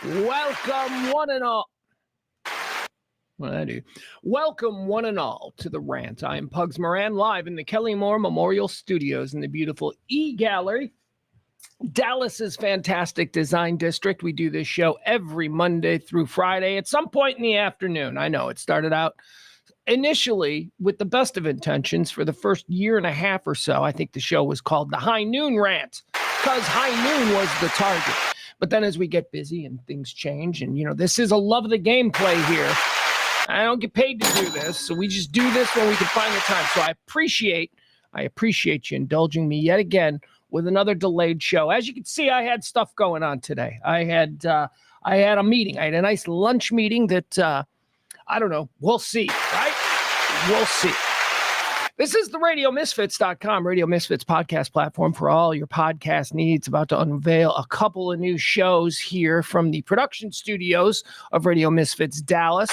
Welcome, one and all. What did I do? Welcome, one and all, to the Rant. I am Pugs Moran, live in the Kelly Moore Memorial Studios in the beautiful E-Gallery, Dallas's fantastic design district. We do this show every Monday through Friday at some point in the afternoon. I know it started out initially with the best of intentions. For the first year and a half or so, I think the show was called the High Noon Rant because high noon was the target. But then as we get busy and things change, and, you know, this is a love of the game play here. I don't get paid to do this, so we just do this when we can find the time. So I appreciate you indulging me yet again with another delayed show. As you can see, I had stuff going on today. I had a meeting. I had a nice lunch meeting that, I don't know. We'll see, right? We'll see. This is the RadioMisfits.com, Radio Misfits podcast platform for all your podcast needs. About to unveil a couple of new shows here from the production studios of Radio Misfits Dallas.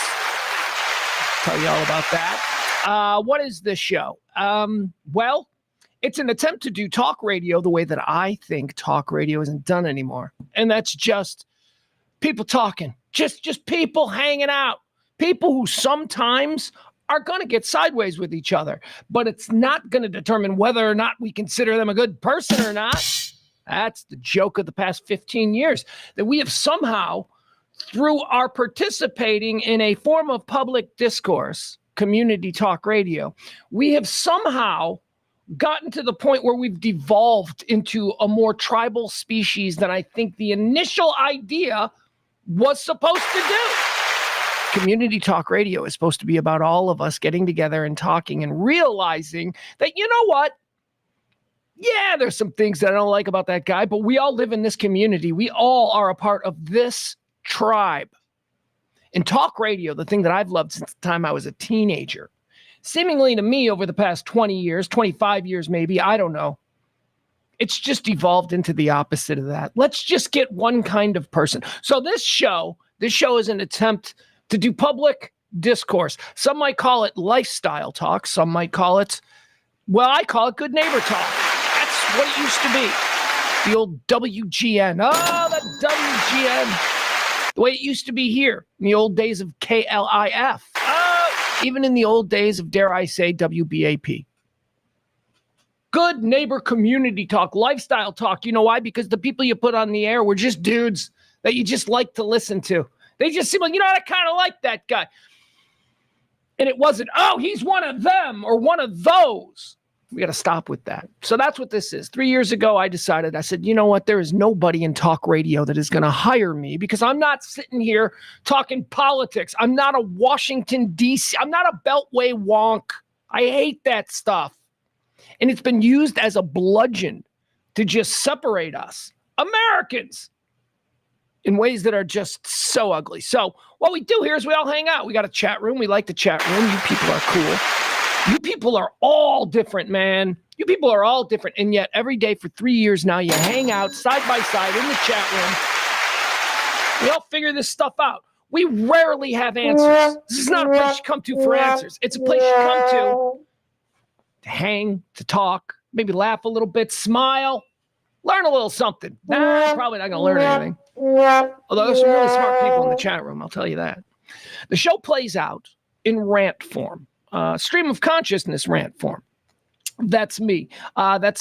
Tell you all about that. What is this show? Well, it's an attempt to do talk radio the way that I think talk radio isn't done anymore. And that's just people talking, just people hanging out, people who sometimes are going to get sideways with each other, but it's not going to determine whether or not we consider them a good person or not. That's the joke of the past 15 years, that we have somehow, through our participating in a form of public discourse, community talk radio, we have somehow gotten to the point where we've devolved into a more tribal species than I think the initial idea was supposed to do. Community talk radio is supposed to be about all of us getting together and talking and realizing that, you know what? Yeah, there's some things that I don't like about that guy, but we all live in this community. We all are a part of this tribe. In talk radio, the thing that I've loved since the time I was a teenager, seemingly to me over the past 20 years, 25 years maybe, I don't know, it's just evolved into the opposite of that. Let's just get one kind of person. So this show is an attempt to do public discourse. Some might call it lifestyle talk. Some might call it, well, I call it good neighbor talk. That's what it used to be. The old WGN. Oh, the WGN. The way it used to be here in the old days of KLIF. Even in the old days of, dare I say, WBAP. Good neighbor community talk, lifestyle talk. You know why? Because the people you put on the air were just dudes that you just like to listen to. They just seem like, you know what, I kind of like that guy. And it wasn't, oh, he's one of them or one of those. We got to stop with that. So that's what this is. 3 years ago, I said, you know what? There is nobody in talk radio that is going to hire me because I'm not sitting here talking politics. I'm not a Washington, D.C. I'm not a Beltway wonk. I hate that stuff. And it's been used as a bludgeon to just separate us, Americans, in ways that are just so ugly. So what we do here is we all hang out. We got a chat room. We like the chat room. You people are cool. You people are all different, man. You people are all different. And yet every day for 3 years now, you hang out side by side in the chat room. We all figure this stuff out. We rarely have answers. This is not a place you come to for answers. It's a place you come to hang, to talk, maybe laugh a little bit, smile, learn a little something. Nah, probably not going to learn anything. Although there's some really smart people in the chat room, I'll tell you that. The show plays out in rant form, stream of consciousness rant form. That's me. What do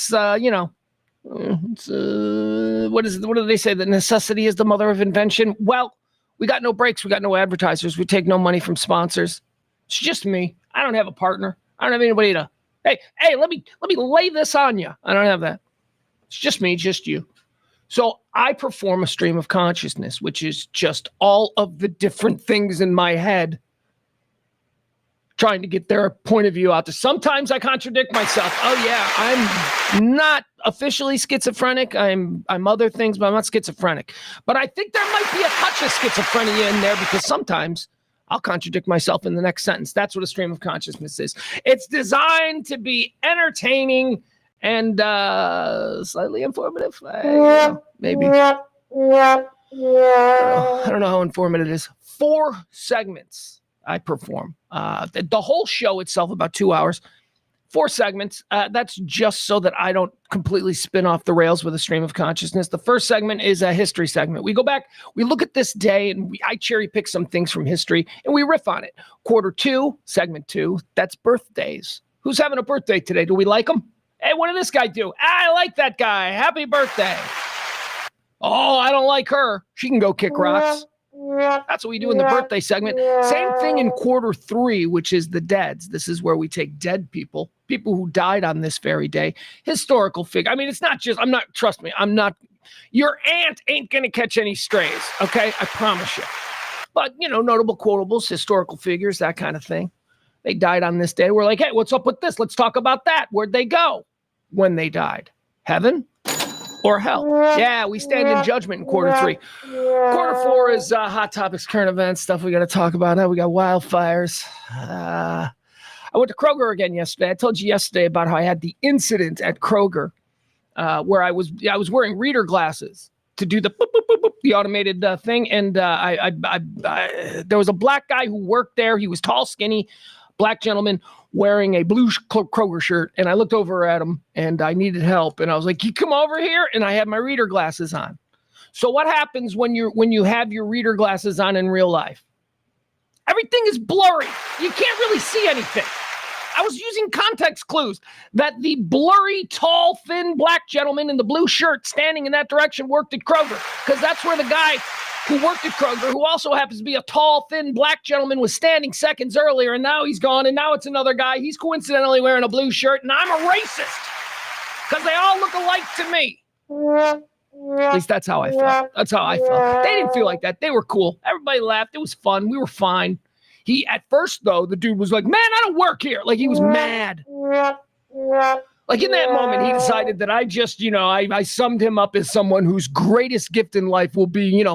they say? The necessity is the mother of invention. Well, we got no breaks. We got no advertisers. We take no money from sponsors. It's just me. I don't have a partner. I don't have anybody to, hey, let me lay this on you. I don't have that. It's just me, just you. So I perform a stream of consciousness, which is just all of the different things in my head trying to get their point of view out there. Sometimes I contradict myself. Oh yeah, I'm not officially schizophrenic. I'm other things, but I'm not schizophrenic. But I think there might be a touch of schizophrenia in there because sometimes I'll contradict myself in the next sentence. That's what a stream of consciousness is. It's designed to be entertaining and slightly informative. Maybe. I don't know how informative it is. 4 segments I perform. The whole show itself, about 2 hours. 4 segments. That's just so that I don't completely spin off the rails with a stream of consciousness. The first segment is a history segment. We go back, we look at this day, and I cherry pick some things from history, and we riff on it. Quarter 2, segment 2, that's birthdays. Who's having a birthday today? Do we like them? Hey, what did this guy do? I like that guy. Happy birthday. Oh, I don't like her. She can go kick rocks. That's what we do in the birthday segment. Same thing in quarter 3, which is the deads. This is where we take dead people who died on this very day. Historical figure. I mean, it's not just, trust me, your aunt ain't going to catch any strays, okay? I promise you. But, notable quotables, historical figures, that kind of thing. They died on this day. We're like, hey, what's up with this? Let's talk about that. Where'd they go when they died? Heaven or hell? Yeah, we stand in judgment in quarter 3. Quarter 4 is hot topics, current events, stuff we got to talk about. Now we got wildfires. I went to Kroger again yesterday. I told you yesterday about how I had the incident at Kroger where I was wearing reader glasses to do the boop, boop, boop, boop, the automated thing. And there was a black guy who worked there. He was tall, skinny, black gentleman wearing a blue Kroger shirt. And I looked over at him and I needed help. And I was like, you come over here. And I had my reader glasses on. So what happens when you have your reader glasses on in real life? Everything is blurry. You can't really see anything. I was using context clues that the blurry, tall, thin black gentleman in the blue shirt standing in that direction worked at Kroger, because that's where the guy who worked at Kroger, who also happens to be a tall, thin black gentleman, was standing seconds earlier, and now he's gone, and now it's another guy. He's coincidentally wearing a blue shirt, and I'm a racist because they all look alike to me. At least that's how I felt. That's how I felt. They didn't feel like that. They were cool. Everybody laughed. It was fun. We were fine. At first, though, the dude was like, man, I don't work here. Like, he was mad. Like, in that moment, he decided that I just, I summed him up as someone whose greatest gift in life will be,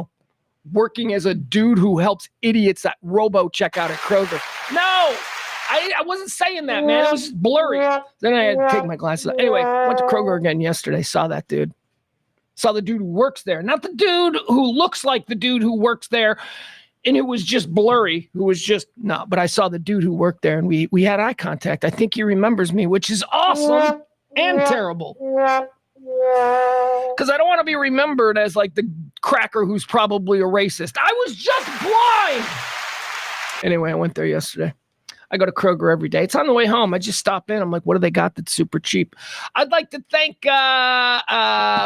working as a dude who helps idiots at robo-checkout at Kroger. No, I wasn't saying that, man. It was just blurry. Then I had to take my glasses off. Anyway, went to Kroger again yesterday. Saw that dude. Saw the dude who works there. Not the dude who looks like the dude who works there. And it was just blurry, but I saw the dude who worked there, and we had eye contact. I think he remembers me, which is awesome and terrible. Because I don't want to be remembered as like the cracker who's probably a racist. I was just blind. Anyway, I went there yesterday. I go to Kroger every day. It's on the way home. I just stop in. I'm like, what do they got that's super cheap? I'd like to thank,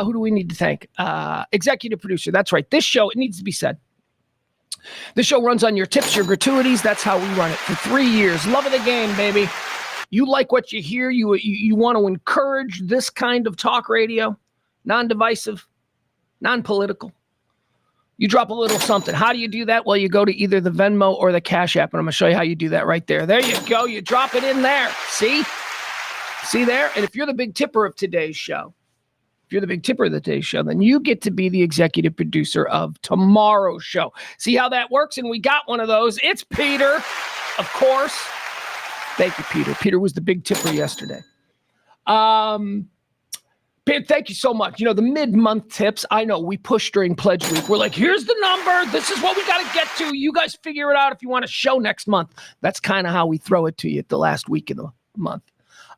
who do we need to thank? Executive producer. That's right. This show, it needs to be said. This show runs on your tips, your gratuities. That's how we run it for 3 years. Love of the game, baby. You like what you hear. You want to encourage this kind of talk radio, non-divisive, non-political. You drop a little something. How do you do that? Well, you go to either the Venmo or the Cash App, and I'm going to show you how you do that right there. There you go. You drop it in there. See there? And if you're the big tipper of today's show, then you get to be the executive producer of tomorrow's show. See how that works? And we got one of those. It's Peter, of course. Thank you, Peter. Peter was the big tipper yesterday. Peter, thank you so much. The mid-month tips, I know we push during Pledge Week. We're like, here's the number. This is what we got to get to. You guys figure it out if you want a show next month. That's kind of how we throw it to you at the last week of the month.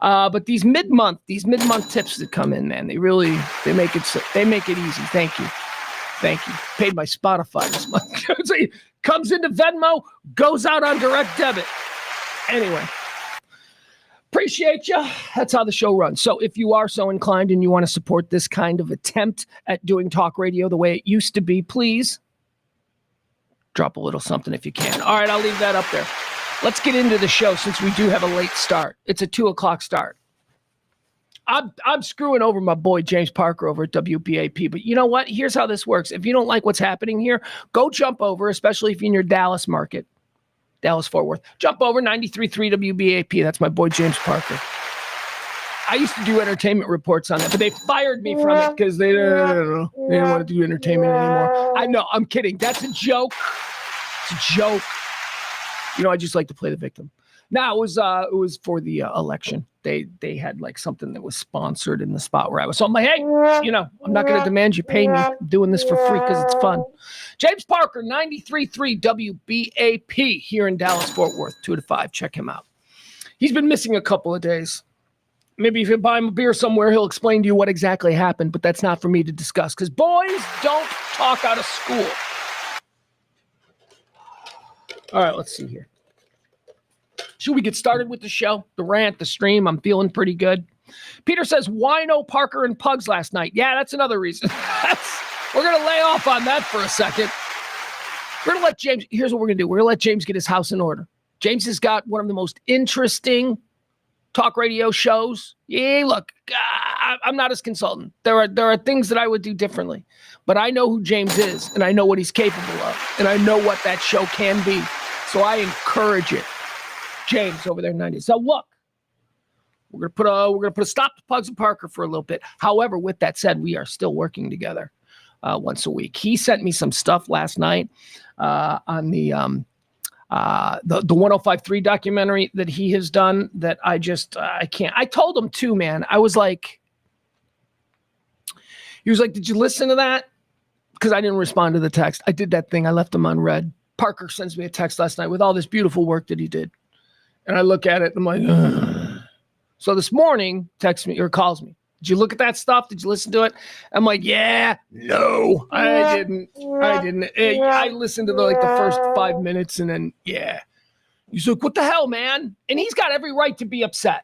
But these mid-month tips that come in, man, they make it easy. Thank you. Paid by Spotify this month. Comes into Venmo, goes out on direct debit. Anyway, appreciate you. That's how the show runs. So if you are so inclined and you want to support this kind of attempt at doing talk radio the way it used to be, please drop a little something if you can. All right, I'll leave that up there. Let's get into the show since we do have a late start. It's a 2:00 start. I'm screwing over my boy James Parker over at WBAP, but you know what? Here's how this works. If you don't like what's happening here, go jump over, especially if you're in your Dallas market, Dallas-Fort Worth. Jump over 93.3 WBAP. That's my boy James Parker. I used to do entertainment reports on that, but they fired me from it because they didn't want to do entertainment anymore. I know, I'm kidding. That's a joke. It's a joke. I just like to play the victim. Now, it was for the election. They had like something that was sponsored in the spot where I was. So I'm like, hey, I'm not going to demand you pay me. I'm doing this for free because it's fun. James Parker, 93.3 WBAP here in Dallas-Fort Worth, 2 to 5. Check him out. He's been missing a couple of days. Maybe if you buy him a beer somewhere, he'll explain to you what exactly happened, but that's not for me to discuss because boys don't talk out of school. All right, let's see here. Should we get started with the show? The rant, the stream? I'm feeling pretty good. Peter says, why no Parker and Pugs last night? Yeah, that's another reason. We're going to lay off on that for a second. We're going to let James, here's what we're going to do. We're going to let James get his house in order. James has got one of the most interesting talk radio shows. Yeah, look, I'm not his consultant. There are things that I would do differently, but I know who James is, and I know what he's capable of, and I know what that show can be. So I encourage it. James over there in 90s. So look, we're gonna put a stop to Pugs and Parker for a little bit. However, with that said, we are still working together once a week. He sent me some stuff last night on the 105.3 documentary that he has done that I can't. I told him too, man. He was like, did you listen to that? Because I didn't respond to the text. I did that thing. I left him unread. Parker sends me a text last night with all this beautiful work that he did. And I look at it and I'm like, ugh. So this morning, texts me or calls me. Did you look at that stuff? Did you listen to it? I'm like, yeah, no, I didn't. I listened to the first 5 minutes and then, yeah. He's like, what the hell, man? And he's got every right to be upset.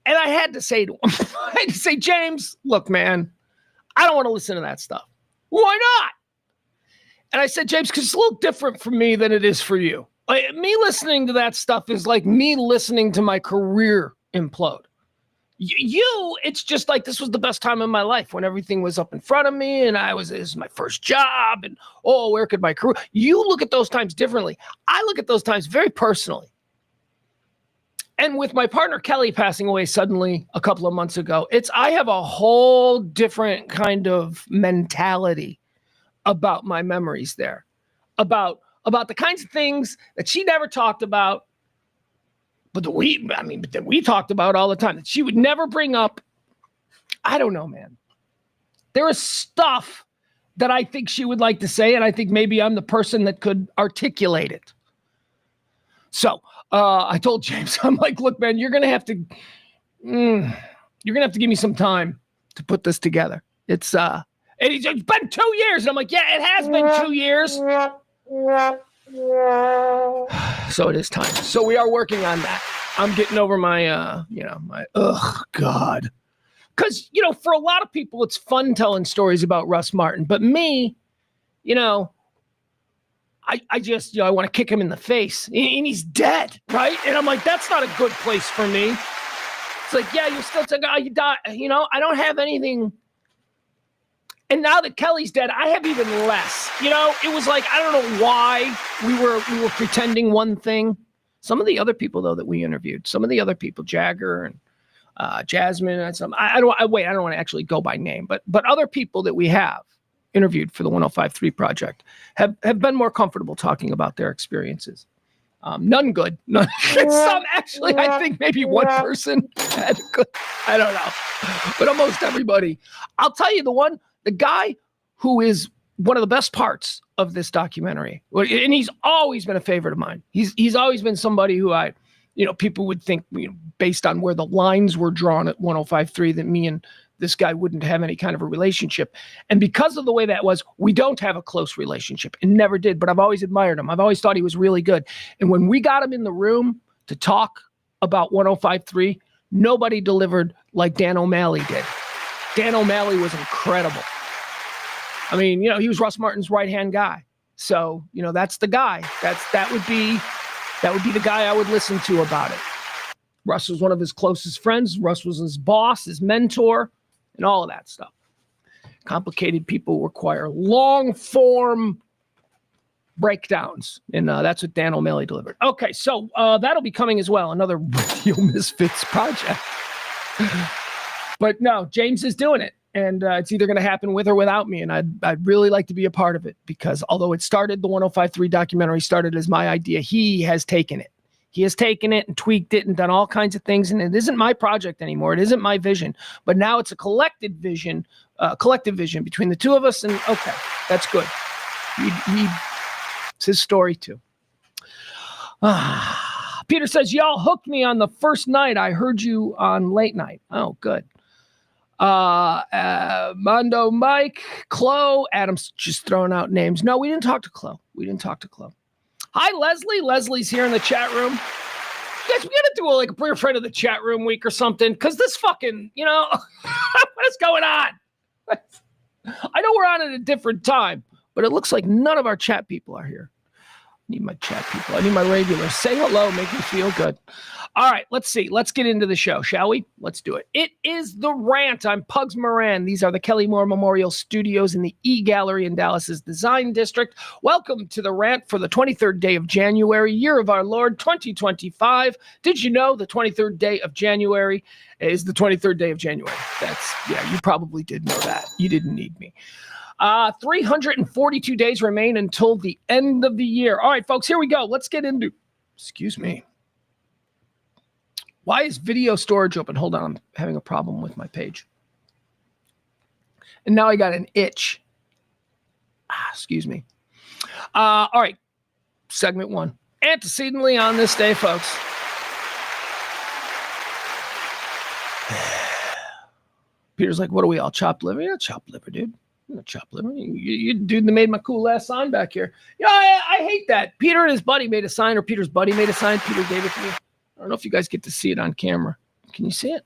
And I had to say to him, James, look, man, I don't want to listen to that stuff. Why not? And I said, James, because it's a little different for me than it is for you. Like, me listening to that stuff is like me listening to my career implode. It's just like this was the best time of my life when everything was up in front of me and this is my first job and, where could my career? You look at those times differently. I look at those times very personally. And with my partner Kelly passing away suddenly a couple of months ago, I have a whole different kind of mentality about my memories there, about the kinds of things that she never talked about, but that we talked about all the time that she would never bring up. I don't know, man. There is stuff that I think she would like to say, and I think maybe I'm the person that could articulate it. So I told James, I'm like, look, man, you're gonna have to give me some time to put this together. It's been 2 years, and I'm like, yeah, it has been 2 years. So it is time. So we are working on that. I'm getting over my, God. Because, for a lot of people, it's fun telling stories about Russ Martin. But me, I just, I want to kick him in the face. And he's dead, right? And I'm like, that's not a good place for me. It's like, yeah, you're still saying, you die. I don't have anything. And now that Kelly's dead, I have even less. It was like, I don't know why we were pretending one thing. Some of the other people, though, that we interviewed, Jagger and Jasmine and some, I don't want to actually go by name, but other people that we have interviewed for the 105.3 project have been more comfortable talking about their experiences. None good. None. Some actually, I think maybe one person had a good, I don't know, but almost everybody. I'll tell you the guy who is one of the best parts of this documentary, and he's always been a favorite of mine. He's always been somebody who people would think, based on where the lines were drawn at 105.3, that me and this guy wouldn't have any kind of a relationship. And because of the way that was, we don't have a close relationship and never did, but I've always admired him. I've always thought he was really good. And when we got him in the room to talk about 105.3, nobody delivered like Dan O'Malley did. Dan O'Malley was incredible. I mean, he was Russ Martin's right-hand guy. So, that's the guy. That would be the guy I would listen to about it. Russ was one of his closest friends. Russ was his boss, his mentor, and all of that stuff. Complicated people require long-form breakdowns, and that's what Dan O'Malley delivered. Okay, so that'll be coming as well, another Radio Misfits project. But no, James is doing it. And it's either going to happen with or without me. And I'd really like to be a part of it because although it started, the 105.3 documentary started as my idea, he has taken it. He has taken it and tweaked it and done all kinds of things. And it isn't my project anymore. It isn't my vision. But now it's a collective vision between the two of us. And okay, that's good. It's his story too. Peter says, y'all hooked me on the first night. I heard you on late night. Oh, good. Mondo, Mike, Chloe, Adam's just throwing out names. No, we didn't talk to Chloe. Hi, Leslie. Leslie's here in the chat room. Guys, we gotta do a bring a friend of the chat room week or something, because this fucking, what is going on? I know we're on at a different time, but it looks like none of our chat people are here. I need my chat people. I need my regulars. Say hello, make me feel good. All right, let's see. Let's get into the show, shall we? Let's do it. It is The Rant. I'm Pugs Moran. These are the Kelly Moore Memorial Studios in the E-Gallery in Dallas's Design District. Welcome to The Rant for the 23rd day of January, year of our Lord, 2025. Did you know the 23rd day of January is the 23rd day of January? You probably did know that. You didn't need me. 342 days remain until the end of the year. All right, folks, here we go. Let's get into, excuse me. Why is video storage open? Hold on, I'm having a problem with my page. And now I got an itch. Excuse me. All right, segment one. Antecedently on this day, folks. Peter's like, what are we all, chopped liver? You're not chopped liver, dude. You're not chopped liver. You dude that made my cool last sign back here. I hate that. Peter and his buddy made a sign, or Peter's buddy made a sign. Peter gave it to me. I don't know if you guys get to see it on camera. Can you see it?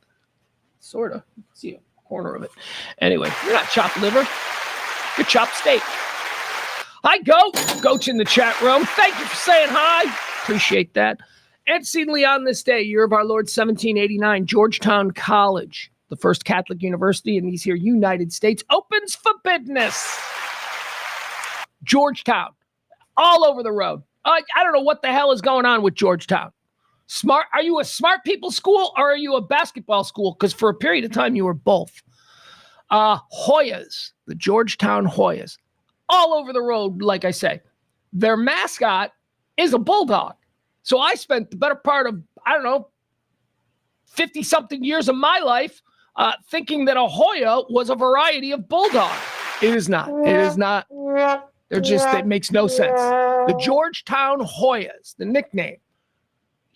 Sort of. See a corner of it. Anyway, you're not chopped liver. You're chopped steak. Hi, Goach in the chat room. Thank you for saying hi. Appreciate that. Antecedently on this day, year of our Lord, 1789, Georgetown College, the first Catholic university in these here United States, opens for business. Georgetown, all over the road. I don't know what the hell is going on with Georgetown. Smart? Are you a smart people school or are you a basketball school? Because for a period of time, you were both. Hoyas, the Georgetown Hoyas, all over the road, like I say. Their mascot is a bulldog. So I spent the better part of, 50-something years of my life thinking that a Hoya was a variety of bulldog. It is not. It is not. It makes no sense. The Georgetown Hoyas, the nickname.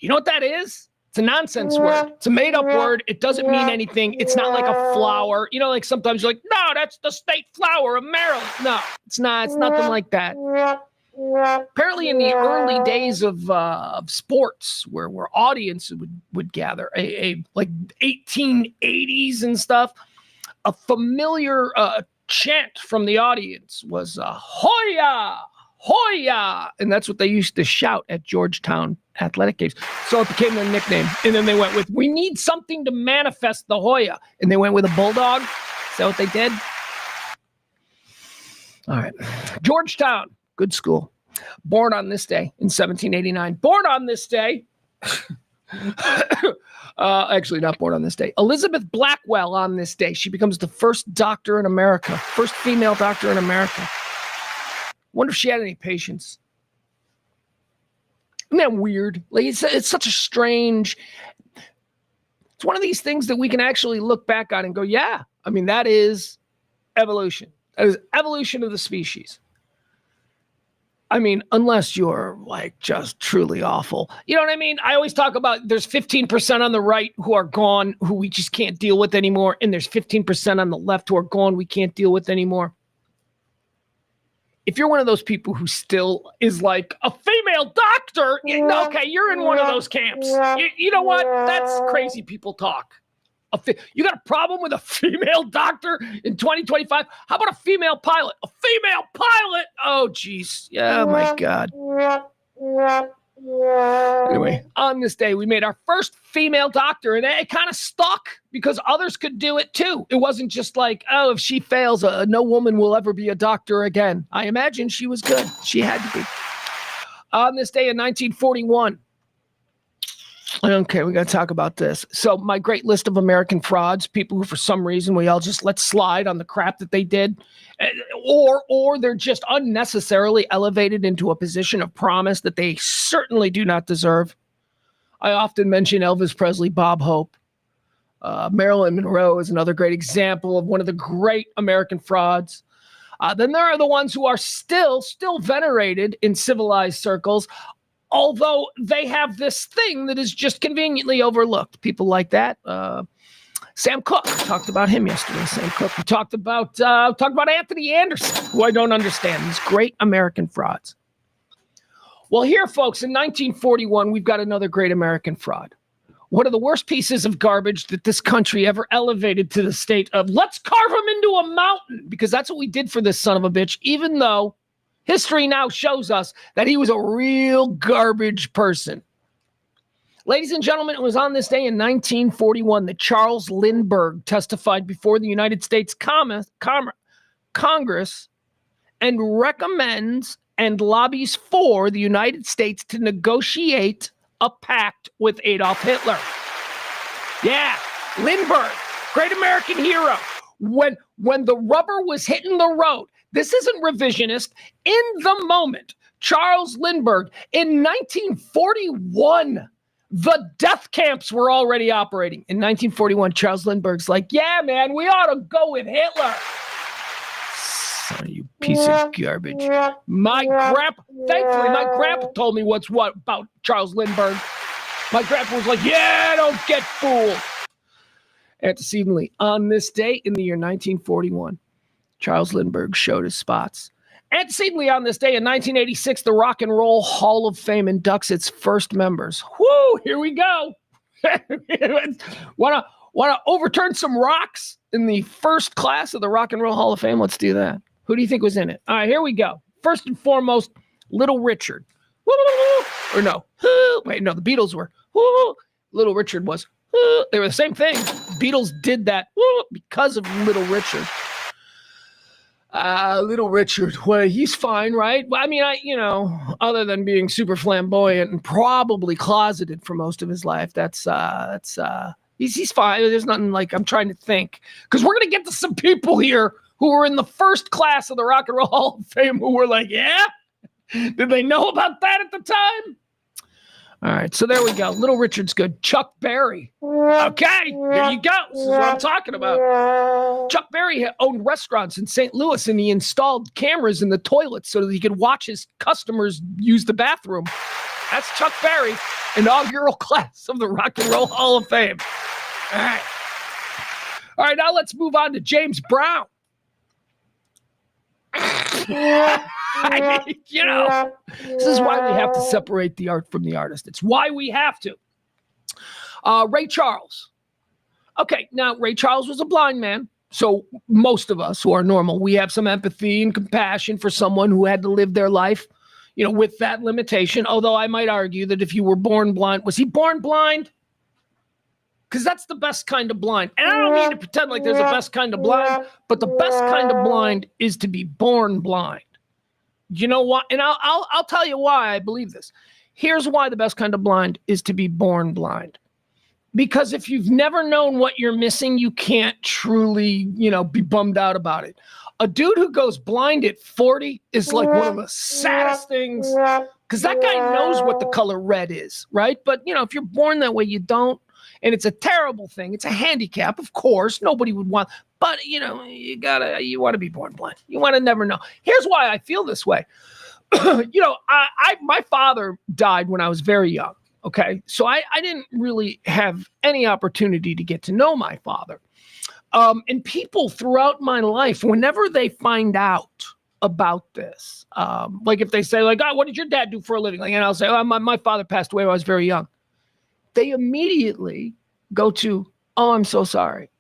You know what that is? It's a nonsense word. It's a made-up word. It doesn't mean anything. It's not like a flower. Like sometimes you're like, no, that's the state flower of Maryland. No, it's not. It's nothing like that. Apparently in the early days of sports where audience would gather, like 1880s and stuff, a familiar chant from the audience was Hoya! Hoya! And that's what they used to shout at Georgetown athletic games. So it became their nickname. And then they went with, we need something to manifest the Hoya. And they went with a bulldog. Is that what they did? All right. Georgetown, good school. Born on this day in 1789. Born on this day. Actually, not born on this day. Elizabeth Blackwell on this day. She becomes the first doctor in America. First female doctor in America. Wonder if she had any patience. Isn't that weird? Like it's such a strange. It's one of these things that we can actually look back on and go, yeah. That is evolution. That is evolution of the species. Unless you're just truly awful. You know what I mean? I always talk about there's 15% on the right who are gone, who we just can't deal with anymore. And there's 15% on the left who are gone, we can't deal with anymore. If you're one of those people who still is like a female doctor, okay, you're in one of those camps. You know what? That's crazy people talk. You got a problem with a female doctor in 2025? How about a female pilot? A female pilot? Oh, geez. Yeah, my God. Anyway, on this day, we made our first female doctor, and it kind of stuck because others could do it too. It wasn't just like, oh, if she fails, no woman will ever be a doctor again. I imagine she was good. She had to be. On this day in 1941, okay, we got to talk about this. So my great list of American frauds, people who for some reason we all just let slide on the crap that they did, or they're just unnecessarily elevated into a position of promise that they certainly do not deserve. I often mention Elvis Presley, Bob Hope. Marilyn Monroe is another great example of one of the great American frauds. Then there are the ones who are still venerated in civilized circles. Although they have this thing that is just conveniently overlooked. People like that. Sam Cooke, talked about him yesterday. Sam Cooke. We talked about Anthony Anderson, who I don't understand. These great American frauds. Well, here, folks, in 1941, we've got another great American fraud. One of the worst pieces of garbage that this country ever elevated to the state of, let's carve him into a mountain, because that's what we did for this son of a bitch, even though history now shows us that he was a real garbage person. Ladies and gentlemen, it was on this day in 1941 that Charles Lindbergh testified before the United States Congress and recommends and lobbies for the United States to negotiate a pact with Adolf Hitler. Yeah, Lindbergh, great American hero. When the rubber was hitting the road, this isn't revisionist. In the moment, Charles Lindbergh, in 1941, the death camps were already operating. In 1941, Charles Lindbergh's like, yeah, man, we ought to go with Hitler. Son of you piece of garbage. Thankfully, my grandpa told me what's what about Charles Lindbergh. My grandpa was like, yeah, don't get fooled. Antecedently, on this day in the year 1941, Charles Lindbergh showed his spots. Antecedently, on this day in 1986, the Rock and Roll Hall of Fame inducts its first members. Whoo, here we go. Want to overturn some rocks in the first class of the Rock and Roll Hall of Fame? Let's do that. Who do you think was in it? All right, here we go. First and foremost, Little Richard. Or no. Wait, no, the Beatles were. Little Richard was. They were the same thing. Beatles did that because of Little Richard. Little Richard, well, he's fine, right? Well, I mean, other than being super flamboyant and probably closeted for most of his life, he's fine. There's nothing like, I'm trying to think, because we're gonna get to some people here who were in the first class of the Rock and Roll Hall of Fame who were like, yeah, did they know about that at the time? All right, so there we go. Little Richard's good. Chuck Berry. Okay, there you go. This is what I'm talking about. Chuck Berry owned restaurants in St. Louis, and he installed cameras in the toilets so that he could watch his customers use the bathroom. That's Chuck Berry, inaugural class of the Rock and Roll Hall of Fame. All right. All right, now let's move on to James Brown. This is why we have to separate the art from the artist. It's why we have to. Ray Charles. Okay, now Ray Charles was a blind man. So most of us who are normal, we have some empathy and compassion for someone who had to live their life, with that limitation. Although I might argue that if you were born blind, was he born blind? Because that's the best kind of blind. And I don't mean to pretend like there's a best kind of blind, but the best kind of blind is to be born blind. You know what? And I'll tell you why I believe this. Here's why the best kind of blind is to be born blind. Because if you've never known what you're missing, you can't truly, be bummed out about it. A dude who goes blind at 40 is like one of the saddest things, because that guy knows what the color red is, right? But, if you're born that way, you don't. And it's a terrible thing. It's a handicap, of course. Nobody would want, but you want to be born blind. You want to never know. Here's why I feel this way. My father died when I was very young. Okay. So I didn't really have any opportunity to get to know my father. And people throughout my life, whenever they find out about this, like if they say like, oh, what did your dad do for a living? And I'll say, oh, my father passed away when I was very young. They immediately go to, oh, I'm so sorry.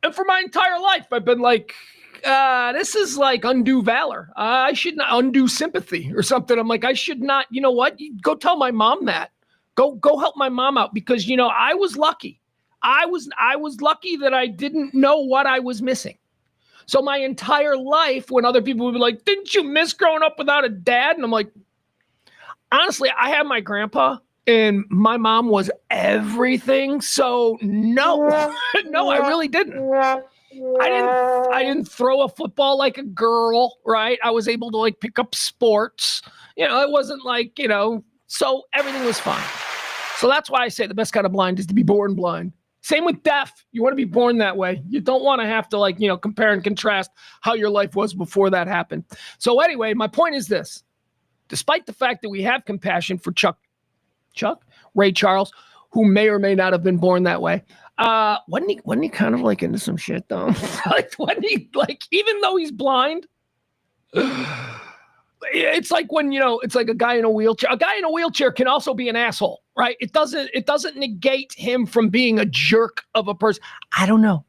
And for my entire life, I've been like, this is like undue valor. I should not undue sympathy or something. I'm like, I should not, you know what? Go tell my mom that. Go help my mom out because, I was lucky. I was lucky that I didn't know what I was missing. So my entire life, when other people would be like, didn't you miss growing up without a dad? And I'm like, honestly, I had my grandpa. And my mom was everything. So no, no, I really didn't. I didn't throw a football like a girl, right? I was able to like pick up sports. It wasn't like, so everything was fine. So that's why I say the best kind of blind is to be born blind. Same with deaf. You want to be born that way. You don't want to have to like, compare and contrast how your life was before that happened. So anyway, my point is this. despite the fact that we have compassion for Ray Charles, who may or may not have been born that way. Wasn't he kind of like into some shit though? Like, wasn't he like, even though he's blind? It's like when, it's like a guy in a wheelchair. A guy in a wheelchair can also be an asshole, right? It doesn't negate him from being a jerk of a person. I don't know.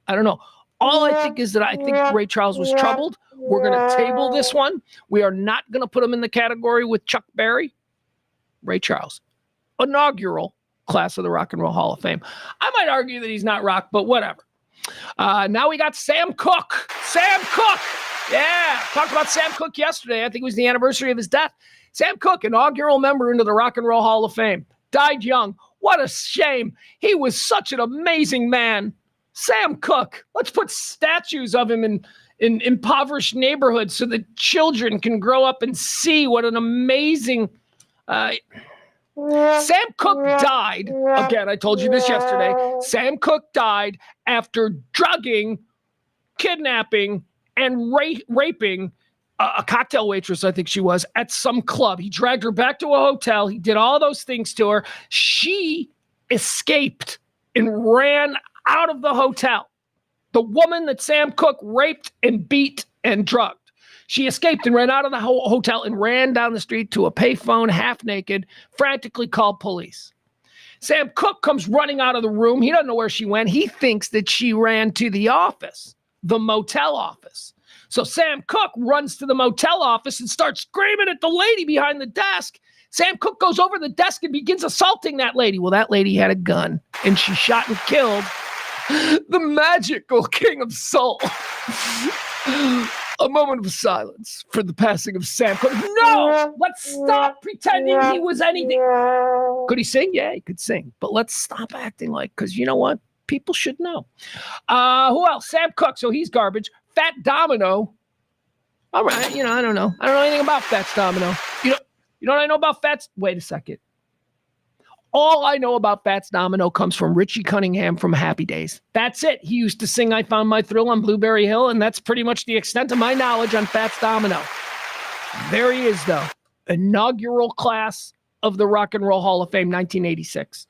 All I think is that I think Ray Charles was troubled. We're going to table this one. We are not going to put him in the category with Chuck Berry. Ray Charles, inaugural class of the Rock and Roll Hall of Fame. I might argue that he's not rock, but whatever. Now we got Sam Cooke. Sam Cooke. Yeah, talked about Sam Cooke yesterday. I think it was the anniversary of his death. Sam Cooke, inaugural member into the Rock and Roll Hall of Fame. Died young. What a shame. He was such an amazing man. Sam Cooke. Let's put statues of him in impoverished neighborhoods so that children can grow up and see what an amazing... Sam Cooke died. Again, I told you this yesterday. Sam Cooke died after drugging, kidnapping, and raping a cocktail waitress, I think she was, at some club. He dragged her back to a hotel. He did all those things to her. She escaped and ran out of the hotel. The woman that Sam Cooke raped and beat and drugged. She escaped and ran out of the hotel and ran down the street to a payphone, half naked, frantically called police. Sam Cooke comes running out of the room. He doesn't know where she went. He thinks that she ran to the office, the motel office. So Sam Cooke runs to the motel office and starts screaming at the lady behind the desk. Sam Cooke goes over the desk and begins assaulting that lady. Well, that lady had a gun, and she shot and killed the magical King of Soul. A moment of silence for the passing of Sam Cooke. No! Let's stop pretending he was anything. Could he sing? Yeah, he could sing. But let's stop acting like, because you know what? People should know. Who else? Sam Cooke. So he's garbage. Fat Domino. All right. I don't know. I don't know anything about Fats Domino. You know what I know about Fats? Wait a second. All I know about Fats Domino comes from Richie Cunningham from Happy Days. That's it. He used to sing I Found My Thrill on Blueberry Hill, and that's pretty much the extent of my knowledge on Fats Domino. There he is, though. Inaugural class of the Rock and Roll Hall of Fame, 1986.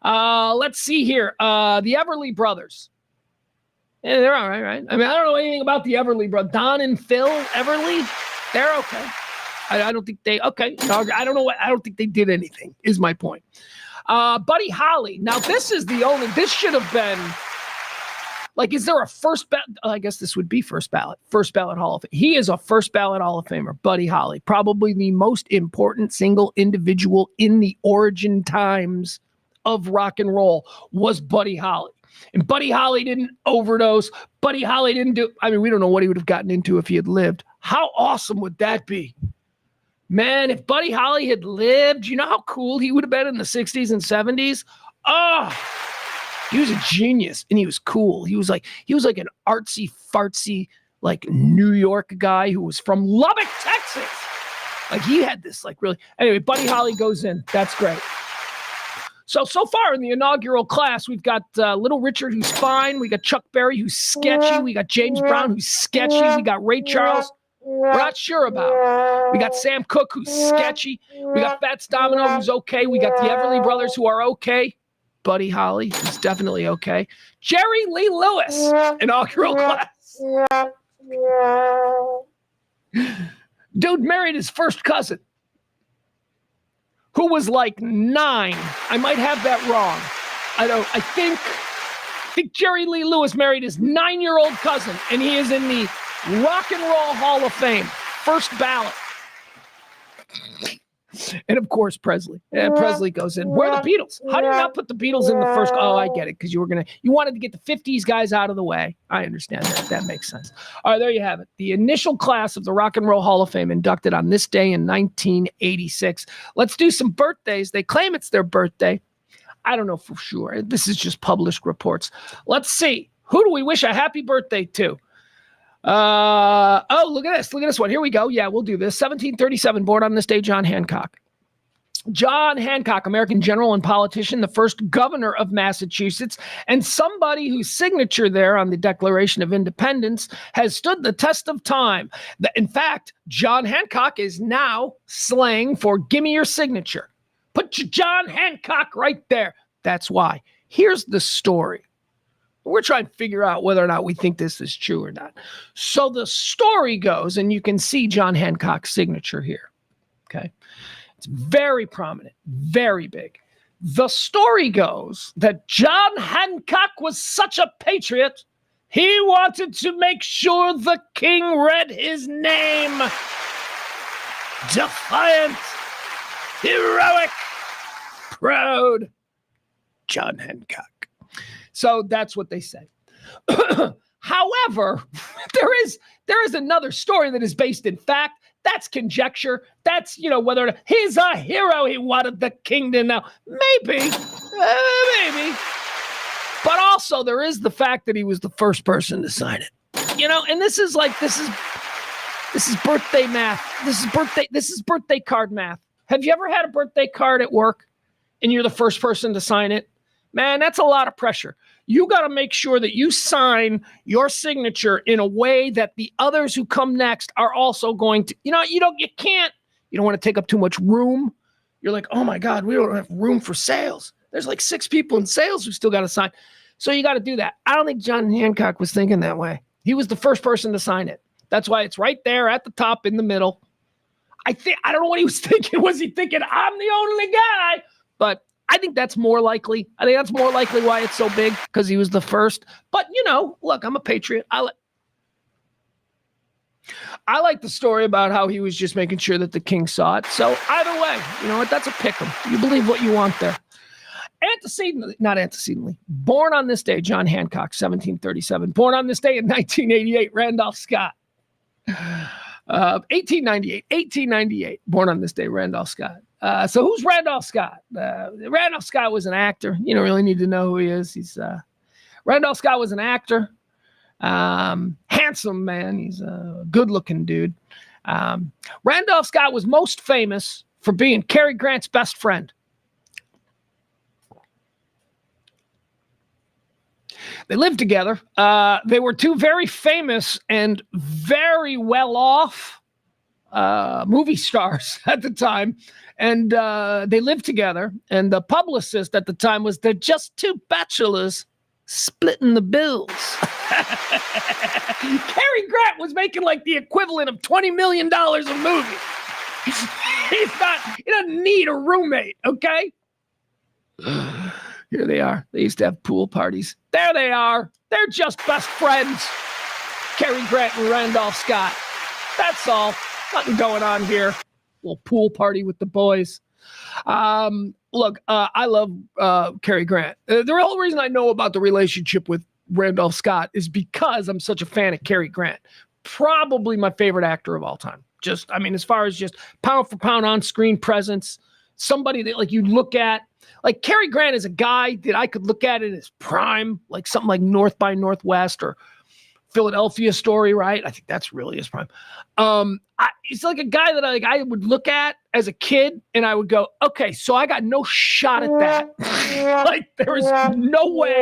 Let's see here. The Everly Brothers. Yeah, they're all right, right? I mean, I don't know anything about the Everly Brothers. Don and Phil Everly, they're okay. I don't think they, okay. I don't know I don't think they did anything, is my point. Buddy Holly. Now, this should have been, like, is there a first ballot? I guess this would be first ballot Hall of Fame. He is a first ballot Hall of Famer, Buddy Holly. Probably the most important single individual in the origin times of rock and roll was Buddy Holly. And Buddy Holly didn't overdose. Buddy Holly didn't we don't know what he would have gotten into if he had lived. How awesome would that be? Man, if Buddy Holly had lived, you know how cool he would have been in the 60s and 70s? Oh, he was a genius and he was cool. He was like an artsy fartsy, like New York guy who was from Lubbock, Texas. Like he had this anyway, Buddy Holly goes in. That's great. So far in the inaugural class, we've got Little Richard, who's fine. We got Chuck Berry, who's sketchy. We got James Brown, who's sketchy. We got Ray Charles, we're not sure about. We got Sam Cooke, who's sketchy. We got Fats Domino, who's okay. We got the Everly Brothers, who are okay. Buddy Holly, who's definitely okay. Jerry Lee Lewis, inaugural class. Dude married his first cousin, who was like 9. I might have that wrong. I think Jerry Lee Lewis married his 9-year-old cousin, and he is in the Rock and Roll Hall of Fame, first ballot. And of course, Presley. Yeah, Presley goes in. Where are the Beatles? How do you not put the Beatles in the first? Oh, I get it. Because you wanted to get the 50s guys out of the way. I understand that. That makes sense. All right, there you have it. The initial class of the Rock and Roll Hall of Fame inducted on this day in 1986. Let's do some birthdays. They claim it's their birthday. I don't know for sure. This is just published reports. Let's see. Who do we wish a happy birthday to? Look at this one. Here we go. Yeah, we'll do this. 1737, born on this day, John Hancock. John Hancock, American general and politician, the first governor of Massachusetts, and somebody whose signature there on the Declaration of Independence has stood the test of time. In fact, John Hancock is now slang for "give me your signature." Put your John Hancock right there. That's why. Here's the story. We're trying to figure out whether or not we think this is true or not. So the story goes, and you can see John Hancock's signature here. Okay. It's very prominent, very big. The story goes that John Hancock was such a patriot, he wanted to make sure the king read his name. Defiant, heroic, proud, John Hancock. So that's what they say. However, there is another story that is based in fact. That's conjecture. That's, whether he's a hero. He wanted the king to know. Maybe. But also there is the fact that he was the first person to sign it. And this is birthday math. This is birthday card math. Have you ever had a birthday card at work and you're the first person to sign it? Man, that's a lot of pressure. You got to make sure that you sign your signature in a way that the others who come next are also going to, you don't want to take up too much room. You're like, oh my God, we don't have room for sales. There's like 6 people in sales who still got to sign. So you got to do that. I don't think John Hancock was thinking that way. He was the first person to sign it. That's why it's right there at the top in the middle. I don't know what he was thinking. Was he thinking, I'm the only guy? But I think that's more likely. I think that's more likely why it's so big, because he was the first. But, look, I'm a patriot. I like the story about how he was just making sure that the king saw it. So either way, you know what? That's a pick'em. You believe what you want there. Not antecedently. Born on this day, John Hancock, 1737. Born on this day in 1988, Randolph Scott. 1898. Born on this day, Randolph Scott. So who's Randolph Scott? Randolph Scott was an actor. You don't really need to know who he is. Randolph Scott was an actor. Handsome man. He's a good-looking dude. Randolph Scott was most famous for being Cary Grant's best friend. They lived together. They were two very famous and very well-off movie stars at the time. And they lived together. And the publicist at the time was, they're just two bachelors splitting the bills. Cary Grant was making like the equivalent of $20 million a movie. He doesn't need a roommate, okay? Here they are. They used to have pool parties. There they are. They're just best friends. Cary Grant and Randolph Scott. That's all. Nothing going on here. Little pool party with the boys. Look, I love Cary Grant. The whole reason I know about the relationship with Randolph Scott is because I'm such a fan of Cary Grant. Probably my favorite actor of all time. As far as just pound for pound on-screen presence, somebody that like you look at, like Cary Grant is a guy that I could look at in his prime, like something like North by Northwest or Philadelphia Story, right? I think that's really his prime. It's like a guy that I would look at as a kid and I would go, okay, so I got no shot at that. Like there is no way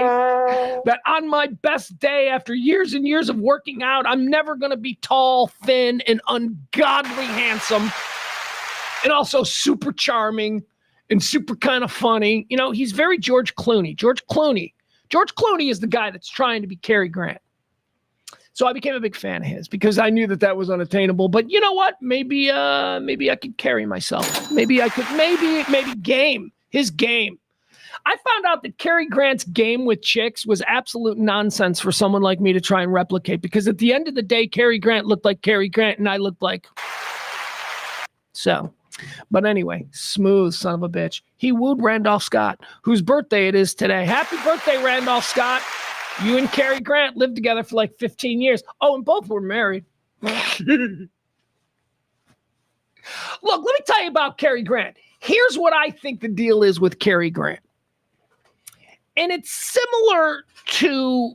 that on my best day after years and years of working out, I'm never going to be tall, thin, and ungodly handsome and also super charming and super kind of funny. He's very George Clooney. George Clooney is the guy that's trying to be Cary Grant. So I became a big fan of his because I knew that was unattainable. But you know what? Maybe I could carry myself. Maybe I could, maybe his game. I found out that Cary Grant's game with chicks was absolute nonsense for someone like me to try and replicate, because at the end of the day, Cary Grant looked like Cary Grant and I looked like. So, but anyway, smooth son of a bitch. He wooed Randolph Scott, whose birthday it is today. Happy birthday, Randolph Scott. You and Cary Grant lived together for like 15 years. Oh, and both were married. Look, let me tell you about Cary Grant. Here's what I think the deal is with Cary Grant. And it's similar to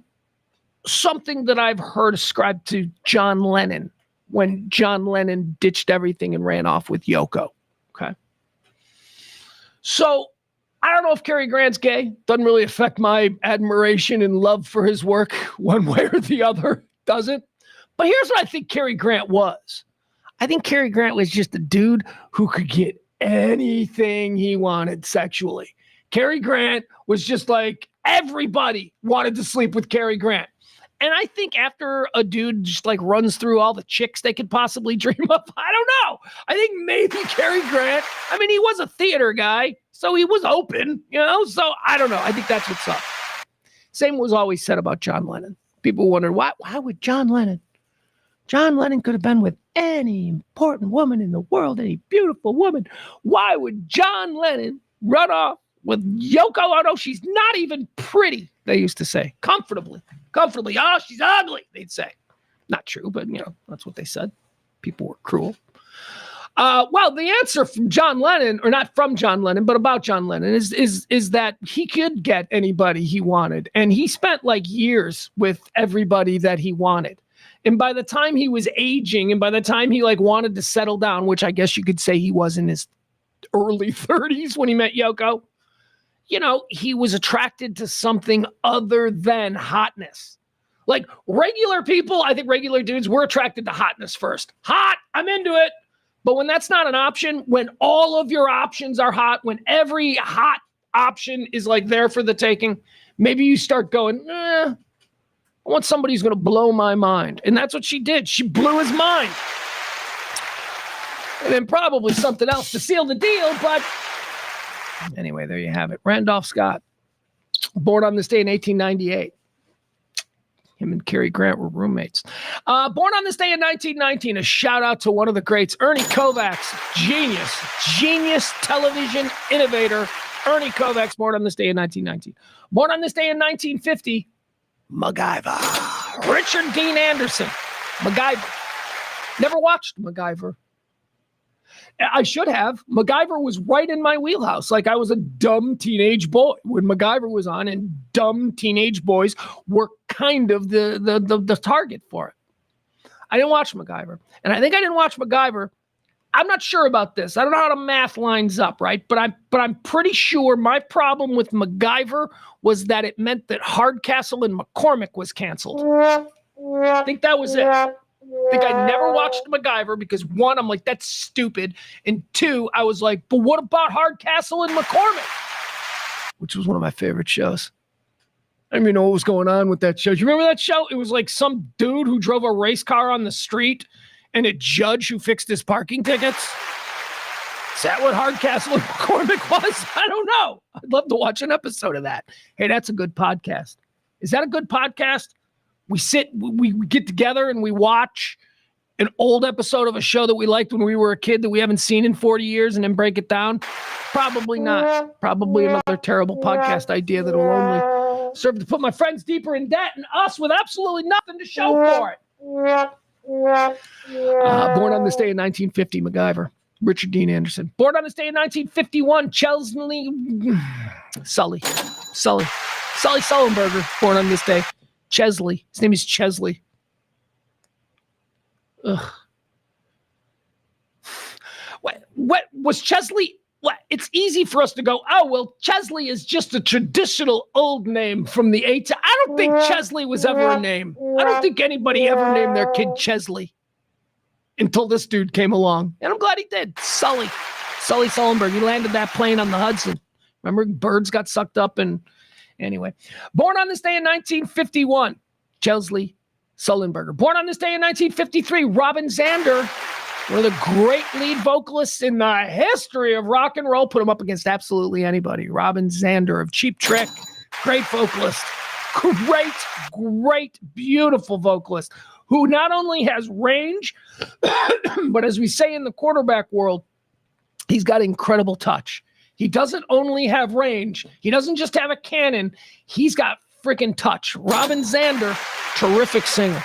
something that I've heard ascribed to John Lennon when John Lennon ditched everything and ran off with Yoko. Okay. So I don't know if Cary Grant's gay. Doesn't really affect my admiration and love for his work one way or the other. Doesn't. But here's what I think Cary Grant was. I think Cary Grant was just a dude who could get anything he wanted sexually. Cary Grant was just like everybody wanted to sleep with Cary Grant. And I think after a dude just like runs through all the chicks they could possibly dream of, I don't know. I think maybe Cary Grant, I mean, he was a theater guy, so he was open, so I don't know. I think that's what's up. Same was always said about John Lennon. People wondered, why would John Lennon could have been with any important woman in the world, any beautiful woman. Why would John Lennon run off with Yoko Ono? She's not even pretty, they used to say. Comfortably. Oh, she's ugly, they'd say. Not true, but, that's what they said. People were cruel. Well, the answer from John Lennon, or not from John Lennon, but about John Lennon is that he could get anybody he wanted. And he spent like years with everybody that he wanted. And by the time he was aging and by the time he like wanted to settle down, which I guess you could say he was in his early 30s when he met Yoko, he was attracted to something other than hotness. Like regular people, I think regular dudes, we're attracted to hotness first. Hot, I'm into it. But when that's not an option, when all of your options are hot, when every hot option is like there for the taking, maybe you start going, I want somebody who's going to blow my mind. And that's what she did. She blew his mind. And then probably something else to seal the deal. But anyway, there you have it. Randolph Scott, born on this day in 1898. Him and Cary Grant were roommates. Born on this day in 1919, a shout out to one of the greats, Ernie Kovacs, genius television innovator. Ernie Kovacs, born on this day in 1919. Born on this day in 1950, MacGyver. Richard Dean Anderson. MacGyver. Never watched MacGyver. I should have. MacGyver was right in my wheelhouse. Like I was a dumb teenage boy when MacGyver was on, and dumb teenage boys were kind of the target for it. I didn't watch MacGyver. And I think I didn't watch MacGyver. I'm not sure about this. I don't know how the math lines up, right? But I'm pretty sure my problem with MacGyver was that it meant that Hardcastle and McCormick was canceled. I think that was it. I think I never watched MacGyver because one, I'm like, that's stupid. And two, I was like, but what about Hardcastle and McCormick? Which was one of my favorite shows. I don't even know what was going on with that show. Do you remember that show? It was like some dude who drove a race car on the street and a judge who fixed his parking tickets. Is that what Hardcastle and McCormick was? I don't know. I'd love to watch an episode of that. Hey, that's a good podcast. Is that a good podcast? We get together and we watch an old episode of a show that we liked when we were a kid that we haven't seen in 40 years and then break it down? Probably not. Probably another terrible podcast idea that will only serve to put my friends deeper in debt and us with absolutely nothing to show for it. Born on this day in 1950, MacGyver. Richard Dean Anderson. Born on this day in 1951, Sully Sullenberger. Born on this day. Chesley. His name is Chesley. Ugh. What was Chesley? What? It's easy for us to go, oh, well, Chesley is just a traditional old name from the 80s. I don't think Chesley was ever a name. I don't think anybody ever named their kid Chesley until this dude came along. And I'm glad he did. Sully Sullenberg. He landed that plane on the Hudson. Remember, birds got sucked up and anyway. Born on this day in 1951, Chesley Sullenberger. Born on this day in 1953, Robin Zander, one of the great lead vocalists in the history of rock and roll. Put him up against absolutely anybody. Robin Zander of Cheap Trick, great vocalist. Great, beautiful vocalist who not only has range, but as we say in the quarterback world, he's got incredible touch. He doesn't only have range. He doesn't just have a cannon. He's got freaking touch. Robin Zander, terrific singer.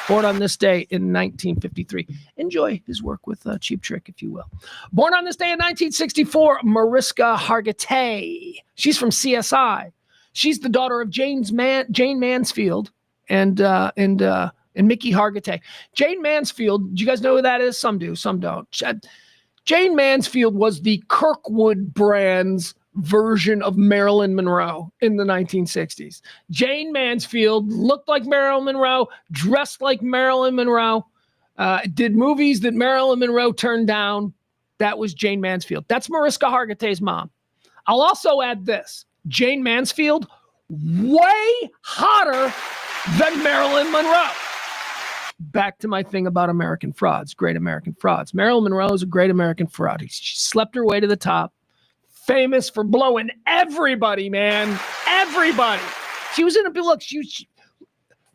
Born on this day in 1953. Enjoy his work with Cheap Trick, if you will. Born on this day in 1964, Mariska Hargitay. She's from CSI. She's the daughter of Jane Mansfield and Mickey Hargitay. Jane Mansfield, do you guys know who that is? Some do, some don't. Jane Mansfield was the Kirkwood Brands version of Marilyn Monroe in the 1960s. Jane Mansfield looked like Marilyn Monroe, dressed like Marilyn Monroe, did movies that Marilyn Monroe turned down. That was Jane Mansfield. That's Mariska Hargitay's mom. I'll also add this. Jane Mansfield, way hotter than Marilyn Monroe. Back to my thing about American frauds, great American frauds. Marilyn Monroe is a great American fraud. She slept her way to the top. Famous for blowing everybody, man. Everybody. She was in a look.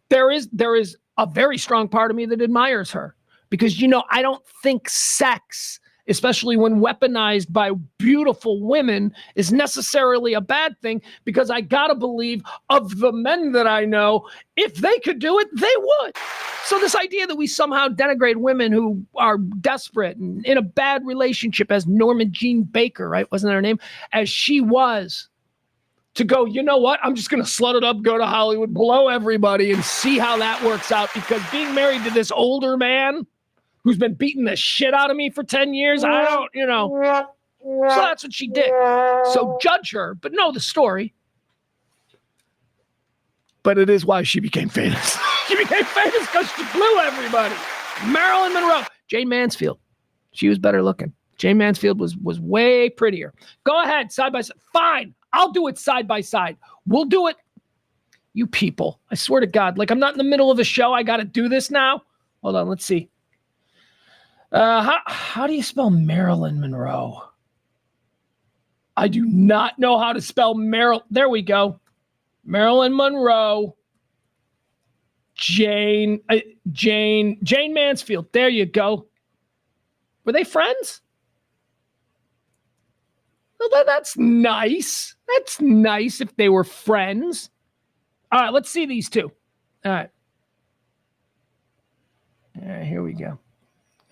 There is a very strong part of me that admires her because, I don't think sex, especially when weaponized by beautiful women, is necessarily a bad thing, because I gotta believe, of the men that I know, if they could do it, they would. So this idea that we somehow denigrate women who are desperate and in a bad relationship, as Norma Jean Baker, right? Wasn't that her name? As she was, to go, you know what? I'm just going to slut it up, go to Hollywood, blow everybody and see how that works out, because being married to this older man who's been beating the shit out of me for 10 years, I don't, So that's what she did. So judge her, but know the story. But it is why she became famous. She became famous because she blew everybody. Marilyn Monroe. Jane Mansfield. She was better looking. Jane Mansfield was way prettier. Go ahead, side by side. Fine. I'll do it side by side. We'll do it. You people. I swear to God. Like, I'm not in the middle of a show. I got to do this now. Hold on. Let's see. How do you spell Marilyn Monroe? I do not know how to spell Marilyn. There we go. Marilyn Monroe. Jane Mansfield. There you go. Were they friends? Well, that's nice. That's nice if they were friends. All right, let's see these two. All right. All right, here we go. All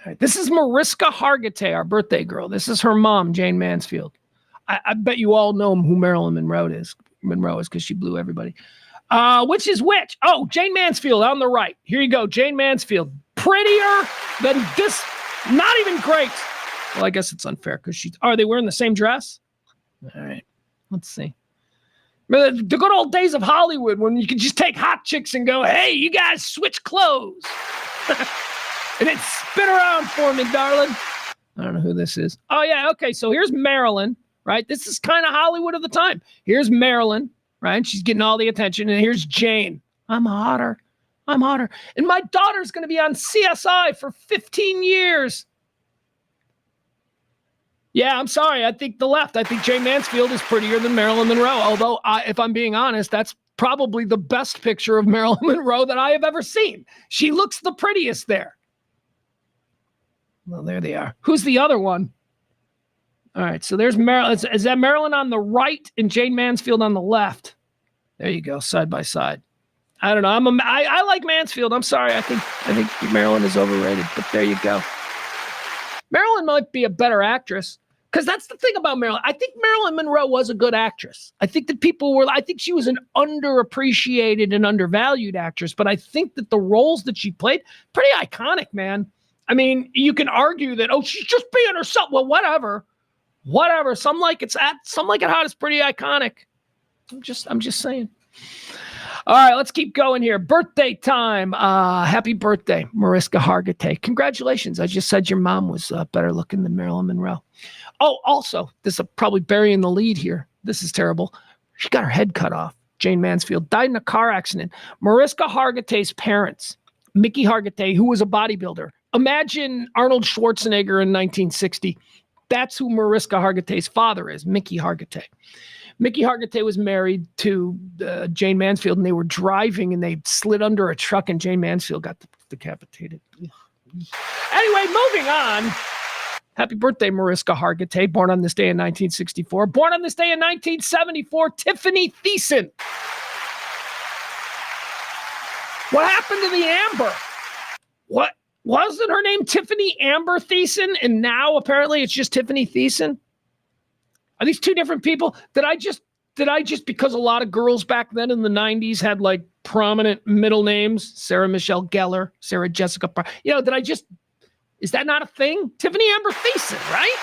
right, this is Mariska Hargitay, our birthday girl. This is her mom, Jane Mansfield. I bet you all know who Marilyn Monroe is because she blew everybody. Which is which? Oh, Jane Mansfield on the right. Here you go, Jane Mansfield. Prettier than this. Not even great. Well, I guess it's unfair because are they wearing the same dress? All right, let's see. The good old days of Hollywood when you could just take hot chicks and go, hey, you guys switch clothes. And then spin around for me, darling. I don't know who this is. Oh, yeah, okay, so here's Marilyn, right? This is kind of Hollywood of the time. Here's Marilyn, right? She's getting all the attention. And here's Jane. I'm hotter. And my daughter's going to be on CSI for 15 years. Yeah, I'm sorry. I think Jane Mansfield is prettier than Marilyn Monroe. Although, if I'm being honest, that's probably the best picture of Marilyn Monroe that I have ever seen. She looks the prettiest there. Well, there they are. Who's the other one? All right, so there's Marilyn. Is that Marilyn on the right and Jane Mansfield on the left? There you go, side by side. I don't know. I like Mansfield. I'm sorry. I think Marilyn is overrated, but there you go. Marilyn might be a better actress, because that's the thing about Marilyn. I think Marilyn Monroe was a good actress. I think that I think she was an underappreciated and undervalued actress, but I think that the roles that she played, pretty iconic, man. I mean, you can argue that, she's just being herself. Well, whatever. Some like it hot is pretty iconic. I'm just saying. All right, let's keep going here. Birthday time. Happy birthday, Mariska Hargitay. Congratulations. I just said your mom was better looking than Marilyn Monroe. Oh, also, this is probably burying the lead here. This is terrible. She got her head cut off. Jane Mansfield died in a car accident. Mariska Hargitay's parents, Mickey Hargitay, who was a bodybuilder. Imagine Arnold Schwarzenegger in 1960. That's who Mariska Hargitay's father is, Mickey Hargitay. Mickey Hargitay was married to Jane Mansfield, and they were driving, and they slid under a truck, and Jane Mansfield got decapitated. Anyway, moving on. Happy birthday, Mariska Hargitay, born on this day in 1964. Born on this day in 1974, Tiffany Thiessen. What happened to the Amber? What? Wasn't her name Tiffany Amber Thiessen, and now apparently it's just Tiffany Thiessen? Are these two different people? Did I just, because a lot of girls back then in the 90s had like prominent middle names, Sarah Michelle Gellar, Sarah Jessica, did I just Is that not a thing? Tiffany Amber Thiessen, right?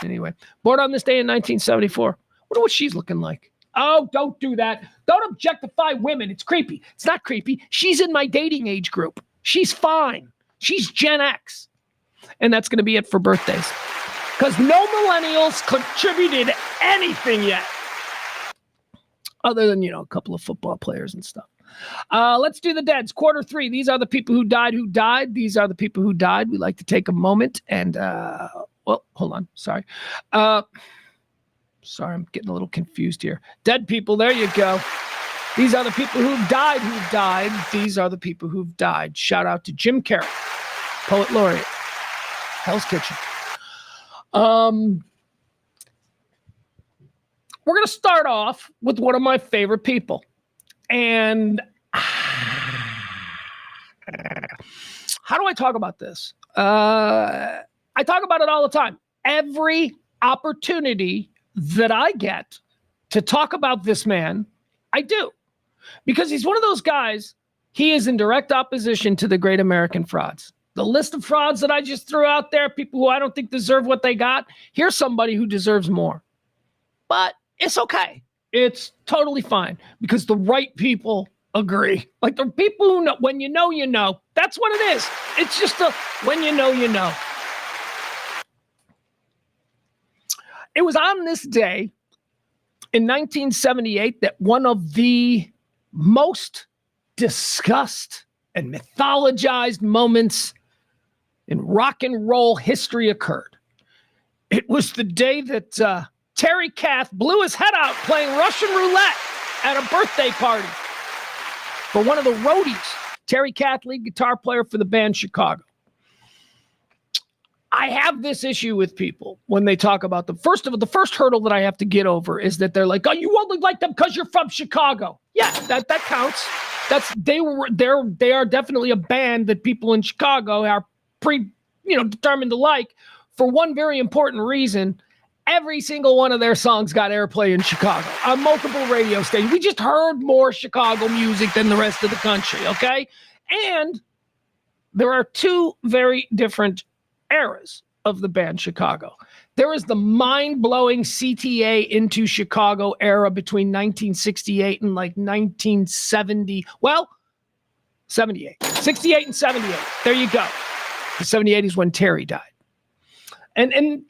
Anyway, born on this day in 1974. Wonder what she's looking like. Oh, don't do that. Don't objectify women. It's creepy. It's not creepy. She's in my dating age group. She's fine. She's Gen X. And that's going to be it for birthdays. Because no millennials contributed anything yet. Other than, a couple of football players and stuff. Let's do the deads. Quarter 3. These are the people who died. These are the people who died. We like to take a moment and, hold on. Sorry. Sorry, I'm getting a little confused here. Dead people, there you go. These are the people who've died. These are the people who've died. Shout out to Jim Carrey, Poet Laureate, Hell's Kitchen. We're going to start off with one of my favorite people. And how do I talk about this? I talk about it all the time. Every opportunity that I get to talk about this man, I do. Because he's one of those guys, he is in direct opposition to the great American frauds. The list of frauds that I just threw out there, people who I don't think deserve what they got, here's somebody who deserves more. But it's okay. It's totally fine because the right people agree. Like the people who know, when you know, you know. That's what it is. It's just when you know, you know. It was on this day in 1978 that one of the most discussed and mythologized moments in rock and roll history occurred. It was the day that Terry Kath blew his head out playing Russian roulette at a birthday party for one of the roadies. Terry Kath, lead guitar player for the band Chicago. I have this issue with people when they talk about them. First of all, the first hurdle that I have to get over is that they're like, "Oh, you only like them because you're from Chicago." Yeah, that counts. They are definitely a band that people in Chicago are determined to like for one very important reason. Every single one of their songs got airplay in Chicago on multiple radio stations. We just heard more Chicago music than the rest of the country, okay? And there are two very different eras of the band Chicago. There is the mind-blowing CTA into Chicago era between 1968 and like 1970. Well, 78. 68 and 78. There you go. The 78 is when Terry died. And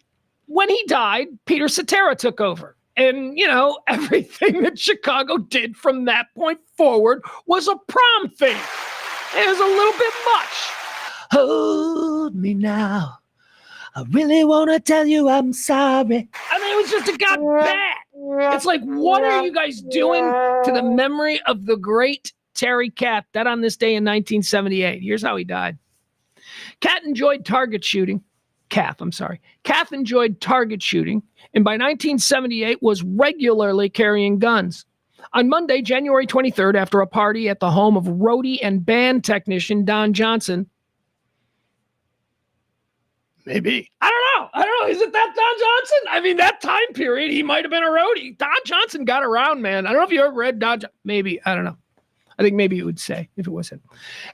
when he died, Peter Cetera took over. And, everything that Chicago did from that point forward was a prom thing. It was a little bit much. Hold me now. I really want to tell you I'm sorry. I mean, it was just, it got bad. It's like, what are you guys doing to the memory of the great Terry Kath, dead on this day in 1978? Here's how he died. Kath enjoyed target shooting, and by 1978 was regularly carrying guns. On Monday, January 23rd, after a party at the home of roadie and band technician Don Johnson. Maybe. I don't know. Is it that Don Johnson? I mean, that time period, he might have been a roadie. Don Johnson got around, man. I don't know if you ever read Don Johnson. Maybe. I don't know. I think maybe it would say if it was him.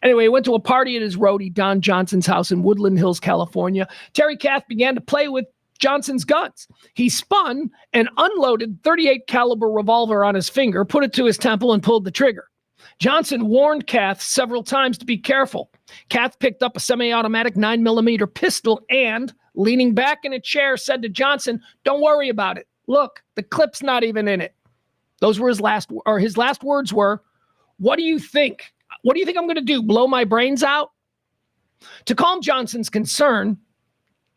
Anyway, he went to a party at his roadie, Don Johnson's house in Woodland Hills, California. Terry Kath began to play with Johnson's guns. He spun an unloaded .38 caliber revolver on his finger, put it to his temple, and pulled the trigger. Johnson warned Kath several times to be careful. Kath picked up a semi-automatic 9mm pistol and, leaning back in a chair, said to Johnson, "Don't worry about it. Look, the clip's not even in it." Those were his last words were, "What do you think? What do you think I'm going to do? Blow my brains out?" To calm Johnson's concern,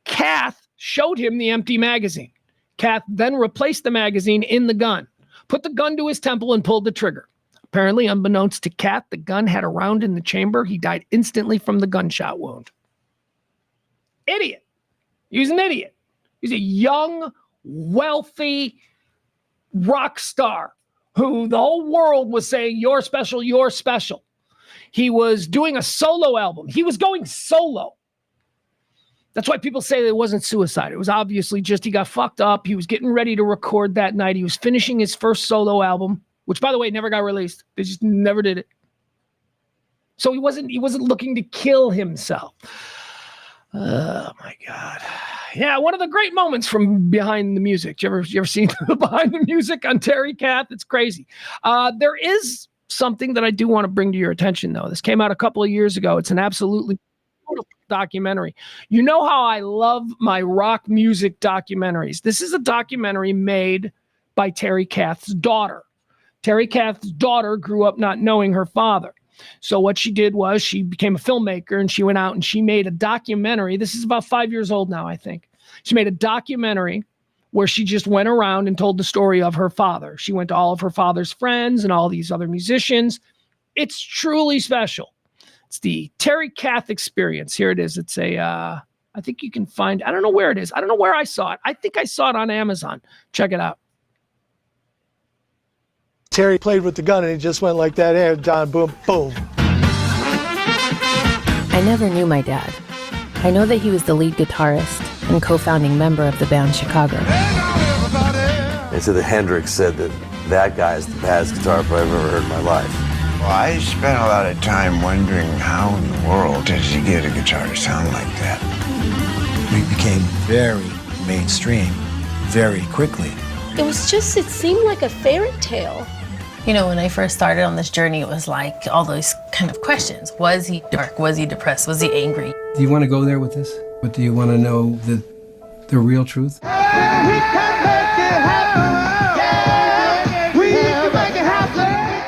Kath showed him the empty magazine. Kath then replaced the magazine in the gun, put the gun to his temple, and pulled the trigger. Apparently, unbeknownst to Kath, the gun had a round in the chamber. He died instantly from the gunshot wound. Idiot. He was an idiot. He's a young, wealthy rock star who the whole world was saying, "You're special, you're special." He was doing a solo album. He was going solo. That's why people say that it wasn't suicide. It was obviously just he got fucked up. He was getting ready to record that night. He was finishing his first solo album, which, by the way, never got released. They just never did it. So he wasn't looking to kill himself. Oh my God. Yeah, one of the great moments from behind the music. You ever seen the behind the music on Terry Kath? It's crazy. There is something that I do want to bring to your attention, though. This came out a couple of years ago. It's an absolutely beautiful documentary. You know how I love my rock music documentaries. This is a documentary made by Terry Kath's daughter. Terry Kath's daughter grew up not knowing her father. So what she did was she became a filmmaker, and she went out and she made a documentary. This is about 5 years old now, I think. She made a documentary where she just went around and told the story of her father. She went to all of her father's friends and all these other musicians. It's truly special. It's the Terry Kath Experience. Here it is. It's I think you can find, I don't know where it is. I don't know where I saw it. I think I saw it on Amazon. Check it out. Terry played with the gun and he just went like that, and Don, boom, boom. I never knew my dad. I know that he was the lead guitarist and co-founding member of the band Chicago. They said that Hendrix said that guy is the baddest guitar player I've ever heard in my life. Well, I spent a lot of time wondering how in the world did you get a guitar to sound like that? We became very mainstream very quickly. It seemed like a fairy tale. You know, when I first started on this journey, it was like all those kind of questions. Was he dark? Was he depressed? Was he angry? Do you want to go there with this? But do you want to know the real truth?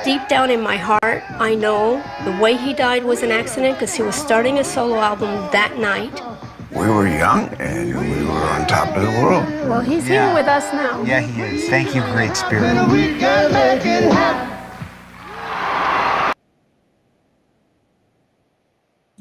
Deep down in my heart, I know the way he died was an accident because he was starting a solo album that night. We were young and we were on top of the world. Well, he's here with us now. Yeah, he is. Thank you, Great Spirit.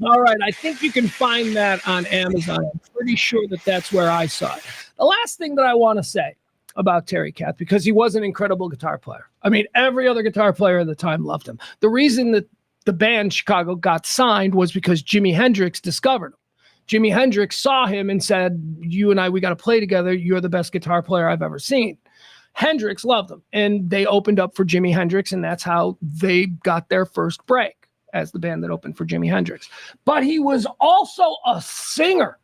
All right, I think you can find that on Amazon. I'm pretty sure that that's where I saw it. The last thing that I want to say about Terry Kath, because he was an incredible guitar player. I mean, every other guitar player at the time loved him. The reason that the band Chicago got signed was because Jimi Hendrix discovered him. Jimi Hendrix saw him and said, you and I, we got to play together. You're the best guitar player I've ever seen. Hendrix loved him, and they opened up for Jimi Hendrix, and that's how they got their first break as the band that opened for Jimi Hendrix. But he was also a singer,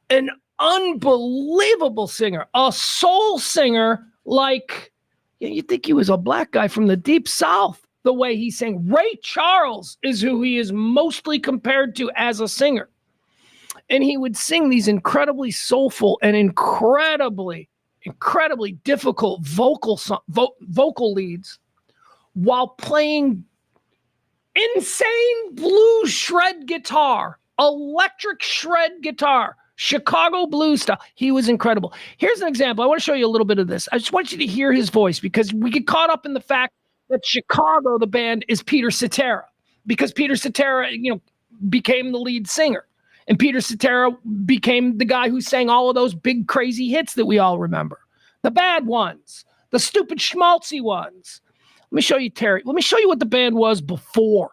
an unbelievable singer, a soul singer like, you'd think he was a black guy from the Deep South, the way he sang. Ray Charles is who he is mostly compared to as a singer. And he would sing these incredibly soulful and incredibly difficult vocal leads while playing insane blues shred guitar, electric shred guitar, Chicago blues style. He was incredible. Here's an example. I want to show you a little bit of this. I just want you to hear his voice, because we get caught up in the fact that Chicago, the band, is Peter Cetera, because Peter Cetera, became the lead singer. And Peter Cetera became the guy who sang all of those big, crazy hits that we all remember. The bad ones, the stupid schmaltzy ones. Let me show you Terry. Let me show you what the band was before.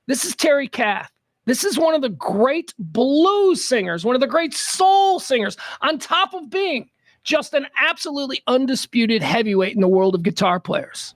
This is Terry Kath. This is one of the great blues singers, one of the great soul singers, on top of being just an absolutely undisputed heavyweight in the world of guitar players.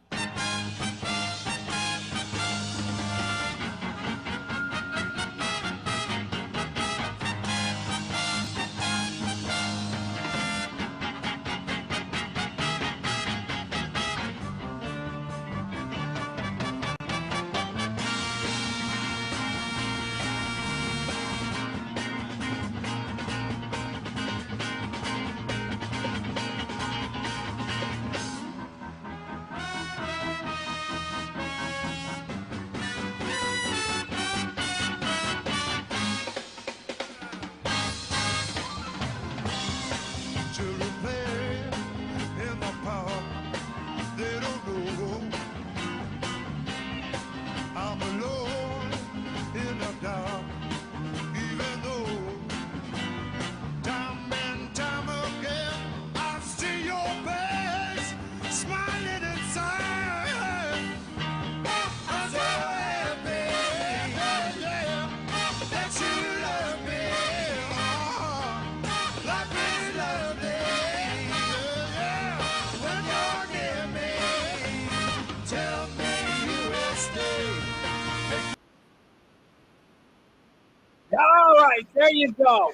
All right, there you go.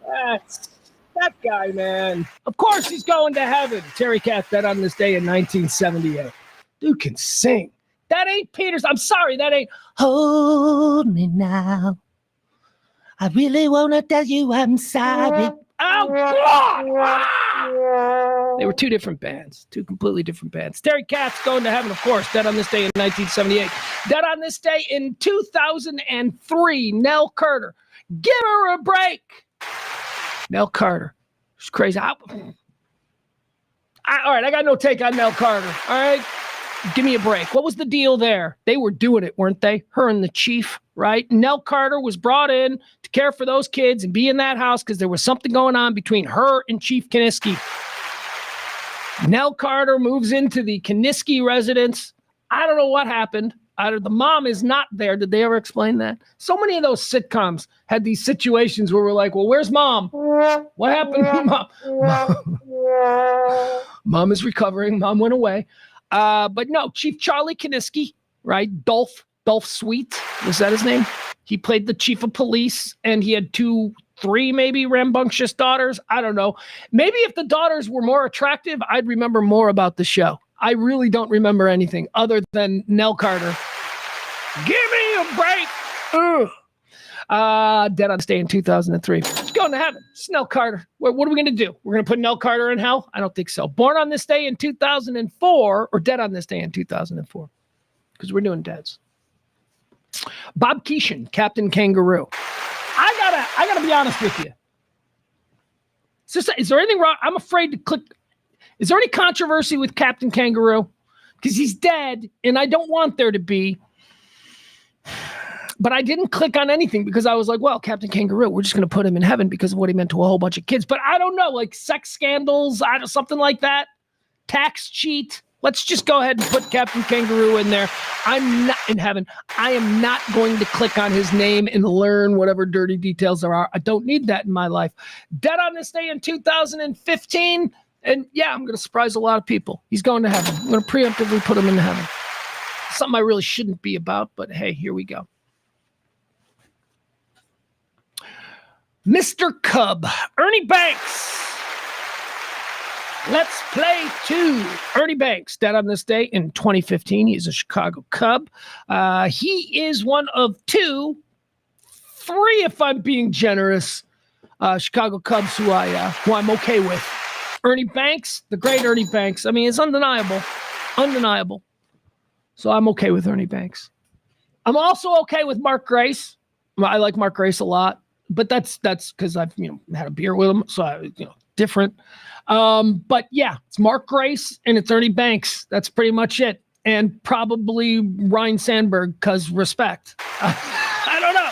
That's that guy, man. Of course he's going to heaven. Terry Kath dead on this day in 1978. Dude can sing. That ain't Peters. I'm sorry, that ain't Hold Me Now. I really want to tell you I'm sorry. Oh, God! Ah! They were two different bands, two completely different bands. Terry Kath's going to heaven, of course, dead on this day in 1978. Dead on this day in 2003, Nell Carter. Give her a break. Nell Carter. She's crazy. All right, I got no take on Nell Carter. All right? Give me a break. What was the deal there? They were doing it, weren't they? Her and the chief, right? Nell Carter was brought in to care for those kids and be in that house because there was something going on between her and Chief Kaniski. Nell Carter moves into the Kaniski residence. I don't know what happened. The mom is not there. Did they ever explain that? So many of those sitcoms had these situations where we're like, well, where's mom? What happened to mom? Mom is recovering. Mom went away. But no, Chief Charlie Kaniski, right? Dolph Sweet, was that his name? He played the chief of police, and he had 3 maybe rambunctious daughters. I don't know. Maybe if the daughters were more attractive, I'd remember more about the show. I really don't remember anything other than Nell Carter. Give me a break. Dead on this day in 2003. She's going to heaven. It's Nell Carter. What are we going to do? We're going to put Nell Carter in hell? I don't think so. Born on this day in 2004, or dead on this day in 2004, because we're doing deads. Bob Keeshan, Captain Kangaroo. I gotta be honest with you. Is there anything wrong? I'm afraid to click. Is there any controversy with Captain Kangaroo? Because he's dead, and I don't want there to be. But I didn't click on anything because I was like, well, Captain Kangaroo, we're just going to put him in heaven because of what he meant to a whole bunch of kids. But I don't know, like sex scandals, something like that, tax cheat. Let's just go ahead and put Captain Kangaroo in there. I'm not in heaven. I am not going to click on his name and learn whatever dirty details there are. I don't need that in my life. Dead on this day in 2015. And yeah, I'm going to surprise a lot of people. He's going to heaven. I'm going to preemptively put him in heaven. Something I really shouldn't be about, but hey, here we go. Mr. Cub, Ernie Banks. Let's play 2. Ernie Banks, dead on this day in 2015. He's a Chicago Cub. He is one of 3, if I'm being generous, Chicago Cubs who I'm okay with. Ernie Banks, the great Ernie Banks. I mean, it's undeniable. So I'm okay with Ernie Banks. I'm also okay with Mark Grace. I like Mark Grace a lot, but that's because I've had a beer with him, so different. But yeah, it's Mark Grace and it's Ernie Banks. That's pretty much it. And probably Ryan Sandberg, because respect. I don't know.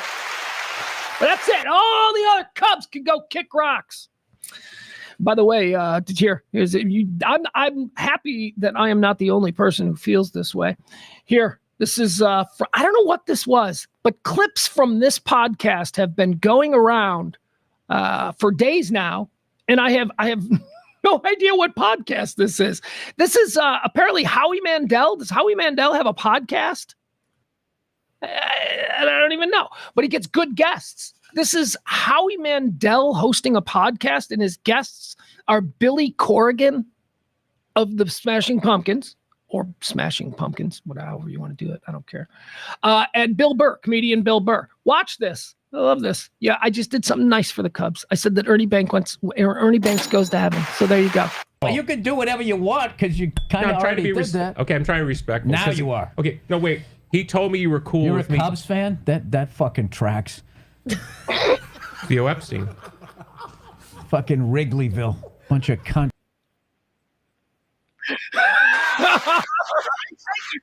But that's it. All the other Cubs can go kick rocks. By the way, did you hear? I'm happy that I am not the only person who feels this way. Here, this is I don't know what this was, but clips from this podcast have been going around for days now, and I have no idea what podcast this is. This is apparently Howie Mandel. Does Howie Mandel have a podcast? I don't even know, but he gets good guests. This is Howie Mandel hosting a podcast, and his guests are Billy Corrigan of the Smashing Pumpkins, or Smashing Pumpkins, however you want to do it. I don't care. And Bill Burr, comedian Bill Burr. Watch this. I love this. Yeah, I just did something nice for the Cubs. I said that Ernie Banks goes to heaven. So there you go. Well, you can do whatever you want because you kind of already did that. Okay, I'm trying to be respectful. Now you are. Okay, no, wait. He told me you were cool with me. You're a Cubs fan? That fucking tracks. Theo Epstein. Fucking Wrigleyville. Bunch of cunt.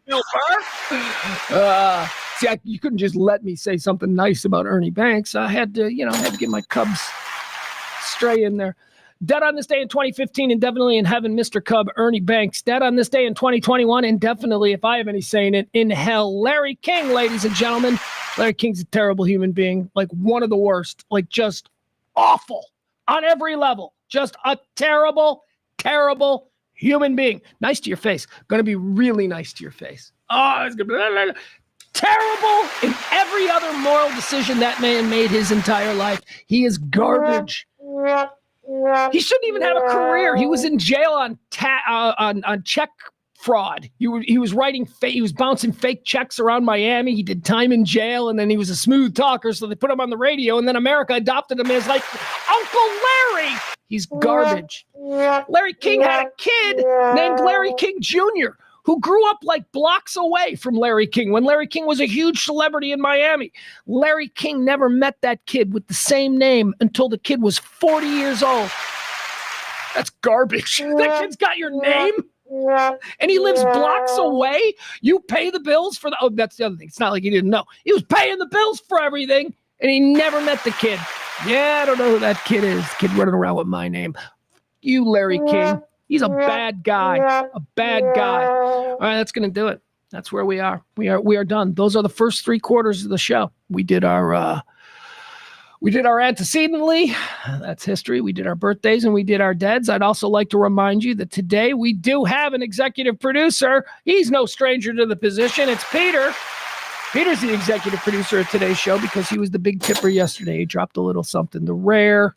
Bill Burr. See, you couldn't just let me say something nice about Ernie Banks. I had to, get my Cubs stray in there. Dead on this day in 2015, indefinitely in heaven, Mr. Cub, Ernie Banks. Dead on this day in 2021, indefinitely, if I have any say in it, in hell, Larry King, ladies and gentlemen. Larry King's a terrible human being, like one of the worst, like just awful on every level. Just a terrible, terrible human being. Nice to your face. Going to be really nice to your face. Oh, it's going to be terrible in every other moral decision that man made his entire life. He is garbage. He shouldn't even have a career. He was in jail on check fraud. He was he was bouncing fake checks around Miami. He did time in jail, and then he was a smooth talker, so they put him on the radio, and then America adopted him as like Uncle Larry. He's garbage. Larry King had a kid named Larry King Jr., who grew up like blocks away from Larry King when Larry King was a huge celebrity in Miami. Larry King never met that kid with the same name until the kid was 40 years old. That's garbage. That kid's got your name, and he lives blocks away. You pay the bills for oh, that's the other thing. It's not like he didn't know. He was paying the bills for everything, and he never met the kid. Yeah, I don't know who that kid is. Kid running around with my name. You, Larry King. He's a bad guy. A bad guy. All right, that's going to do it. That's where we are. We are done. Those are the first 3 quarters of the show. We did our antecedently. That's history. We did our birthdays and we did our deads. I'd also like to remind you that today we do have an executive producer. He's no stranger to the position. It's Peter. Peter's the executive producer of today's show because he was the big tipper yesterday. He dropped a little something. The rare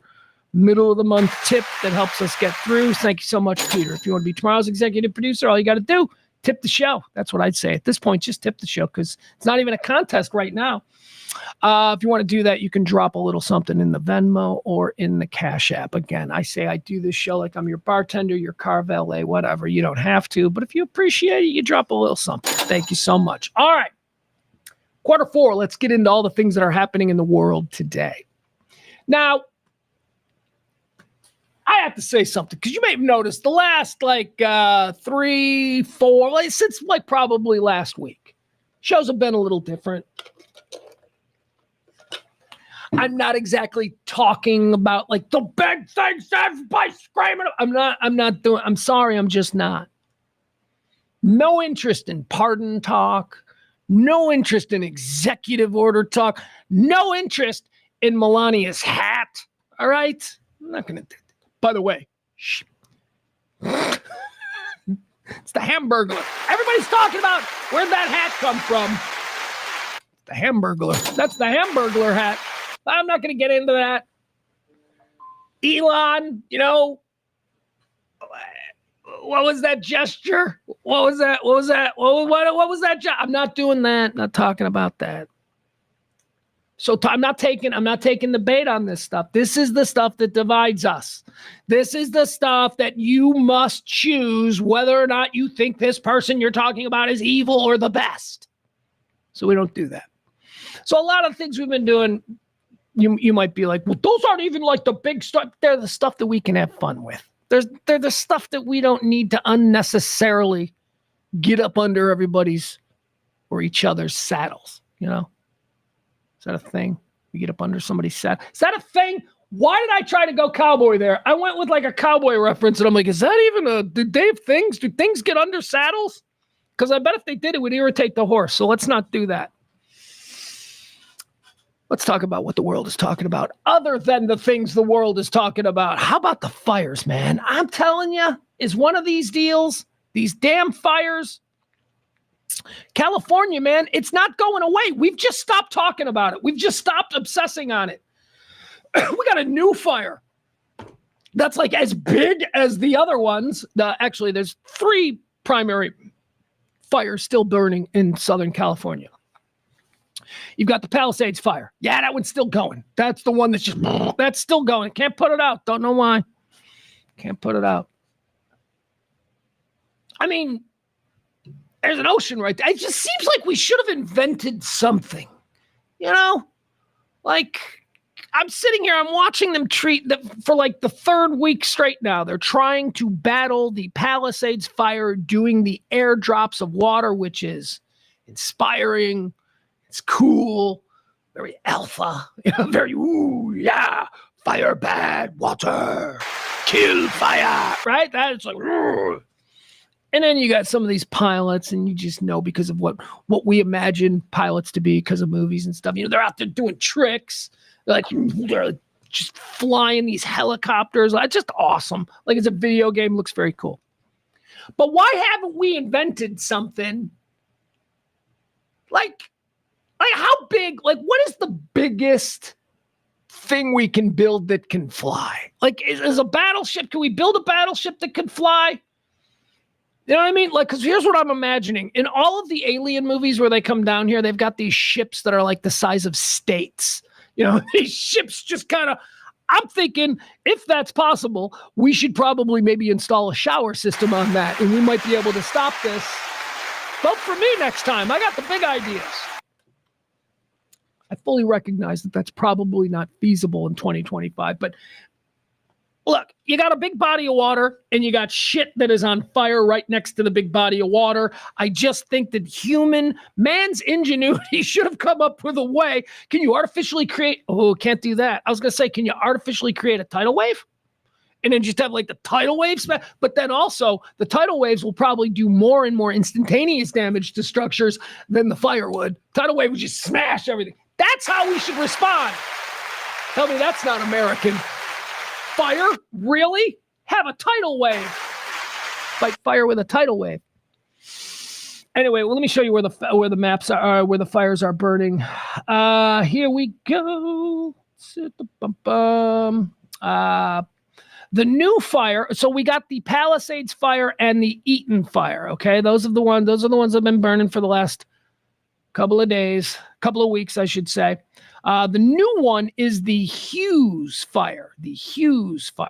middle of the month tip that helps us get through. Thank you so much, Peter. If you want to be tomorrow's executive producer, all you got to do, tip the show. That's what I'd say. At this point, just tip the show because it's not even a contest right now. If you want to do that, you can drop a little something in the Venmo or in the Cash App. Again, I say I do this show like I'm your bartender, your car valet, whatever. You don't have to, but if you appreciate it, you drop a little something. Thank you so much. All right. Quarter 4, let's get into all the things that are happening in the world today. Now, I have to say something because you may have noticed the last 3, 4, since probably last week, shows have been a little different. I'm not exactly talking about the big things everybody's screaming. I'm sorry, I'm just not. No interest in pardon talk. No interest in executive order talk. No interest in Melania's hat. All right? I'm not going to do that. By the way, it's the Hamburglar. Everybody's talking about where'd that hat come from. The Hamburglar. That's the Hamburglar hat. I'm not going to get into that. Elon, what was that gesture? What was that? What was that? I'm not doing that. Not talking about that. So I'm not taking the bait on this stuff. This is the stuff that divides us. This is the stuff that you must choose whether or not you think this person you're talking about is evil or the best. So we don't do that. So a lot of things we've been doing, you might be like, well, those aren't even the big stuff. They're the stuff that we can have fun with. They're the stuff that we don't need to unnecessarily get up under everybody's or each other's saddles, Is that a thing? You get up under somebody's saddle. Is that a thing? Why did I try to go cowboy there? I went with a cowboy reference, and I'm like, is that even do they have things? Do things get under saddles? Because I bet if they did, it would irritate the horse. So let's not do that. Let's talk about what the world is talking about. Other than the things the world is talking about. How about the fires, man? I'm telling you, is one of these deals, these damn fires, California, man, it's not going away. We've just stopped talking about it. We've just stopped obsessing on it. We got a new fire that's as big as the other ones. Actually, there's 3 primary fires still burning in Southern California. You've got the Palisades fire. Yeah, that one's still going. That's the one that's still going. Can't put it out. Don't know why. Can't put it out. I mean, there's an ocean right there. It just seems like we should have invented something. I'm sitting here, I'm watching them treat for the 3rd week straight now. They're trying to battle the Palisades fire, doing the airdrops of water, which is inspiring. It's cool, very alpha, very, ooh, yeah, fire bad, water, kill fire, right? That's ooh. And then you got some of these pilots, and you just know because of what we imagine pilots to be because of movies and stuff. They're out there doing tricks. They're just flying these helicopters. It's just awesome. It's a video game. Looks very cool. But why haven't we invented something how big, what is the biggest thing we can build that can fly. Like, is a battleship, can we build a battleship that can fly? You know what I mean? Like, because here's what I'm imagining. In all of the alien movies where they come down here, they've got these ships that are like the size of states. You know, these ships just kind of, I'm thinking if that's possible, we should probably maybe install a shower system on that, and we might be able to stop this. Vote for me next time. I got the big ideas. I fully recognize that that's probably not feasible in 2025, but look, you got a big body of water and you got shit that is on fire right next to the big body of water. I just think that man's ingenuity should have come up with a way. Can you artificially create, can't do that. I was going to say, can you artificially create a tidal wave? And then just have like the tidal waves? But then also the tidal waves will probably do more and more instantaneous damage to structures than the fire would. Tidal wave would just smash everything. That's how we should respond. Tell me that's not American. Fire? Really? Have a tidal wave. Fight fire with a tidal wave. Anyway, well, let me show you where the maps are, where the fires are burning. Here we go. The new fire. So we got the Palisades fire and the Eaton fire. Okay, those are the ones that have been burning for the last couple of weeks, I should say. The new one is the Hughes fire. The Hughes fire.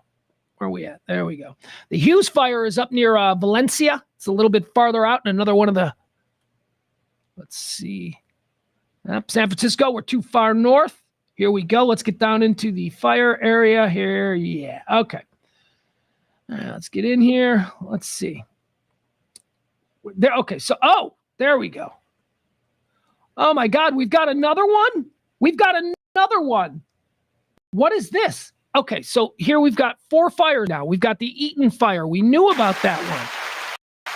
Where are we at? There we go. The Hughes fire is up near Valencia. It's a little bit farther out. And another one of the, let's see. San Francisco, we're too far north. Here we go. Let's get down into the fire area here. Yeah, okay. Let's get in here. Let's see. There. Okay, so, there we go. Oh my God, we've got another one? We've got another one. What is this? Okay, so here we've got 4 fires now. We've got the Eaton fire. We knew about that one.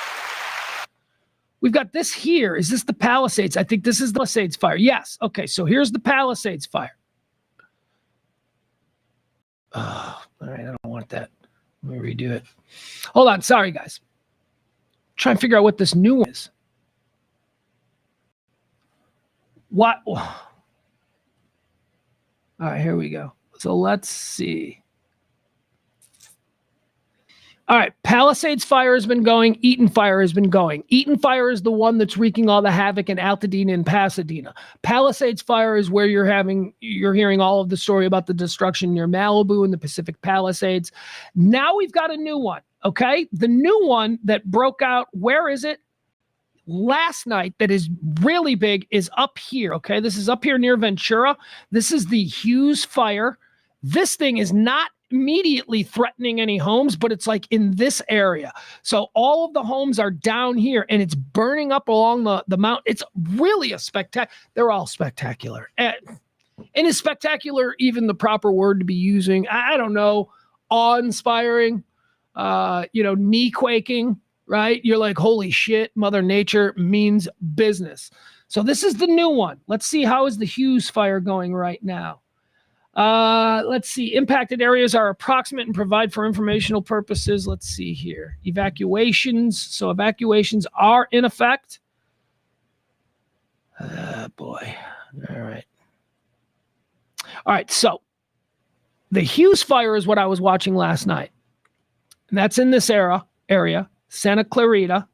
We've got this here. Is this the Palisades? I think this is the Palisades fire. Yes. Okay, so here's the Palisades fire. Oh, all right, I don't want that. Let me redo it. Hold on. Sorry, guys. Try and figure out what this new one is. What? All right, here we go. So let's see. All right, Palisades fire has been going. Eaton fire has been going. Eaton fire is the one that's wreaking all the havoc in Altadena and Pasadena. Palisades fire is where you're hearing all of the story about the destruction near Malibu and the Pacific Palisades. Now we've got a new one, okay? The new one that broke out, where is it? Last night, that is really big, is up here, okay? This is up here near Ventura. This is the Hughes fire. This thing is not immediately threatening any homes, but it's like in this area. So all of the homes are down here and it's burning up along the mountain. It's really a spectacular. They're all spectacular. And is spectacular even the proper word to be using? I don't know. Awe-inspiring, knee quaking, right? You're like, holy shit, Mother Nature means business. So this is the new one. Let's see, how is the Hughes fire going right now? Let's see. Impacted areas are approximate and provide for informational purposes. Let's see here. Evacuations. So evacuations are in effect. Boy. All right. All right. So the Hughes fire is what I was watching last night. And that's in this area, Santa Clarita.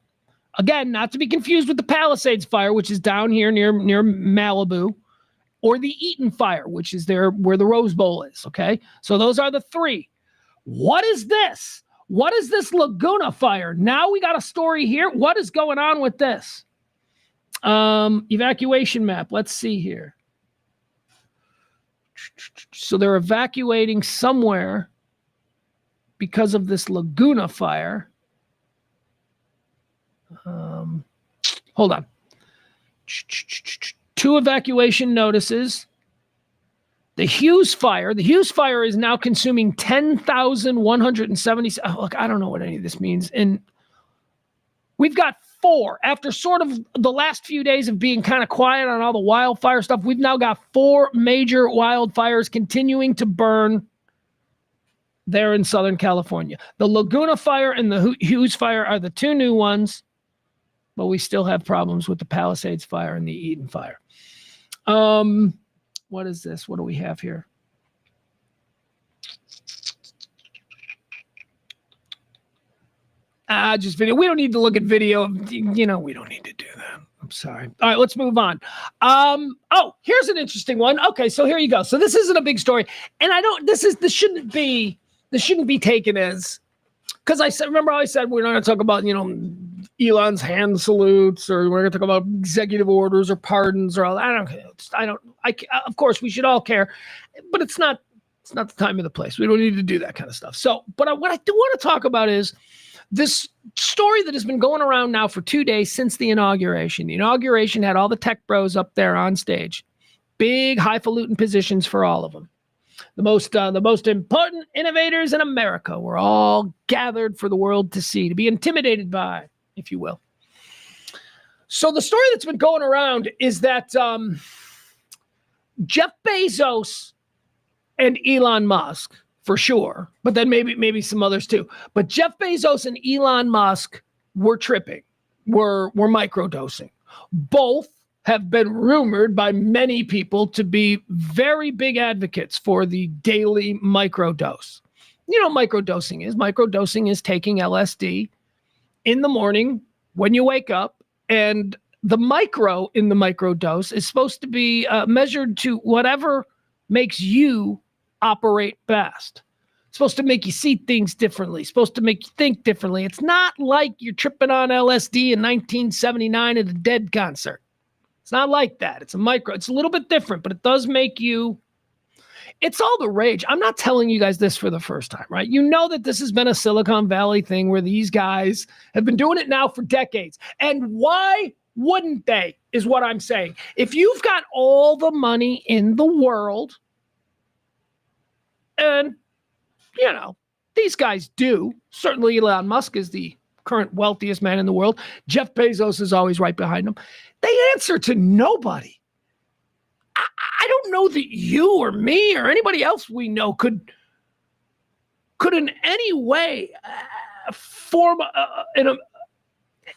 Again, not to be confused with the Palisades fire, which is down here near Malibu. Or the Eaton fire, which is there where the Rose Bowl is, okay? So those are the 3. What is this? What is this Laguna fire? Now we got a story here. What is going on with this? Evacuation map. Let's see here. So they're evacuating somewhere because of this Laguna fire. Hold on. 2 evacuation notices. The Hughes fire is now consuming 10,170. Look, I don't know what any of this means. And we've got 4. After sort of the last few days of being kind of quiet on all the wildfire stuff, we've now got 4 major wildfires continuing to burn there in Southern California. The Laguna fire and the Hughes fire are the 2 new ones, but we still have problems with the Palisades fire and the Eaton fire. What is this? What do we have here? Just video. We don't need to look at video. You know, we don't need to do that. I'm sorry. All right, let's move on. Oh, here's an interesting one. Okay, so here you go. So this isn't a big story, and this shouldn't be taken as, because remember I said we're not going to talk about, you know, Elon's hand salutes, or we're going to talk about executive orders or pardons or all that. Of course we should all care, but it's not the time or the place. We don't need to do that kind of stuff. So, but what I do want to talk about is this story that has been going around now for 2 days since the inauguration. The inauguration had all the tech bros up there on stage, big highfalutin positions for all of them. The most important innovators in America were all gathered for the world to see, to be intimidated by, if you will. So the story that's been going around is that Jeff Bezos and Elon Musk, for sure, but then maybe some others too. But Jeff Bezos and Elon Musk were tripping, were microdosing. Both have been rumored by many people to be very big advocates for the daily microdose. You know what microdosing is? Microdosing is taking LSD in the morning when you wake up, and the micro in the microdose is supposed to be measured to whatever makes you operate best. It's supposed to make you see things differently, supposed to make you think differently. It's not like you're tripping on LSD in 1979 at a Dead concert. It's not like that. It's a micro. It's a little bit different, but it does make you. It's all the rage. I'm not telling you guys this for the first time, right? You know that this has been a Silicon Valley thing where these guys have been doing it now for decades. And why wouldn't they, is what I'm saying. If you've got all the money in the world, and, you know, these guys do. Certainly Elon Musk is the current wealthiest man in the world. Jeff Bezos is always right behind him. They answer to nobody. I don't know that you or me or anybody else we know could in any way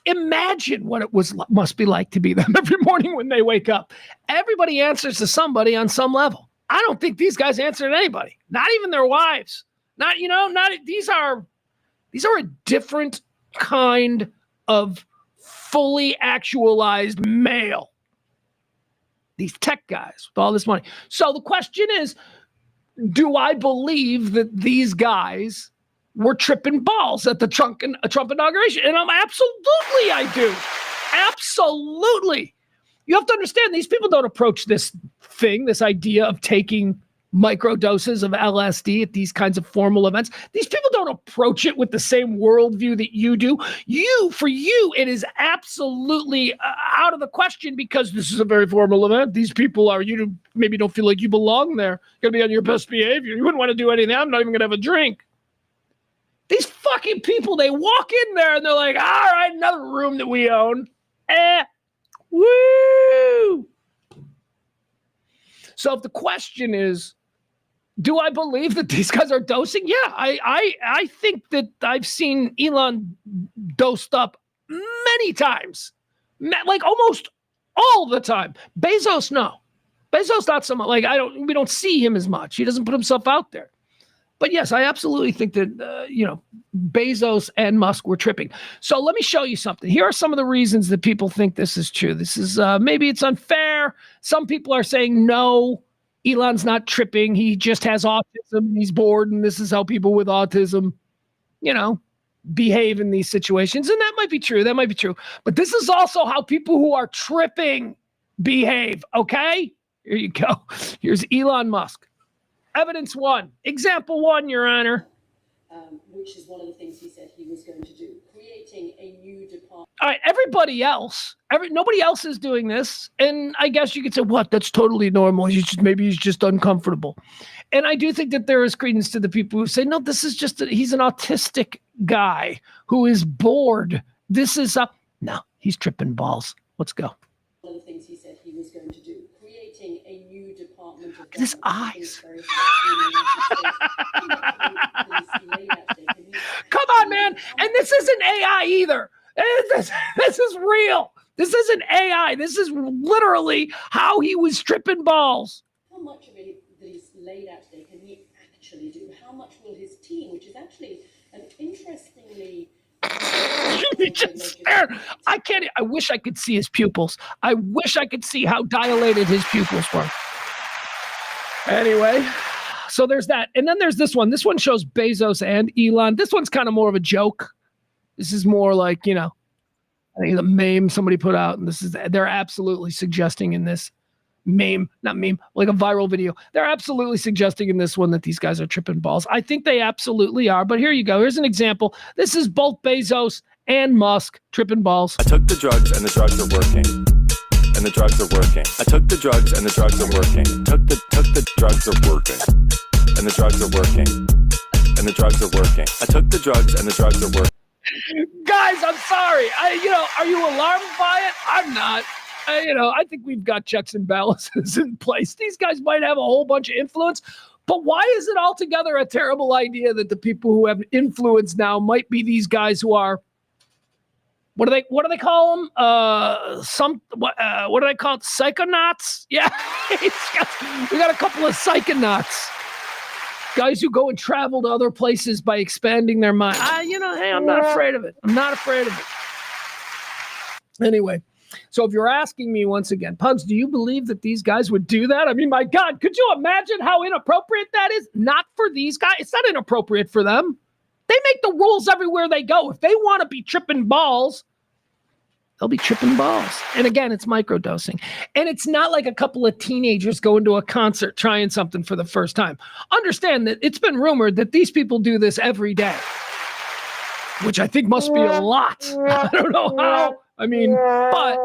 imagine what it must be like to be them every morning when they wake up. Everybody answers to somebody on some level. I don't think these guys answer to anybody, not even their wives. These are a different kind of fully actualized male. These tech guys with all this money. So the question is, do I believe that these guys were tripping balls at the Trump inauguration? And I do. Absolutely. You have to understand, these people don't approach this idea of taking microdoses of LSD at these kinds of formal events. These people don't approach it with the same worldview that you do. For you, it is absolutely out of the question, because this is a very formal event. These people you maybe don't feel like you belong there. You're going to be on your best behavior. You wouldn't want to do anything. I'm not even going to have a drink. These fucking people, they walk in there and they're like, all right, another room that we own. Woo! So if the question is, do I believe that these guys are dosing? Yeah, I think that I've seen Elon dosed up many times, like almost all the time. Bezos, no. Bezos, not so much. Like we don't see him as much. He doesn't put himself out there. But yes, I absolutely think that, Bezos and Musk were tripping. So let me show you something. Here are some of the reasons that people think this is true. This is, maybe it's unfair. Some people are saying, no, Elon's not tripping. He just has autism. He's bored. And this is how people with autism, behave in these situations. And that might be true. But this is also how people who are tripping behave. Okay, here you go. Here's Elon Musk. Evidence 1. Example 1, Your Honor. Which is one of the things he said he was going to do, creating a new department. All right, nobody else is doing this. And I guess you could say, what? That's totally normal. Maybe he's just uncomfortable. And I do think that there is credence to the people who say, no, this is he's an autistic guy who is bored. This is no, he's tripping balls. Let's go. One of the things he said he was going to do, creating a new department. Look at his eyes. Come on, man. And this isn't AI either. This is real. This isn't AI. This is literally how he was tripping balls. How much of it that he's laid out today can he actually do? 2016, which is actually an interestingly... He just stared. I wish I could see his pupils. I wish I could see how dilated his pupils were. Anyway, so there's that. And then there's this one. This one shows Bezos and Elon. This one's kind of more of a joke. This is more like, I think the meme somebody put out, and they're absolutely suggesting in this like a viral video. They're absolutely suggesting in this one that these guys are tripping balls. I think they absolutely are, but here you go. Here's an example. This is both Bezos and Musk tripping balls. I took the drugs and the drugs are working. And the drugs are working. I took the drugs and the drugs are working. Took the drugs are working. And the drugs are working. And the drugs are working. I took the drugs and the drugs are working. Guys, I'm sorry. Are you alarmed by it? I'm not. I think we've got checks and balances in place. These guys might have a whole bunch of influence, but why is it altogether a terrible idea that the people who have influence now might be these guys who are, what do they call them? What do they call it? Psychonauts? Yeah. We got a couple of psychonauts. Guys who go and travel to other places by expanding their mind. Hey, I'm not afraid of it. I'm not afraid of it. Anyway. So if you're asking me once again, Pugs, do you believe that these guys would do that? I mean, my God, could you imagine how inappropriate that is? Not for these guys. It's not inappropriate for them. They make the rules everywhere they go. If they want to be tripping balls, they'll be tripping balls. And again, it's microdosing. And it's not like a couple of teenagers going to a concert trying something for the first time. Understand that it's been rumored that these people do this every day, which I think must be a lot. I don't know how. But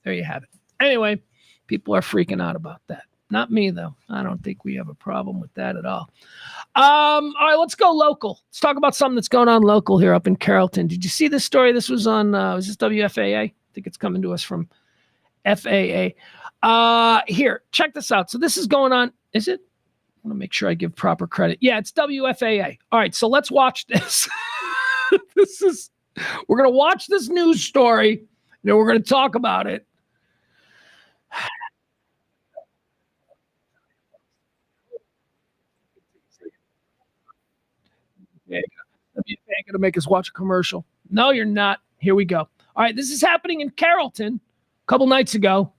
there you have it. Anyway, people are freaking out about that. Not me, though. I don't think we have a problem with that at all. All right, let's go local. Let's talk about something that's going on local here up in Carrollton. Did you see this story? This was on, was this WFAA? I think it's coming to us from FAA. Here, check this out. So this is going on. Is it? I want to make sure I give proper credit. Yeah, it's WFAA. All right, so let's watch this. We're going to watch this news story. We're going to talk about it. Yeah, you're going to make us watch a commercial. No, you're not. Here we go. All right, this is happening in Carrollton a couple nights ago.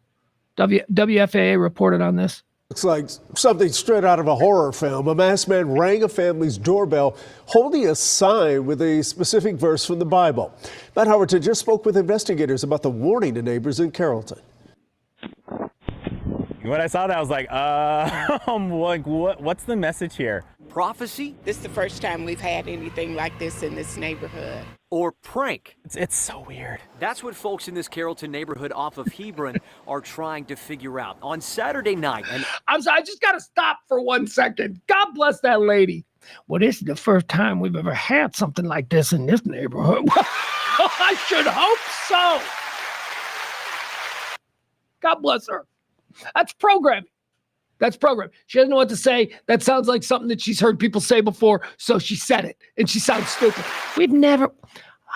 WFAA reported on this. Looks like something straight out of a horror film. A masked man rang a family's doorbell holding a sign with a specific verse from the Bible. Matt Howerton just spoke with investigators about the warning to neighbors in Carrollton. When I saw that, I was like, what's the message here? Prophecy? This is the first time we've had anything like this in this neighborhood. Or prank? It's so weird. That's what folks in this Carrollton neighborhood off of Hebron are trying to figure out. On Saturday night, and I'm sorry, I just got to stop for 1 second. God bless that lady. Well, this is the first time we've ever had something like this in this neighborhood. I should hope so. God bless her. That's programming. That's programming. She doesn't know what to say. That sounds like something that she's heard people say before, so she said it, and she sounds stupid.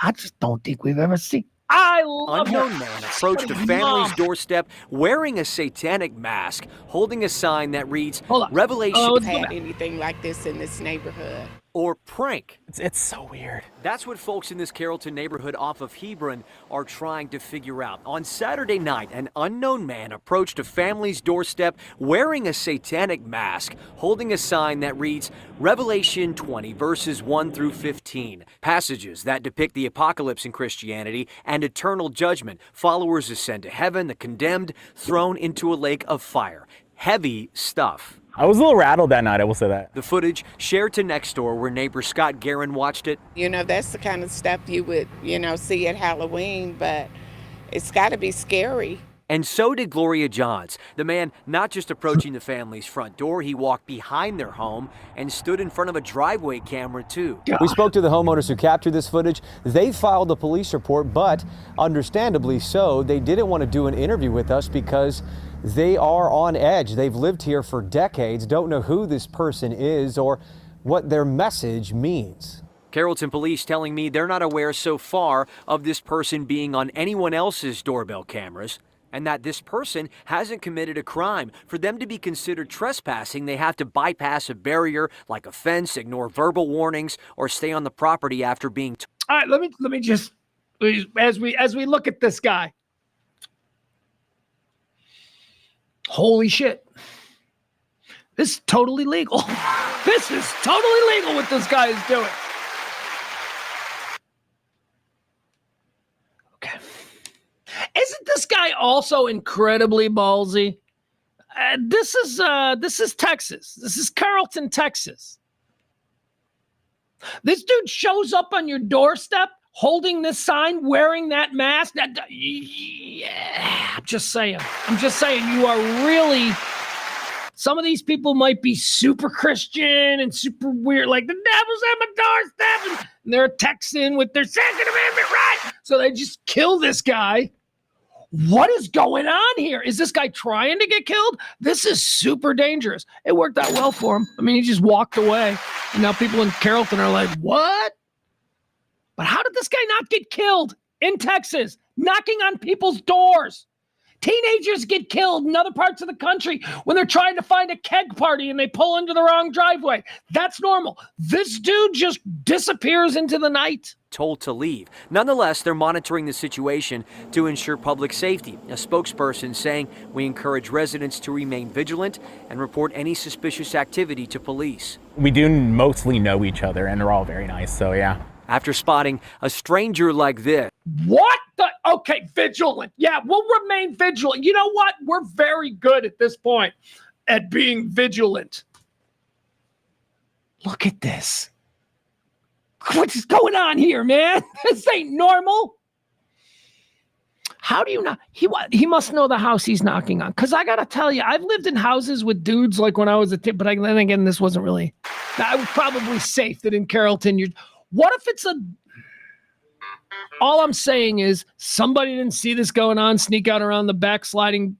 I just don't think we've ever seen. I love Unknown her. man approached a family's doorstep wearing a satanic mask, holding a sign that reads, Revelation. We've had anything like this in this neighborhood. Or prank. It's so weird. That's what folks in this Carrollton neighborhood off of Hebron are trying to figure out. On Saturday night, an unknown man approached a family's doorstep wearing a satanic mask, holding a sign that reads Revelation 20, verses 1 through 15. Passages that depict the apocalypse in Christianity and eternal judgment. Followers ascend to heaven, the condemned thrown into a lake of fire. Heavy stuff. I was a little rattled that night, I will say that. The footage shared to Nextdoor, where neighbor Scott Guerin watched it. That's the kind of stuff you would, see at Halloween, but it's got to be scary. And so did Gloria Johns. The man not just approaching the family's front door, he walked behind their home and stood in front of a driveway camera too. We spoke to the homeowners who captured this footage. They filed a police report, but understandably so, they didn't want to do an interview with us because they are on edge. They've lived here for decades, don't know who this person is or what their message means. Carrollton police telling me they're not aware so far of this person being on anyone else's doorbell cameras. and that this person hasn't committed a crime. For them to be considered trespassing, they have to bypass a barrier like a fence, ignore verbal warnings, or stay on the property after being. All right, let me just, as we look at this guy. Holy shit. This is totally legal. This is totally legal what this guy is doing. Okay. Isn't this guy also incredibly ballsy? This is Texas. This is Carrollton, Texas. This dude shows up on your doorstep holding this sign, wearing that mask. Yeah, I'm just saying. You are really... Some of these people might be super Christian and super weird, like the devil's at my doorstep, and they're a Texan with their Second Amendment right. So they just kill this guy. What is going on here? Is this guy trying to get killed? This is super dangerous. It worked out well for him. I mean, he just walked away. And now people in Carrollton are like, what? But how did this guy not get killed in Texas, knocking on people's doors? Teenagers get killed in other parts of the country when they're trying to find a keg party and they pull into the wrong driveway. That's normal. This dude just disappears into the night. Told to leave. Nonetheless, they're monitoring the situation to ensure public safety. A spokesperson saying, "We encourage residents to remain vigilant and report any suspicious activity to police." We do mostly know each other, and they're all very nice, so yeah. After spotting a stranger like this. What the? Okay, vigilant. Yeah, we'll remain vigilant. You know what? We're very good at this point at being vigilant. Look at this. What is going on here, man? This ain't normal. How do you not? He must know the house he's knocking on. Because I got to tell you, I've lived in houses with dudes like when I was a kid, but then again, this wasn't really. I was probably safe that in Carrollton, what if it's all I'm saying is somebody didn't see this going on, sneak out around the back, sliding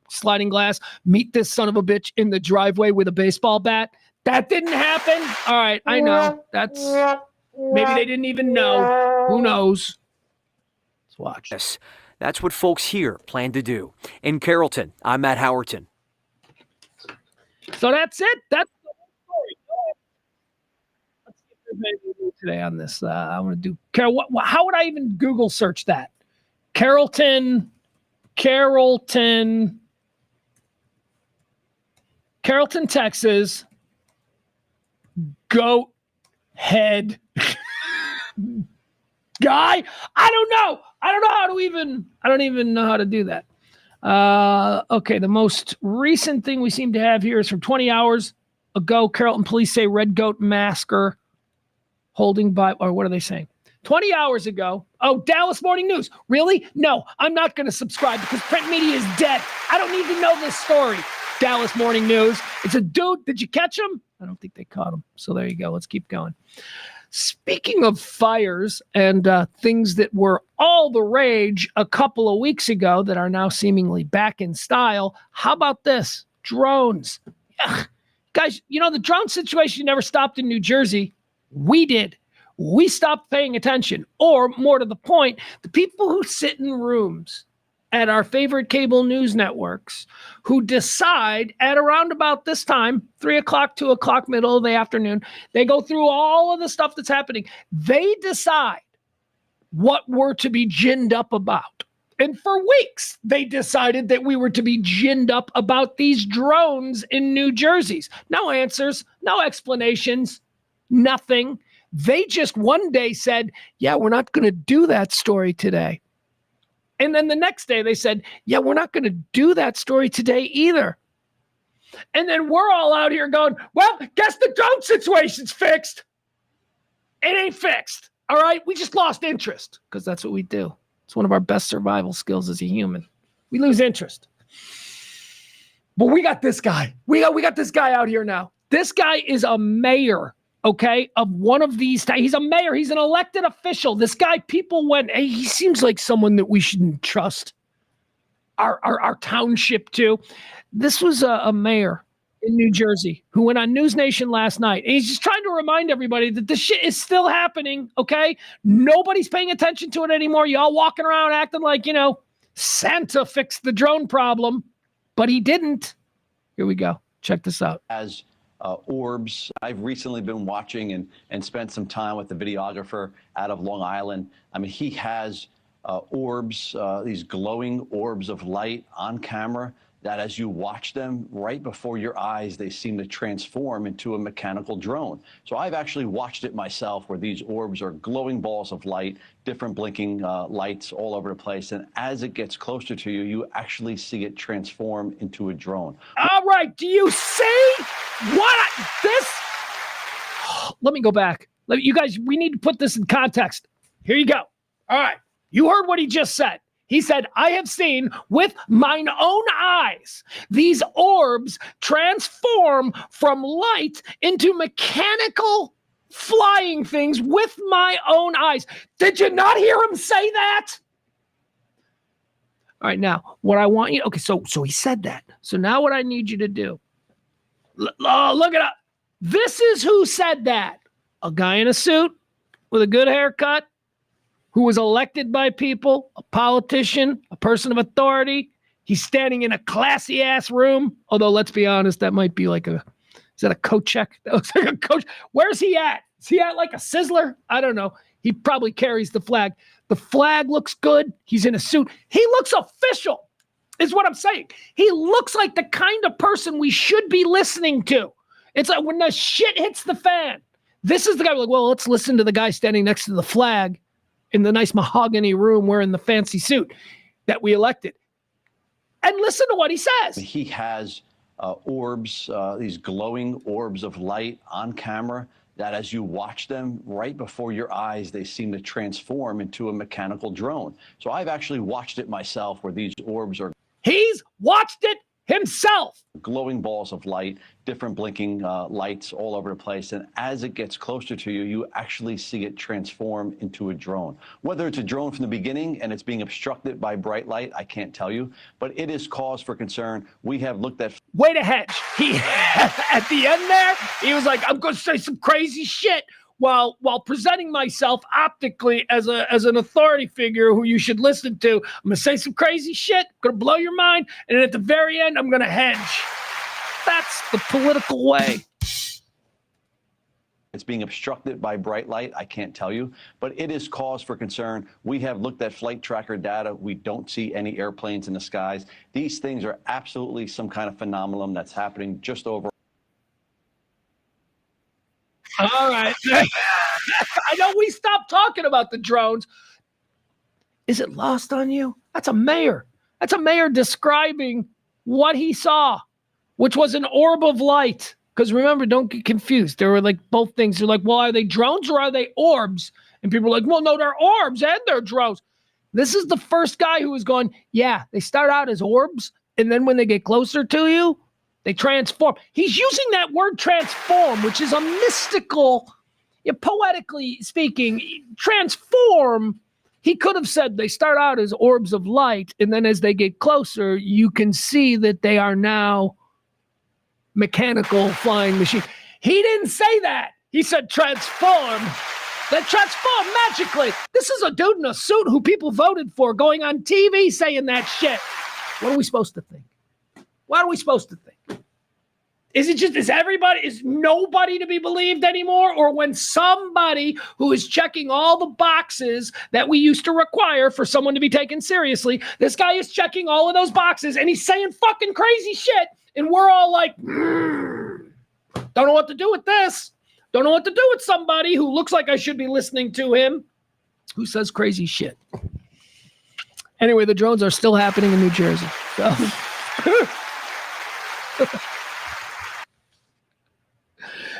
glass, meet this son of a bitch in the driveway with a baseball bat. That didn't happen. All right, I know. Maybe they didn't even know. Who knows? Let's watch. Yes, that's what folks here plan to do. In Carrollton, I'm Matt Howerton. So that's it. That's the whole story. Let's see if there's anything new today on this. I want to do. Carol, how would I even Google search that? Carrollton, Texas. Goat head guy. I don't know how to even. I don't even know how to do that. Okay, the most recent thing we seem to have here is from 20 hours ago. Carrollton police say red goat masker holding by, or what are they saying? 20 hours ago. Oh, Dallas Morning News. Really? No, I'm not going to subscribe because print media is dead. I don't need to know this story. Dallas Morning News. It's a dude. Did you catch him? I don't think they caught him. So there you go. Let's keep going. Speaking of fires and things that were all the rage a couple of weeks ago that are now seemingly back in style, how about this? Drones. Ugh. Guys, you know, the drone situation never stopped in New Jersey. We did. We stopped paying attention. Or more to the point, the people who sit in rooms at our favorite cable news networks who decide at around about this time, 3 o'clock, 2 o'clock, middle of the afternoon, they go through all of the stuff that's happening. They decide what we're to be ginned up about. And for weeks, they decided that we were to be ginned up about these drones in New Jersey. No answers, no explanations, nothing. They just one day said, yeah, we're not going to do that story today. And then the next day they said, yeah, we're not going to do that story today either. And then we're all out here going, well, guess the drone situation's fixed. It ain't fixed. All right. We just lost interest because that's what we do. It's one of our best survival skills as a human. We lose interest. But we got this guy. We got this guy out here now. This guy is a mayor. Okay, of one of these. He's a mayor. He's an elected official. This guy, people went, hey, he seems like someone that we shouldn't trust our township to. This was a mayor in New Jersey who went on News Nation last night. And he's just trying to remind everybody that this shit is still happening, okay? Nobody's paying attention to it anymore. Y'all walking around acting like, you know, Santa fixed the drone problem, but he didn't. Here we go. Check this out. As orbs, I've recently been watching and spent some time with the videographer out of Long Island. I mean, he has orbs, these glowing orbs of light on camera that as you watch them right before your eyes, they seem to transform into a mechanical drone. So I've actually watched it myself where these orbs are glowing balls of light, different blinking lights all over the place. And as it gets closer to you, you actually see it transform into a drone. All right. Do you see what this? Let me go back. You guys, we need to put this in context. Here you go. All right. You heard what he just said. He said, I have seen with mine own eyes these orbs transform from light into mechanical flying things with my own eyes. Did you not hear him say that? All right, now, what I want you, okay, so he said that. So now what I need you to do, look it up. This is who said that. A guy in a suit with a good haircut, who was elected by people, a politician, a person of authority. He's standing in a classy-ass room. Although, let's be honest, that might be like is that a coat check? That looks like a coach. Where's he at? Is he at like a Sizzler? I don't know. He probably carries the flag. The flag looks good. He's in a suit. He looks official, is what I'm saying. He looks like the kind of person we should be listening to. It's like when the shit hits the fan. This is the guy like, well, let's listen to the guy standing next to the flag in the nice mahogany room wearing the fancy suit that we elected. And listen to what he says. He has orbs, these glowing orbs of light on camera that as you watch them right before your eyes, they seem to transform into a mechanical drone. So I've actually watched it myself where these orbs are. He's watched it himself. Glowing balls of light, different blinking lights all over the place. And as it gets closer to you, you actually see it transform into a drone. Whether it's a drone from the beginning and it's being obstructed by bright light, I can't tell you, but it is cause for concern. We have looked at... Way to hedge. He, at the end there, he was like, I'm going to say some crazy shit while presenting myself optically as an authority figure who you should listen to. I'm going to say some crazy shit, going to blow your mind, and then at the very end, I'm going to hedge. That's the political way. It's being obstructed by bright light, I can't tell you, but it is cause for concern. We have looked at flight tracker data. We don't see any airplanes in the skies. These things are absolutely some kind of phenomenon that's happening just over. All right. I know we stopped talking about the drones. Is it lost on you? That's a mayor. That's a mayor describing what he saw, which was an orb of light. Because remember, don't get confused. There were like both things. They're like, well, are they drones or are they orbs? And people are like, well, no, they're orbs and they're drones. This is the first guy who was going, yeah, they start out as orbs. And then when they get closer to you, they transform. He's using that word transform, which is a mystical, poetically speaking, transform. He could have said they start out as orbs of light, and then as they get closer, you can see that they are now mechanical flying machine. He didn't say that. He said transform. They transform magically. This is a dude in a suit who people voted for going on TV saying that shit. What are we supposed to think? What are we supposed to think? Is nobody to be believed anymore? Or when somebody who is checking all the boxes that we used to require for someone to be taken seriously, this guy is checking all of those boxes and he's saying fucking crazy shit. And we're all like, don't know what to do with this. Don't know what to do with somebody who looks like I should be listening to him, who says crazy shit. Anyway, the drones are still happening in New Jersey. So.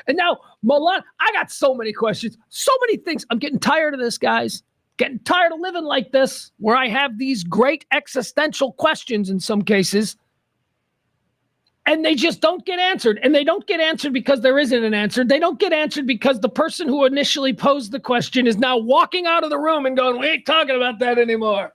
And now, Milan, I got so many questions, so many things. I'm getting tired of this, guys. Getting tired of living like this, where I have these great existential questions in some cases, and they just don't get answered. And they don't get answered because there isn't an answer. They don't get answered because the person who initially posed the question is now walking out of the room and going, we ain't talking about that anymore.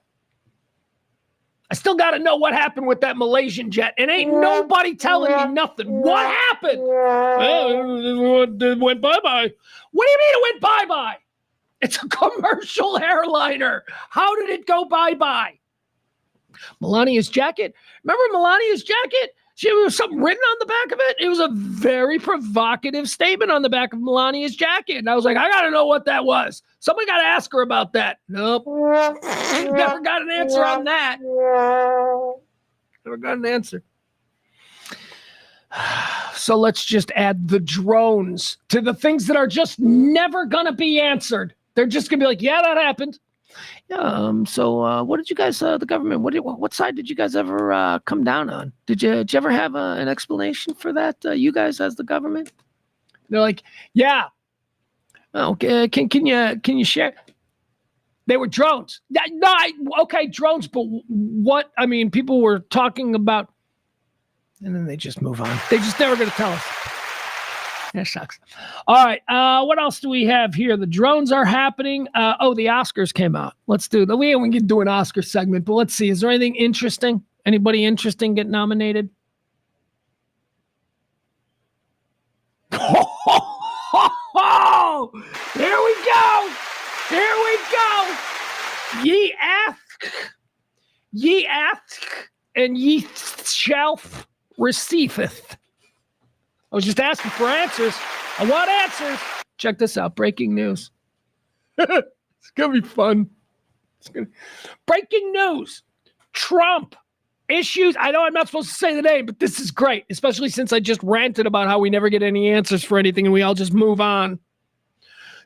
I still got to know what happened with that Malaysian jet. And ain't nobody telling me nothing. What happened? Well, it went bye-bye. What do you mean it went bye-bye? It's a commercial airliner. How did it go bye-bye? Melania's jacket. Remember Melania's jacket? She was something written on the back of it. It was a very provocative statement on the back of Melania's jacket. And I was like, I got to know what that was. Somebody got to ask her about that. Nope. Never got an answer on that. Never got an answer. So let's just add the drones to the things that are just never going to be answered. They're just going to be like, yeah, that happened. Yeah. So what did you guys, the government, what side did you guys ever come down on? Did you ever have an explanation for that? You guys as the government? They're like, yeah. Okay. Can you share? They were drones. No, okay, drones. But what? I mean, people were talking about, and then they just move on. They just never going to tell us. That sucks. All right. What else do we have here? The drones are happening. The Oscars came out. Let's do that. We can do an Oscar segment, but let's see. Is there anything interesting? Anybody interesting get nominated? Oh, here we go. Here we go. Ye ask, and ye shall receiveth. I was just asking for answers. I want answers. Check this out. Breaking news. It's going to be fun. Breaking news. Trump issues. I know I'm not supposed to say the name, but this is great, especially since I just ranted about how we never get any answers for anything and we all just move on.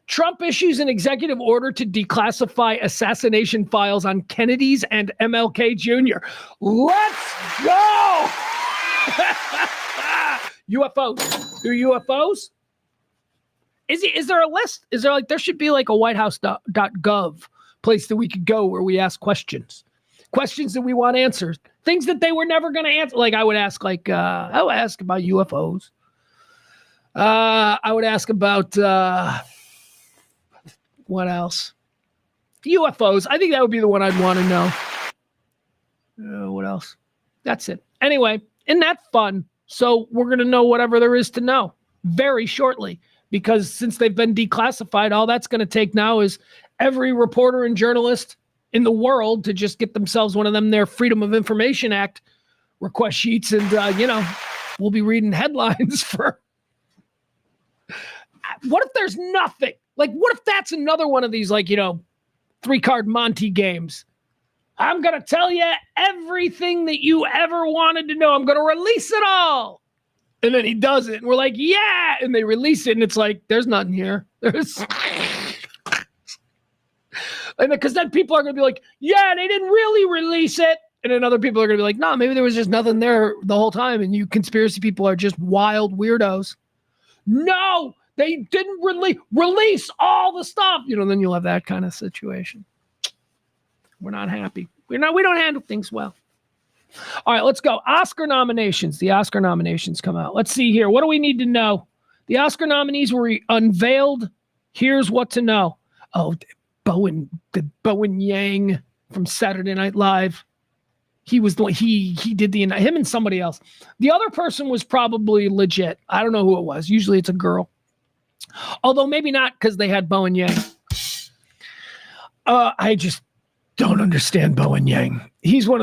Trump issues an executive order to declassify assassination files on Kennedy's and MLK Jr. Let's go! UFOs. Do UFOs? Is there a list? Is there like, there should be like a whitehouse.gov place that we could go where we ask questions that we want answers, things that they were never going to answer. Like I would ask about UFOs. I would ask about, what else? UFOs. I think that would be the one I'd want to know. What else? That's it. Anyway, isn't that fun? So we're going to know whatever there is to know very shortly, because since they've been declassified, all that's going to take now is every reporter and journalist in the world to just get themselves one of them, their Freedom of Information Act request sheets. And, we'll be reading headlines for what if there's nothing? Like, what if that's another one of these, 3-card Monty games? I'm going to tell you everything that you ever wanted to know. I'm going to release it all. And then he does it. And we're like, yeah. And they release it. And it's like, there's nothing here. And because then people are going to be like, yeah, they didn't really release it. And then other people are going to be like, no, maybe there was just nothing there the whole time. And you conspiracy people are just wild weirdos. No, they didn't release all the stuff. Then you'll have that kind of situation. We're not happy. We don't handle things well. All right, let's go. Oscar nominations. The Oscar nominations come out. Let's see here. What do we need to know? The Oscar nominees were unveiled. Here's what to know. Oh, Bowen Yang from Saturday Night Live. He was the one, he did him and somebody else. The other person was probably legit. I don't know who it was. Usually it's a girl. Although maybe not, because they had Bowen Yang. I just don't understand Bowen Yang. He's not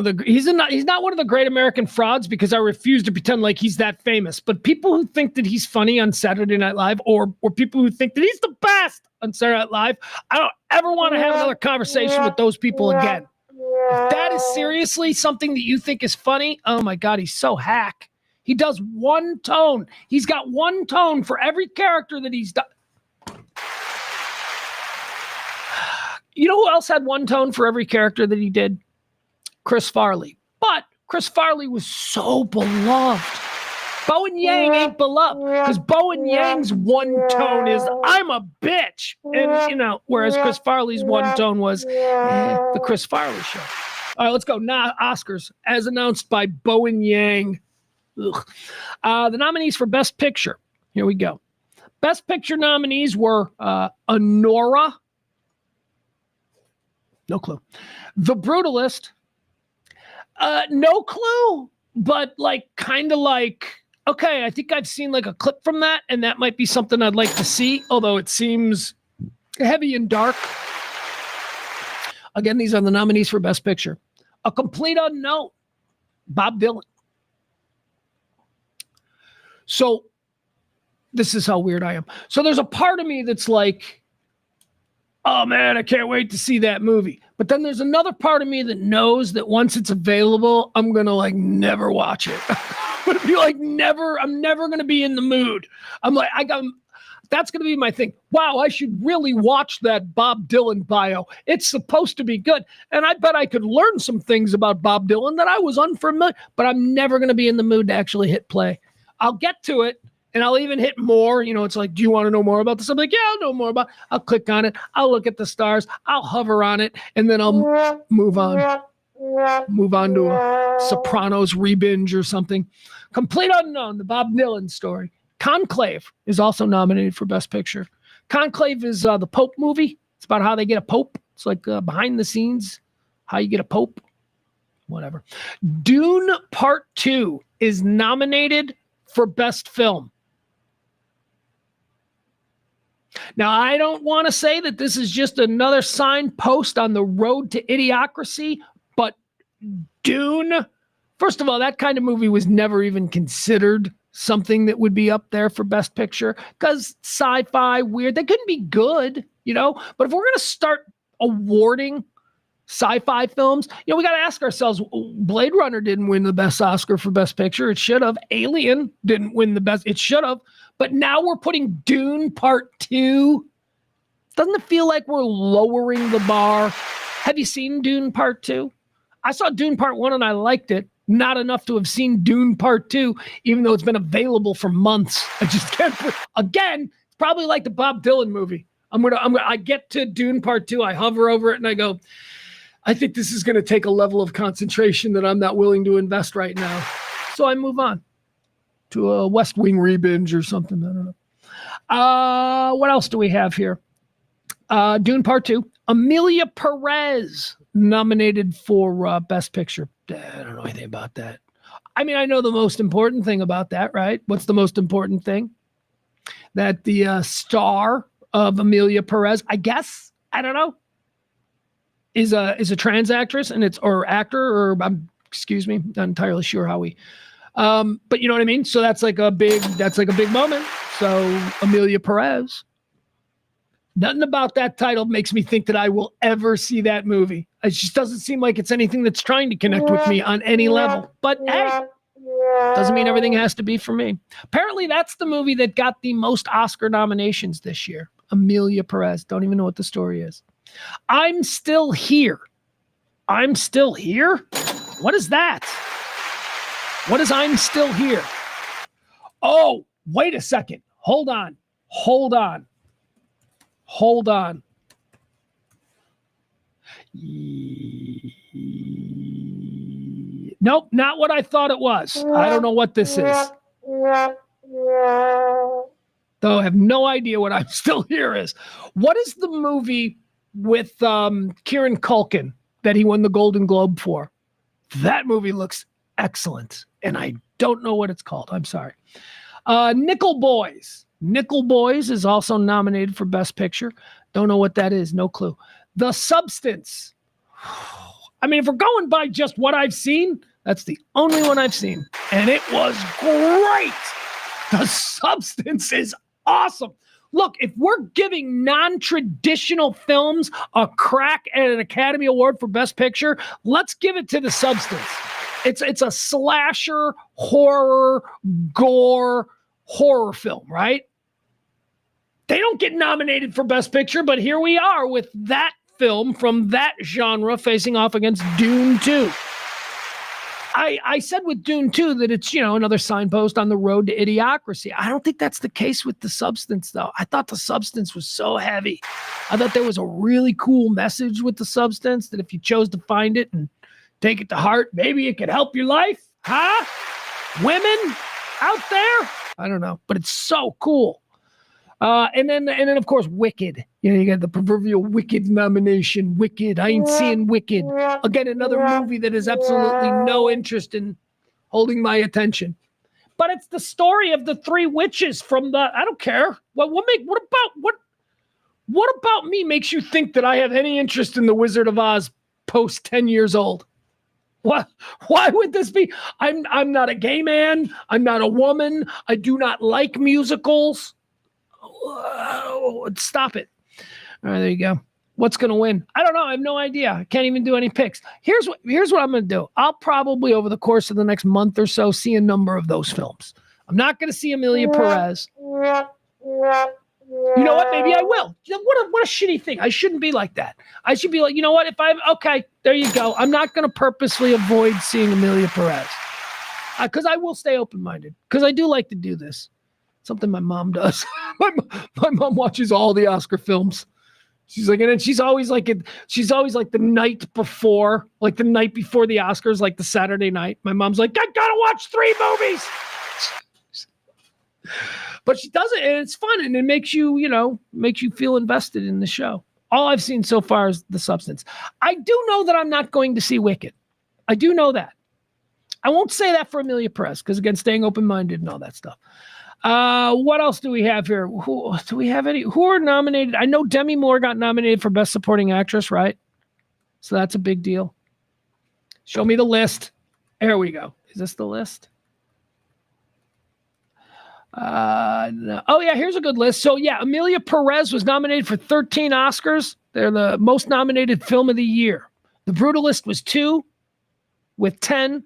one of the great American frauds, because I refuse to pretend like he's that famous. But people who think that he's funny on Saturday Night Live, or people who think that he's the best on Saturday Night Live, I don't ever want to have another conversation with those people again. If that is seriously something that you think is funny, oh my God, he's so hack. He does one tone. He's got one tone for every character that he's done. You know who else had one tone for every character that he did? Chris Farley. But Chris Farley was so beloved. Bowen Yang ain't beloved, because Bowen Yang's one tone is, I'm a bitch. And, whereas Chris Farley's one tone was the Chris Farley Show. All right, let's go. Oscars, as announced by Bowen Yang. The nominees for Best Picture. Here we go. Best Picture nominees were Honora. No clue. The Brutalist. No clue, but okay, I think I've seen a clip from that, and that might be something I'd like to see, although it seems heavy and dark. Again, these are the nominees for Best Picture. A complete unknown. Bob Dylan. So this is how weird I am. So there's a part of me that's like, oh man, I can't wait to see that movie. But then there's another part of me that knows that once it's available, I'm going to like never watch it. I'm going to be like, I'm never going to be in the mood. I'm like, that's going to be my thing. Wow, I should really watch that Bob Dylan bio. It's supposed to be good. And I bet I could learn some things about Bob Dylan that I was unfamiliar, but I'm never going to be in the mood to actually hit play. I'll get to it. And I'll even hit more. You know, it's like, do you want to know more about this? I'm like, yeah, I'll know more about it. I'll click on it. I'll look at the stars. I'll hover on it. And then I'll move on. Move on to a Sopranos rebinge or something. Complete unknown, the Bob Dylan story. Conclave is also nominated for Best Picture. Conclave is the Pope movie. It's about how they get a Pope. It's like behind the scenes, how you get a Pope. Whatever. Dune Part 2 is nominated for Best Film. Now, I don't want to say that this is just another signpost on the road to idiocracy, but Dune, first of all, that kind of movie was never even considered something that would be up there for Best Picture because sci-fi, weird, they couldn't be good, you know? But if we're going to start awarding sci-fi films, you know, we got to ask ourselves, Blade Runner didn't win the best Oscar for Best Picture. It should have. Alien didn't win the best. It should have. But now we're putting Dune Part 2. Doesn't it feel like we're lowering the bar? Have you seen Dune Part 2? I saw Dune Part 1 and I liked it. Not enough to have seen Dune Part 2, even though it's been available for months. I just can't. Again, it's probably like the Bob Dylan movie. I get to Dune Part 2, I hover over it and I go, I think this is going to take a level of concentration that I'm not willing to invest right now. So I move on to a West Wing rebinge or something. I don't know. What else do we have here? Dune Part 2. Amelia Perez nominated for Best Picture. I don't know anything about that. I mean, I know the most important thing about that, right? What's the most important thing? That the star of Amelia Perez, I guess, I don't know, is a trans actress and or actor, or excuse me, not entirely sure how we, but you know what I mean? So that's like a big moment. So Amelia Perez, nothing about that title makes me think that I will ever see that movie. It just doesn't seem like it's anything that's trying to connect with me on any level, but hey, doesn't mean everything has to be for me. Apparently that's the movie that got the most Oscar nominations this year. Amelia Perez. Don't even know what the story is. I'm Still Here. I'm Still Here? What is that? What is I'm Still Here? Oh, wait a second. Hold on. Nope, not what I thought it was. I don't know what this is. Though I have no idea what I'm Still Here is. What is the movie with Kieran Culkin that he won the Golden Globe for? That movie looks excellent, and I don't know what it's called. I'm sorry. Nickel Boys. Nickel Boys is also nominated for Best Picture. Don't know what that is. No clue. The Substance. I mean, if we're going by just what I've seen, that's the only one I've seen, and it was great. The Substance is awesome. Look, if we're giving non-traditional films a crack at an Academy Award for Best Picture, let's give it to The Substance. It's a slasher, horror, gore, horror film, right? They don't get nominated for Best Picture, but here we are with that film from that genre facing off against Dune 2. I said with Dune 2 that it's, you know, another signpost on the road to idiocracy. I don't think that's the case with The Substance, though. I thought The Substance was so heavy. I thought there was a really cool message with The Substance that if you chose to find it and take it to heart, maybe it could help your life. Huh? Women out there? I don't know, but it's so cool. And then of course, Wicked. You know, you got the proverbial Wicked nomination. Wicked. I ain't seeing Wicked. Again, another movie that has absolutely no interest in holding my attention. But it's the story of the three witches from the. I don't care. What about me makes you think that I have any interest in the Wizard of Oz post 10 years old? What? Why would this be? I'm not a gay man. I'm not a woman. I do not like musicals. Stop it. All right, there you go. What's going to win? I don't know. I have no idea. I can't even do any picks. Here's what I'm going to do. I'll probably, over the course of the next month or so, see a number of those films. I'm not going to see Amelia Perez. You know what? Maybe I will. What a shitty thing. I shouldn't be like that. I should be like, you know what? Okay, there you go. I'm not going to purposely avoid seeing Amelia Perez. Because I will stay open-minded. Because I do like to do this. Something my mom does. my mom watches all the Oscar films. She's like, and then she's always like the night before the Oscars, like the Saturday night. My mom's like, I gotta watch 3 movies. But she does it, and it's fun, and it makes you feel invested in the show. All I've seen so far is The Substance. I do know that I'm not going to see Wicked. I do know that. I won't say that for Amelia Perez, because again, staying open-minded and all that stuff. What else do we have here? Who are nominated? I know Demi Moore got nominated for Best Supporting Actress, right? So that's a big deal. Show me the list. There we go. Is this the list? No. Oh yeah, here's a good list. So yeah, Amelia Perez was nominated for 13 Oscars. They're the most nominated film of the year. The Brutalist was 2 with 10.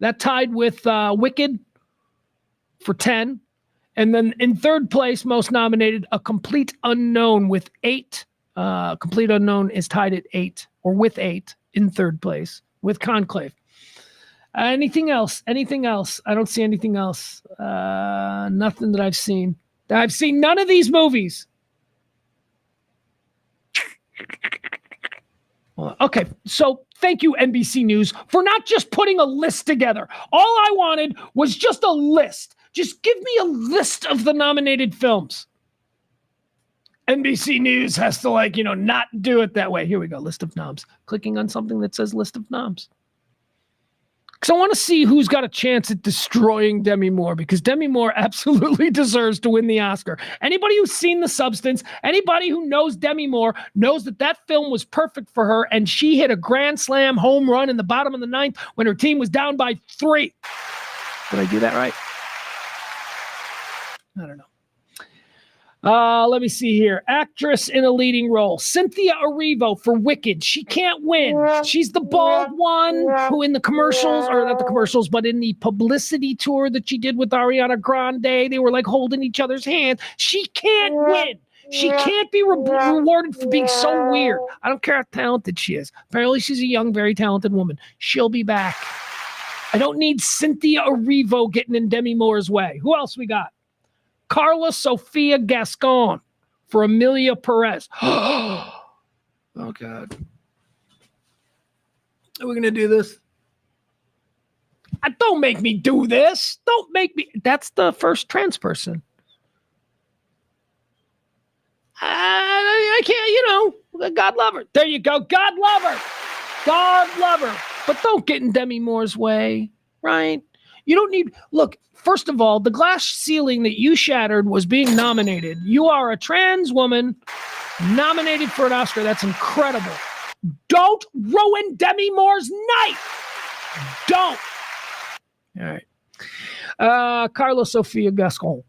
That tied with Wicked for 10. And then in third place, most nominated, A Complete Unknown with 8. Complete Unknown is tied at 8, or with 8 in third place with Conclave. Anything else? I don't see anything else. Nothing that I've seen. I've seen none of these movies. Okay, so thank you, NBC News, for not just putting a list together. All I wanted was just a list. Just give me a list of the nominated films. NBC News has to not do it that way. Here we go, list of noms. Clicking on something that says list of noms. Because I want to see who's got a chance at destroying Demi Moore, because Demi Moore absolutely deserves to win the Oscar. Anybody who's seen The Substance, anybody who knows Demi Moore knows that film was perfect for her, and she hit a grand slam home run in the bottom of the 9th when her team was down by 3. Did I do that right? I don't know. Let me see here. Actress in a leading role. Cynthia Erivo for Wicked. She can't win. She's the bald one who in the commercials, or not the commercials, but in the publicity tour that she did with Ariana Grande, they were like holding each other's hands. She can't win. She can't be rewarded for being so weird. I don't care how talented she is. Apparently she's a young, very talented woman. She'll be back. I don't need Cynthia Erivo getting in Demi Moore's way. Who else we got? Carla Sofia Gascon for Amelia Perez. Oh, God. Are we going to do this? Don't make me do this. Don't make me. That's the first trans person. I can't, God love her. There you go. God love her. God love her. But don't get in Demi Moore's way, right? You don't need, look, first of all, the glass ceiling that you shattered was being nominated. You are a trans woman nominated for an Oscar. That's incredible. Don't ruin Demi Moore's night. Don't. All right. Carla Sofia Gascon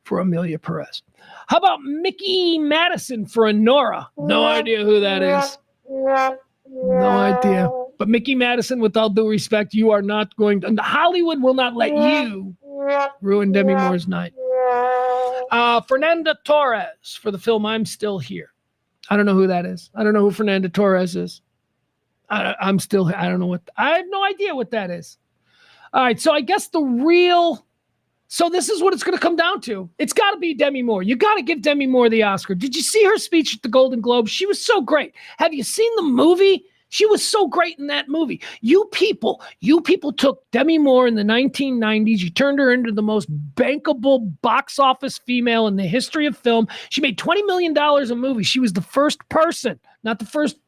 for Amelia Perez. How about Mickey Madison for Honora? No idea who that is. No idea. But Mickey Madison, with all due respect, you are not going to... Hollywood will not let you ruin Demi Moore's night. Fernanda Torres for the film I'm Still Here. I don't know who that is. I don't know who Fernanda Torres is. I don't know I have no idea what that is. All right, so I guess so this is what it's going to come down to. It's got to be Demi Moore. You got to give Demi Moore the Oscar. Did you see her speech at the Golden Globes? She was so great. Have you seen the movie? She was so great in that movie. You people took Demi Moore in the 1990s. You turned her into the most bankable box office female in the history of film. She made $20 million a movie. She was the first person, not the first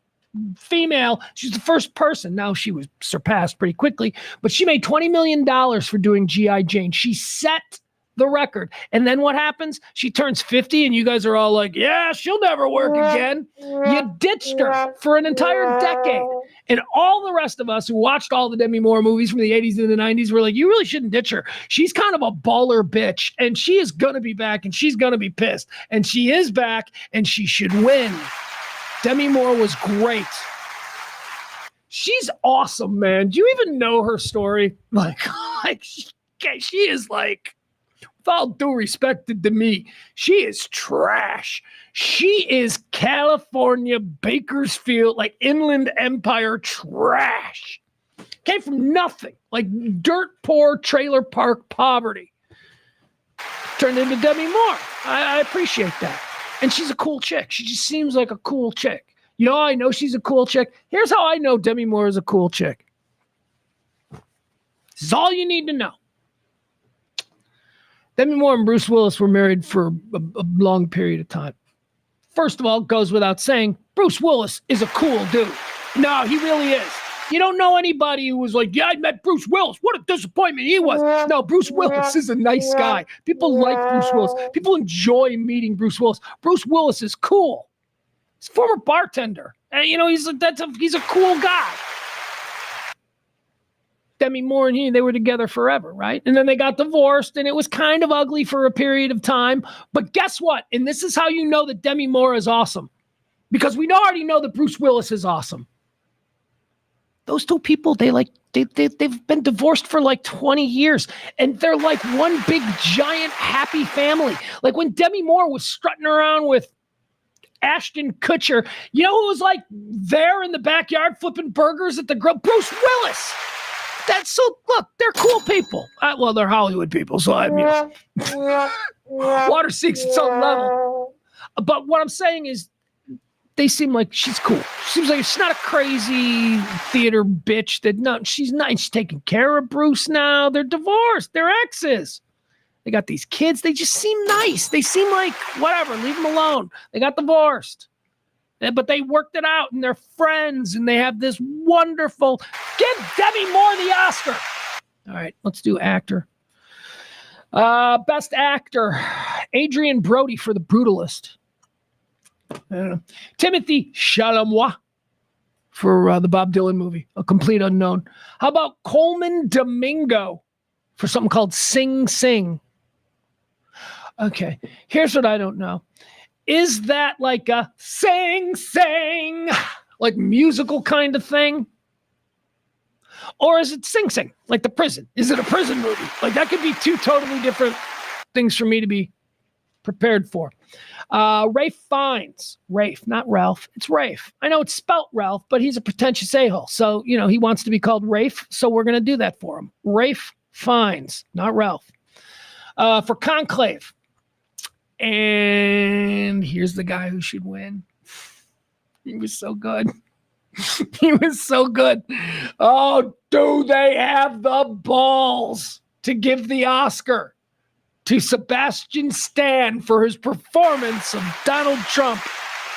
female. She's the first person. Now she was surpassed pretty quickly, but she made $20 million for doing G.I. Jane. She set the record. And then what happens? She turns 50 and you guys are all like, yeah, she'll never work again. You ditched her for an entire decade. And all the rest of us who watched all the Demi Moore movies from the 80s and the 90s were like, you really shouldn't ditch her. She's kind of a baller bitch, and she is going to be back, and she's going to be pissed. And she is back, and she should win. Demi Moore was great. She's awesome, man. Do you even know her story? Like she is like, with all due respect to me, she is trash. She is California, Bakersfield, like Inland Empire trash. Came from nothing, like dirt poor trailer park poverty. Turned into Demi Moore. I appreciate that. And she's a cool chick. She just seems like a cool chick. You know how I know she's a cool chick? Here's how I know Demi Moore is a cool chick. This is all you need to know. Demi Moore and Bruce Willis were married for a long period of time. First of all, it goes without saying, Bruce Willis is a cool dude. No, he really is. You don't know anybody who was like, yeah, I met Bruce Willis. What a disappointment he was. No, Bruce Willis is a nice guy. People like Bruce Willis. People enjoy meeting Bruce Willis. Bruce Willis is cool. He's a former bartender. And, you know, he's a cool guy. Demi Moore and he, they were together forever, right? And then they got divorced, and it was kind of ugly for a period of time. But guess what? And this is how you know that Demi Moore is awesome. Because we already know that Bruce Willis is awesome. Those two people, they've been divorced for like 20 years. And they're like one big, giant, happy family. Like when Demi Moore was strutting around with Ashton Kutcher, you know who was like there in the backyard flipping burgers at the grill? Bruce Willis. That's so, look, they're cool people. Well, they're Hollywood people, so water seeks its own level. But what I'm saying is, they seem like she's cool. She seems like she's not a crazy theater bitch. She's not. She's taking care of Bruce now. They're divorced. They're exes. They got these kids. They just seem nice. They seem like whatever. Leave them alone. They got divorced. But they worked it out, and they're friends, and they have this wonderful. Give Demi Moore the Oscar. All right, let's do actor. Best actor, Adrian Brody for The Brutalist. Timothy Chalamet for the Bob Dylan movie, A Complete Unknown. How about Coleman Domingo for something called Sing Sing? Okay, here's what I don't know. Is that like a sing, sing, like musical kind of thing? Or is it Sing Sing, like The Prison? Is it a prison movie? Like that could be two totally different things for me to be prepared for. Rafe Fiennes. Rafe, not Ralph. It's Rafe. I know it's spelt Ralph, but he's a pretentious a-hole. So, you know, he wants to be called Rafe, so we're going to do that for him. Rafe Fiennes, not Ralph. For Conclave. And here's the guy who should win. He was so good. He was so good. Oh, do they have the balls to give the Oscar to Sebastian Stan for his performance of Donald Trump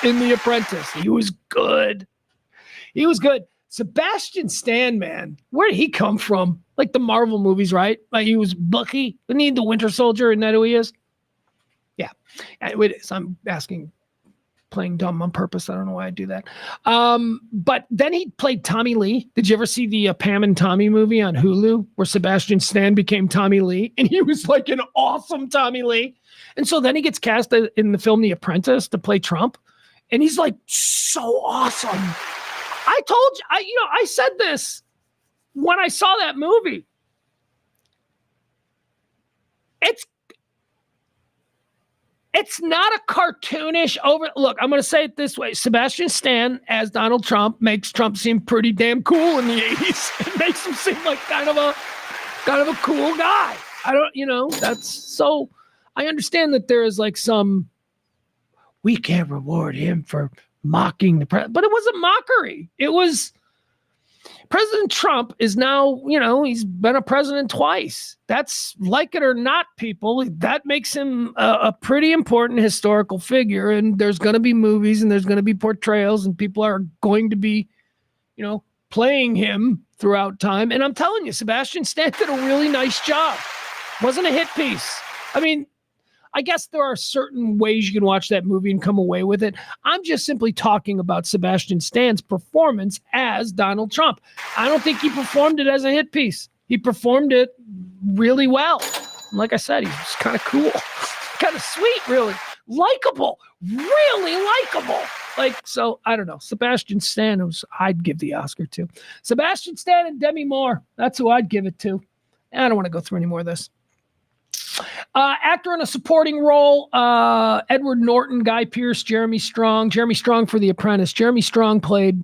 in The Apprentice? He was good. He was good. Sebastian Stan, man, where did he come from? Like the Marvel movies, right? Like he was Bucky. Didn't he the Winter Soldier? Isn't that who he is? Yeah, it is. I'm playing dumb on purpose. I don't know why I do that. But then he played Tommy Lee. Did you ever see the Pam and Tommy movie on Hulu where Sebastian Stan became Tommy Lee? And he was like an awesome Tommy Lee. And so then he gets cast in the film The Apprentice to play Trump. And he's like so awesome. I told you, I said this when I saw that movie. It's not a cartoonish look, I'm going to say it this way. Sebastian Stan as Donald Trump makes Trump seem pretty damn cool in the 80s. It makes him seem like kind of a cool guy. That's so I understand that there is like we can't reward him for mocking the president, but it wasn't mockery. It was President Trump is now, he's been a president twice. That's, like it or not, people, that makes him a pretty important historical figure. And there's going to be movies and there's going to be portrayals and people are going to be, playing him throughout time. And I'm telling you, Sebastian Stan did a really nice job. Wasn't a hit piece. I mean, I guess there are certain ways you can watch that movie and come away with it. I'm just simply talking about Sebastian Stan's performance as Donald Trump. I don't think he performed it as a hit piece. He performed it really well. Like I said, he's just kind of cool, kind of sweet, really likable, really likable. So I don't know. Sebastian Stan, I'd give the Oscar to. Sebastian Stan and Demi Moore. That's who I'd give it to. I don't want to go through any more of this. Actor in a supporting role, Edward Norton, Guy Pearce, Jeremy Strong. Jeremy Strong for The Apprentice. Jeremy Strong played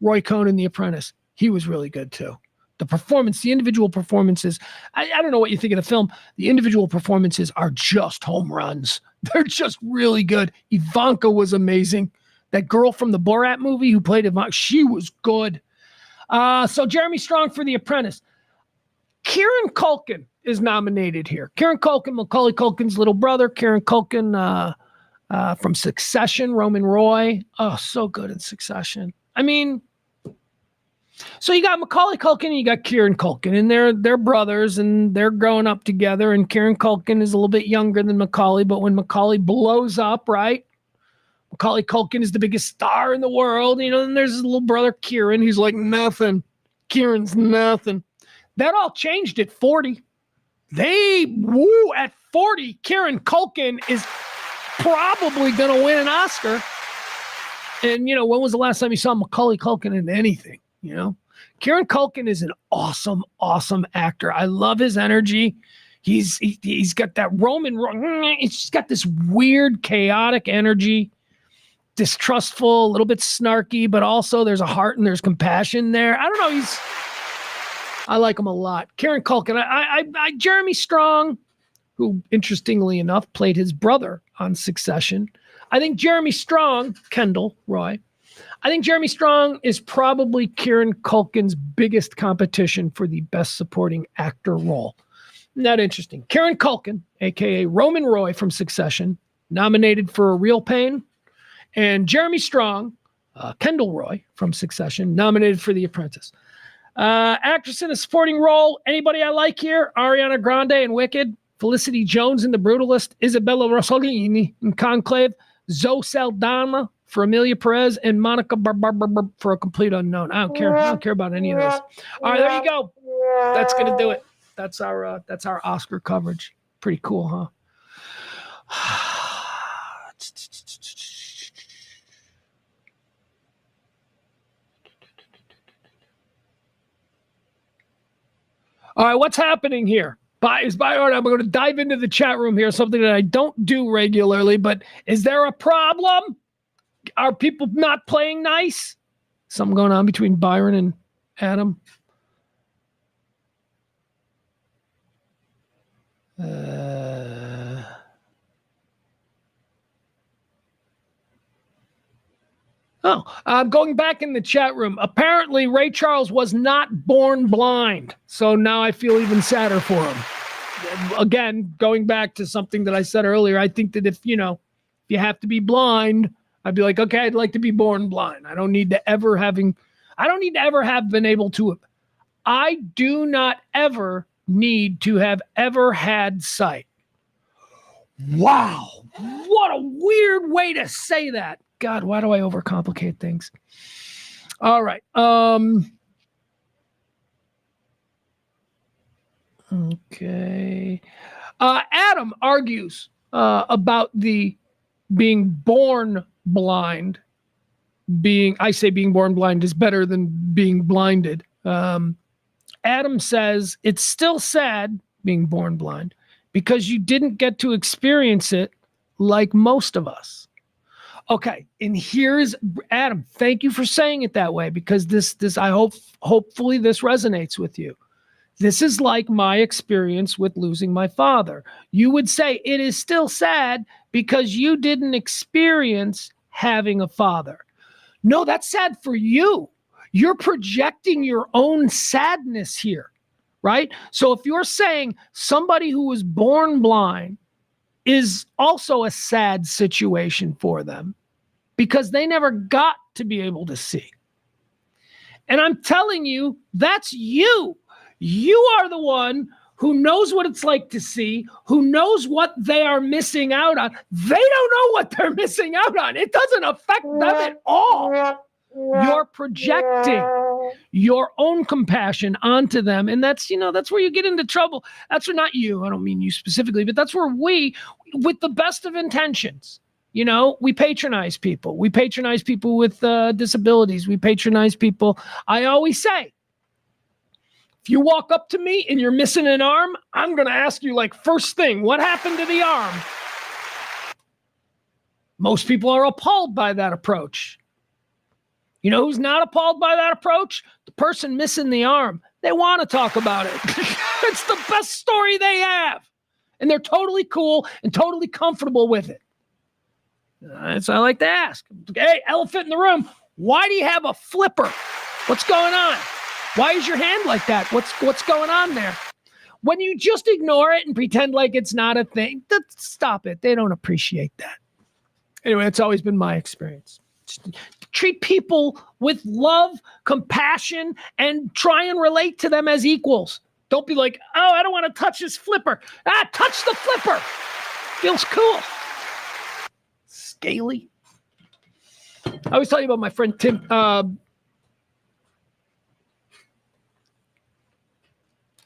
Roy Cohn in The Apprentice. He was really good too. The individual performances, I don't know what you think of the film. The individual performances are just home runs. They're just really good. Ivanka was amazing. That girl from the Borat movie who played Ivanka, she was good. So Jeremy Strong for The Apprentice. Kieran Culkin is nominated here. Kieran Culkin, Macaulay Culkin's little brother. Kieran Culkin from Succession, Roman Roy. Oh, so good in Succession. I mean, so you got Macaulay Culkin and you got Kieran Culkin, and they're brothers and they're growing up together. And Kieran Culkin is a little bit younger than Macaulay, but when Macaulay blows up, right? Macaulay Culkin is the biggest star in the world, and there's his little brother Kieran. He's like nothing. Kieran's nothing. That all changed at 40. At 40, Kieran Culkin is probably going to win an Oscar. And, when was the last time you saw Macaulay Culkin in anything? Kieran Culkin is an awesome, awesome actor. I love his energy. He's got that he's just got this weird, chaotic energy, distrustful, a little bit snarky, but also there's a heart and there's compassion there. I don't know. I like him a lot. Kieran Culkin. I Jeremy Strong, who interestingly enough played his brother on Succession. I think Jeremy Strong, Kendall Roy, I think Jeremy Strong is probably Kieran Culkin's biggest competition for the best supporting actor role. Not interesting. Kieran Culkin, a.k.a. Roman Roy from Succession, nominated for Real Pain. And Jeremy Strong, Kendall Roy from Succession, nominated for The Apprentice. Actress in a supporting role, anybody I like here? Ariana Grande in Wicked, Felicity Jones in The Brutalist, Isabella Rossellini in Conclave, Zoe Saldana for Amelia Perez, and Monica Barbar for A Complete Unknown. I don't care about any of this. All right, there you go. That's gonna do it. That's our Oscar coverage. Pretty cool, huh? All right, what's happening here? I'm going to dive into the chat room here, something that I don't do regularly, but is there a problem? Are people not playing nice? Something going on between Byron and Adam? I'm going back in the chat room. Apparently, Ray Charles was not born blind. So now I feel even sadder for him. Again, going back to something that I said earlier, I think that if you have to be blind, I'd be like, okay, I'd like to be born blind. I don't need to ever have been able to. I do not ever need to have ever had sight. Wow. What a weird way to say that. God, why do I overcomplicate things? All right. Okay. Adam argues about the being born blind. I say being born blind is better than being blinded. Adam says it's still sad being born blind because you didn't get to experience it like most of us. Okay, and here's Adam. Thank you for saying it that way because this hopefully this resonates with you. This is like my experience with losing my father. You would say it is still sad because you didn't experience having a father. No, that's sad for you. You're projecting your own sadness here, right? So if you're saying somebody who was born blind is also a sad situation for them because they never got to be able to see. And I'm telling you, that's you. You are the one who knows what it's like to see, who knows what they are missing out on. They don't know what they're missing out on. It doesn't affect them at all. You're projecting your own compassion onto them. And that's where you get into trouble. That's where, not you, I don't mean you specifically, but that's where we, with the best of intentions, we patronize people. We patronize people with disabilities. We patronize people. I always say, if you walk up to me and you're missing an arm, I'm going to ask you, first thing, what happened to the arm? Most people are appalled by that approach. You know who's not appalled by that approach? The person missing the arm. They want to talk about it. It's the best story they have. And they're totally cool and totally comfortable with it. So I like to ask, hey, elephant in the room, why do you have a flipper? What's going on? Why is your hand like that? What's going on there? When you just ignore it and pretend like it's not a thing, stop it. They don't appreciate that. Anyway, it's always been my experience. Just treat people with love, compassion, and try and relate to them as equals. Don't be like, oh, I don't want to touch his flipper. Touch the flipper. Feels cool. Scaly. I was telling you about my friend Tim.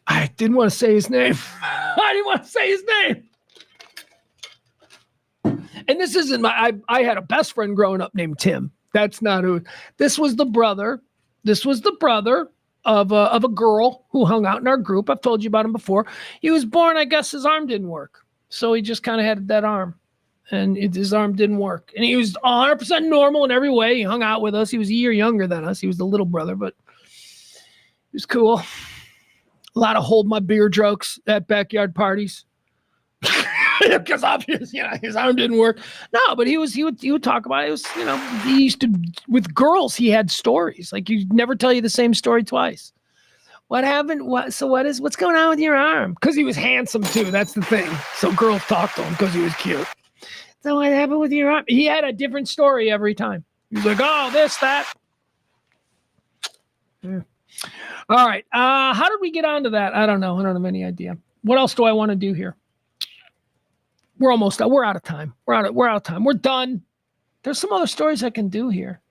I didn't want to say his name. And this isn't I had a best friend growing up named Tim. That's not who. This was the brother. This was the brother of a girl who hung out in our group. I've told you about him before. He was born, I guess his arm didn't work. So he just kind of had that arm. And his arm didn't work. And he was 100% normal in every way. He hung out with us. He was a year younger than us. He was the little brother, but he was cool. A lot of hold my beer jokes at backyard parties. Because obviously, his arm didn't work. No, but he would talk about it. It was, he used to, with girls, he had stories. Like, he'd never tell you the same story twice. What happened? What's going on with your arm? Because he was handsome too. That's the thing. So girls talked to him because he was cute. So what happened with your arm? He had a different story every time. He's like, oh, this, that. Yeah. All right. How did we get onto that? I don't know. I don't have any idea. What else do I want to do here? We're almost done. We're out of time. We're out of time. We're done. There's some other stories I can do here.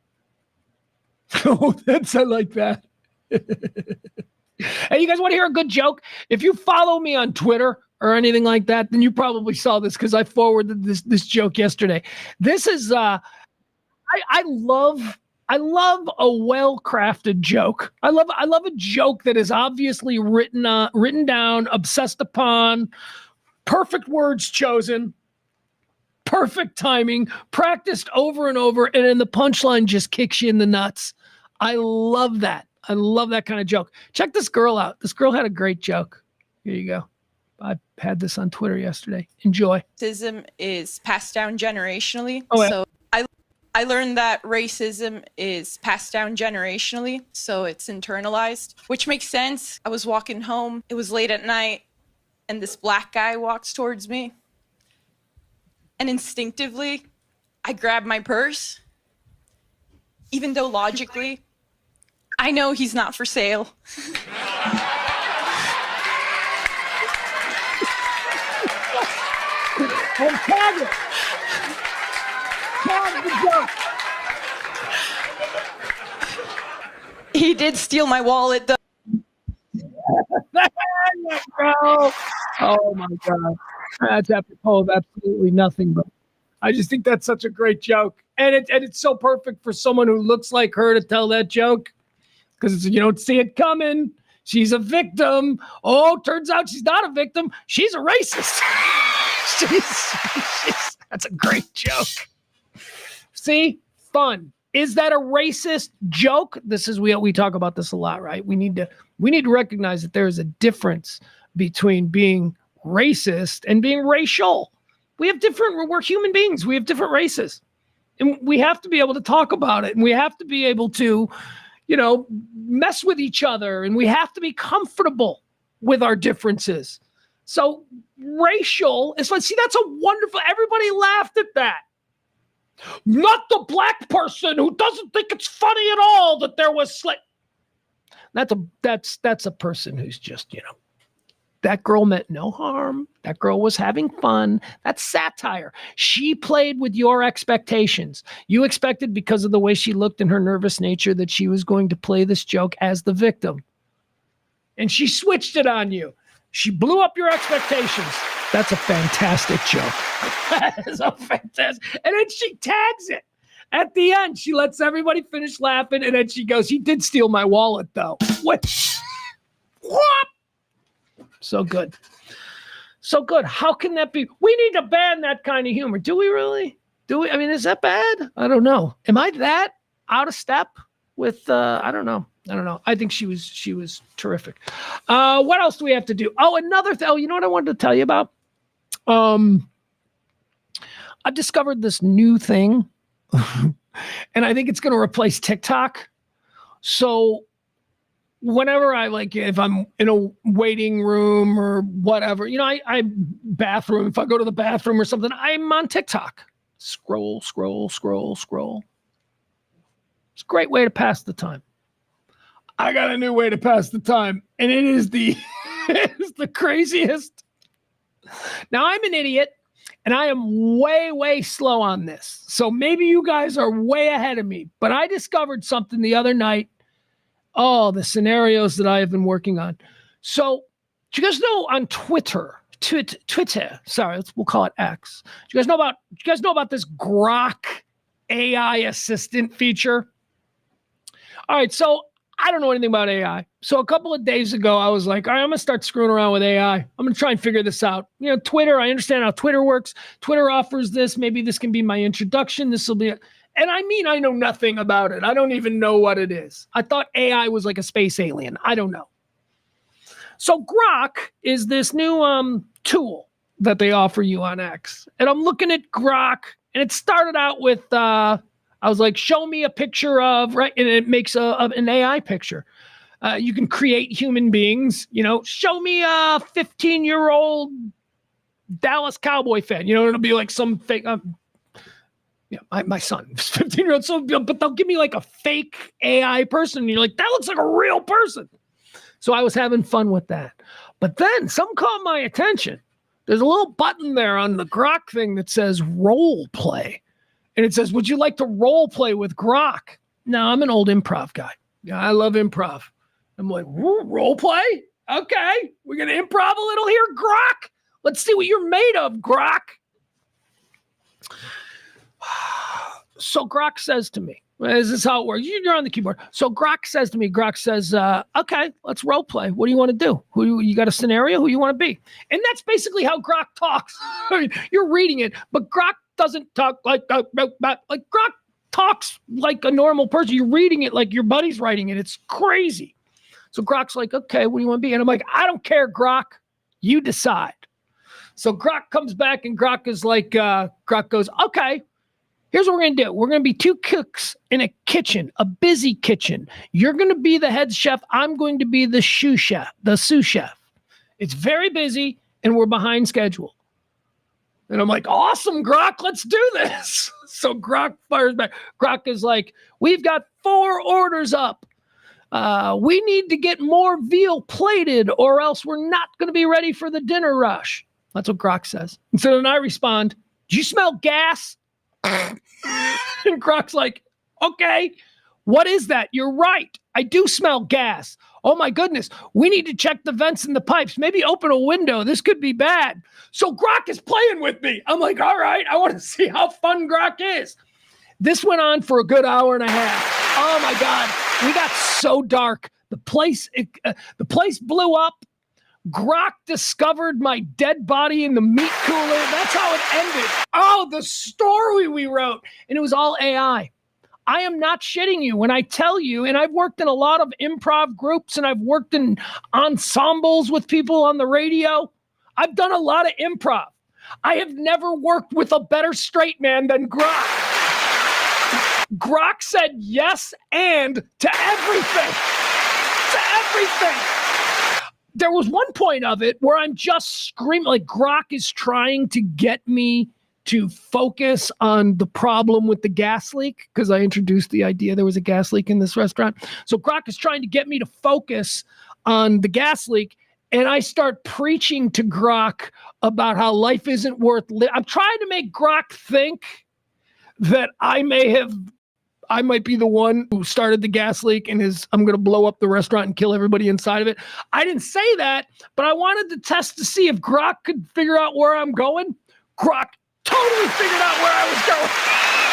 Oh, I like that. Hey, you guys want to hear a good joke? If you follow me on Twitter or anything like that, then you probably saw this because I forwarded this joke yesterday. This is I love a well-crafted joke. I love a joke that is obviously written down, obsessed upon, perfect words chosen, perfect timing, practiced over and over, and then the punchline just kicks you in the nuts. I love that. I love that kind of joke. Check this girl out. This girl had a great joke. Here you go. I had this on Twitter yesterday. Enjoy. Racism is passed down generationally. Oh, yeah. So I learned that racism is passed down generationally, so it's internalized, which makes sense. I was walking home. It was late at night, and this black guy walks towards me. And instinctively, I grab my purse, even though logically, I know he's not for sale. And tag it. Tag the joke. He did steal my wallet, though. There you go. Oh my God. That's apropos of absolutely nothing, but I just think that's such a great joke. And it's so perfect for someone who looks like her to tell that joke. Because you don't see it coming. She's a victim. Oh, turns out she's not a victim. She's a racist. That's a great joke. See? Fun. Is that a racist joke? This is we talk about this a lot, right? We need to recognize that there is a difference between being racist and being racial. We're human beings. We have different races. And we have to be able to talk about it. And we have to be able to, mess with each other. And we have to be comfortable with our differences. So racial is fun. See, that's a wonderful, everybody laughed at that. Not the black person who doesn't think it's funny at all that there was That's a person who's just, That girl meant no harm. That girl was having fun. That's satire. She played with your expectations. You expected, because of the way she looked and her nervous nature, that she was going to play this joke as the victim. And she switched it on you. She blew up your expectations. That's a fantastic joke. That is a fantastic. And then she tags it. At the end, she lets everybody finish laughing, and then she goes, "He did steal my wallet, though." What? So good. So good. How can that be? We need to ban that kind of humor. Do we really? Do we? I mean, is that bad? I don't know. Am I that out of step with, I don't know. I think she was terrific. What else do we have to do? Oh, another thing. Oh, you know what I wanted to tell you about? I've discovered this new thing, and I think it's going to replace TikTok. So whenever if I'm in a waiting room or whatever, I bathroom, if I go to the bathroom or something, I'm on TikTok. Scroll. It's a great way to pass the time. I got a new way to pass the time, and it is the craziest. Now, I'm an idiot, and I am way, way slow on this. So maybe you guys are way ahead of me, but I discovered something the other night. Oh, the scenarios that I have been working on. So, do you guys know on Twitter, sorry, we'll call it X. Do you guys know about this Grok AI assistant feature? All right, so I don't know anything about AI. So a couple of days ago, I was like, all right, I'm going to start screwing around with AI. I'm going to try and figure this out. Twitter, I understand how Twitter works. Twitter offers this. Maybe this can be my introduction. This will be And I mean, I know nothing about it. I don't even know what it is. I thought AI was like a space alien. I don't know. So Grok is this new tool that they offer you on X. And I'm looking at Grok, and it started out with, I was like, show me a picture of, right? And it makes an AI picture. You can create human beings, show me a 15-year-old Dallas Cowboy fan. It'll be like some fake, my son is 15-year-old, so, but they'll give me like a fake AI person. And you're like, that looks like a real person. So I was having fun with that. But then some caught my attention. There's a little button there on the Grok thing that says role play. And it says, would you like to role play with Grok? Now, I'm an old improv guy. Yeah, I love improv. I'm like, role play? Okay, we're going to improv a little here, Grok. Let's see what you're made of, Grok. So Grok says to me, this is how it works. You're on the keyboard. So Grok says to me, okay, let's role play. What do you want to do? You got a scenario? Who you want to be? And that's basically how Grok talks. You're reading it, but Grok doesn't talk like Grok talks like a normal person. You're reading it like your buddy's writing it. It's crazy. So Grok's like, okay, what do you want to be? And I'm like, I don't care, Grok. You decide. So Grok comes back, and Grok is like, Grok goes, okay, here's what we're going to do. We're going to be two cooks in a kitchen, a busy kitchen. You're going to be the head chef. I'm going to be the sous chef. It's very busy, and we're behind schedule. And I'm like, awesome, Grok, let's do this. So Grok fires back. Grok is like, we've got 4 orders up. We need to get more veal plated, or else we're not going to be ready for the dinner rush. That's what Grok says. And so then I respond, do you smell gas? And Grok's like, okay, what is that? You're right. I do smell gas. Oh my goodness. We need to check the vents and the pipes. Maybe open a window. This could be bad. So Grok is playing with me. I'm like, all right, I want to see how fun Grok is. This went on for a good hour and a half. Oh my God. We got so dark. The place blew up. Grok discovered my dead body in the meat cooler. That's how it ended. Oh, the story we wrote. And it was all AI. I am not shitting you when I tell you, and I've worked in a lot of improv groups, and I've worked in ensembles with people on the radio. I've done a lot of improv. I have never worked with a better straight man than Grok. Grok said yes and to everything. To everything. There was one point of it where I'm just screaming, like Grok is trying to get me to focus on the problem with the gas leak, because I introduced the idea there was a gas leak in this restaurant. So Grok is trying to get me to focus on the gas leak, and I start preaching to Grok about how life isn't worth living. I'm trying to make Grok think that I might be the one who started the gas leak and I'm going to blow up the restaurant and kill everybody inside of it. I didn't say that, but I wanted to test to see if Grok could figure out where I'm going. Grok totally figured out where I was going.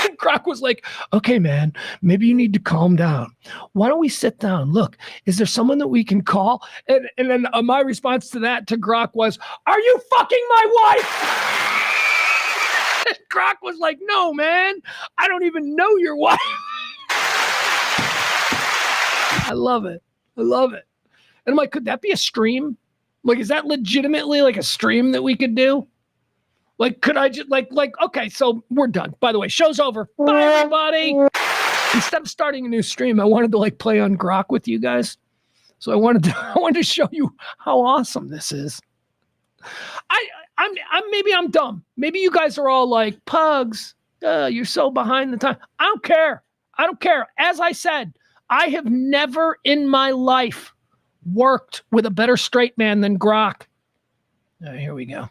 And Grok was like, okay, man, maybe you need to calm down. Why don't we sit down? Look, is there someone that we can call? And then my response to that to Grok was, are you fucking my wife? And Grok was like, no, man, I don't even know your wife. I love it. I love it. And I'm like, could that be a stream? Like, is that legitimately like a stream that we could do? Like, could I just like, okay, so we're done. By the way, show's over. Bye, everybody. Instead of starting a new stream, I wanted to like play on Grok with you guys. So I wanted to show you how awesome this is. Maybe I'm dumb. Maybe you guys are all like, Pugs, you're so behind the time. I don't care. I don't care. As I said, I have never in my life worked with a better straight man than Grok. Here we go.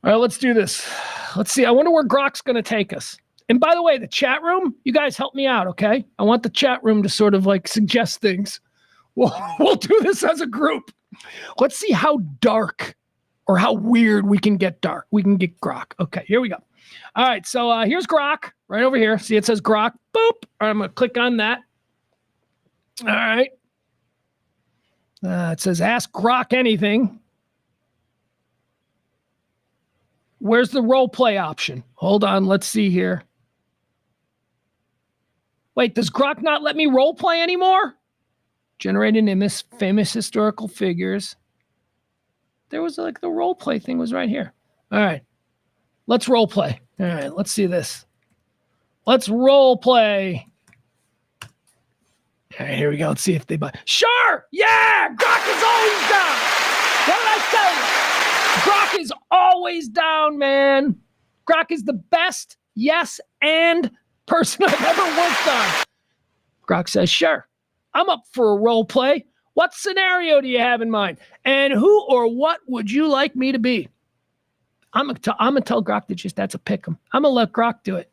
All right, let's do this. Let's see. I wonder where Grok's going to take us. And by the way, the chat room, you guys help me out, okay? I want the chat room to sort of like suggest things. We'll do this as a group. Let's see how dark or how weird we can get dark. We can get Grok. Okay, here we go. All right, so here's Grok right over here. See, it says Grok. Boop. All right, I'm going to click on that. All right. It says ask Grok anything. Where's the role play option? Hold on. Let's see here. Wait, does Grok not let me role play anymore? Generate an image, famous historical figures. There was like the role play thing was right here. All right. Let's role play. All right. Let's see this. Let's role play. All right, here we go. Let's see if they buy. Sure. Yeah. Grok is always down. What did I tell you? Grok is always down, man. Grok is the best yes and person I've ever worked on. Grok says, sure. I'm up for a role play. What scenario do you have in mind? And who or what would you like me to be? I'm gonna tell Grok that that's a pick 'em. I'm gonna let Grok do it.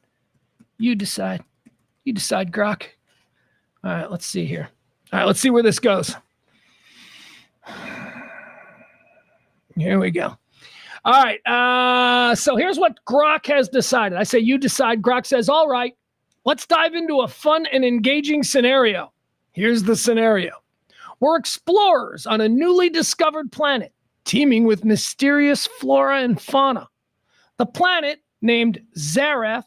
You decide. You decide, Grok. All right, let's see here. All right, let's see where this goes. Here we go. All right, so here's what Grok has decided. I say you decide. Grok says, all right, let's dive into a fun and engaging scenario. Here's the scenario. We're explorers on a newly discovered planet, teeming with mysterious flora and fauna. The planet, named Zareth,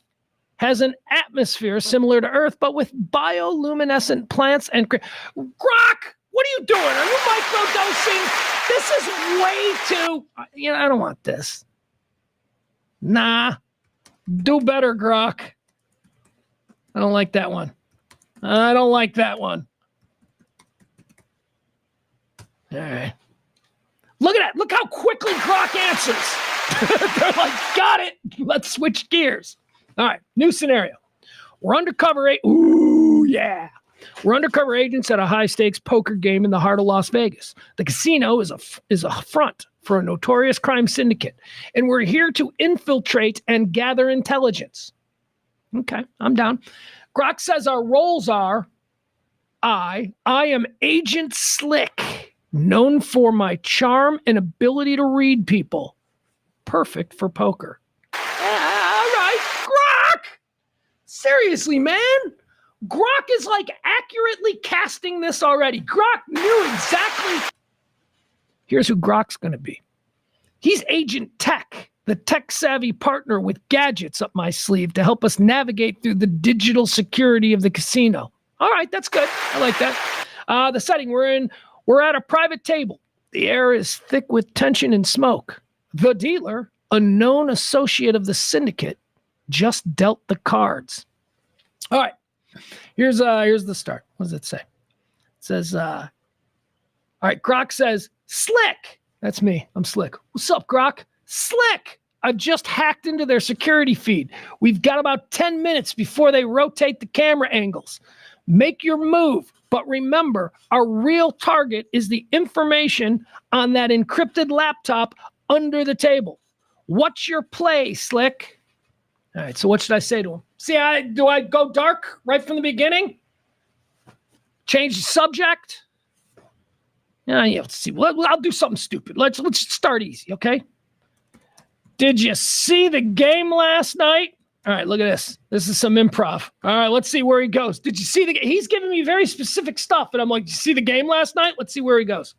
has an atmosphere similar to Earth, but with bioluminescent plants and... Grok, what are you doing? Are you microdosing? This is way too... I don't want this. Nah. Do better, Grok. I don't like that one. I don't like that one. All right. Look at that. Look how quickly Grok answers. They're like, got it. Let's switch gears. All right. New scenario. We're undercover. Ooh, yeah. We're undercover agents at a high-stakes poker game in the heart of Las Vegas. The casino is a front for a notorious crime syndicate, and we're here to infiltrate and gather intelligence. Okay, I'm down. Grok says our roles are, I am Agent Slick, known for my charm and ability to read people. Perfect for poker. All right, Grok! Seriously, man? Grok is like accurately casting this already. Grok knew exactly. Here's who Grok's going to be. He's Agent Tech, the tech-savvy partner with gadgets up my sleeve to help us navigate through the digital security of the casino. All right, that's good. I like that. The setting we're in, we're at a private table. The air is thick with tension and smoke. The dealer, a known associate of the syndicate, just dealt the cards. All right. Here's the start. What does it say? It says, all right, Grok says, Slick. That's me. I'm Slick. What's up, Grok? Slick. I've just hacked into their security feed. We've got about 10 minutes before they rotate the camera angles. Make your move. But remember, our real target is the information on that encrypted laptop under the table. What's your play, Slick? All right, so what should I say to him? See, do I go dark right from the beginning? Change the subject? Yeah, let's see. I'll do something stupid. Let's start easy, okay? Did you see the game last night? All right, look at this. This is some improv. All right, let's see where he goes. Did you see the game? He's giving me very specific stuff, and I'm like, did you see the game last night? Let's see where he goes.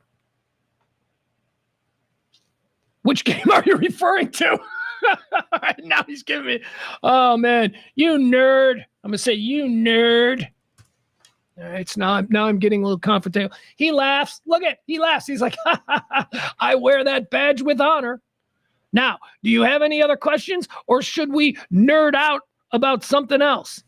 Which game are you referring to? All right, now he's giving me, oh, man, you nerd. I'm going to say, you nerd. All right, so now I'm getting a little confrontational. He laughs. He laughs. He's like, I wear that badge with honor. Now, do you have any other questions, or should we nerd out about something else?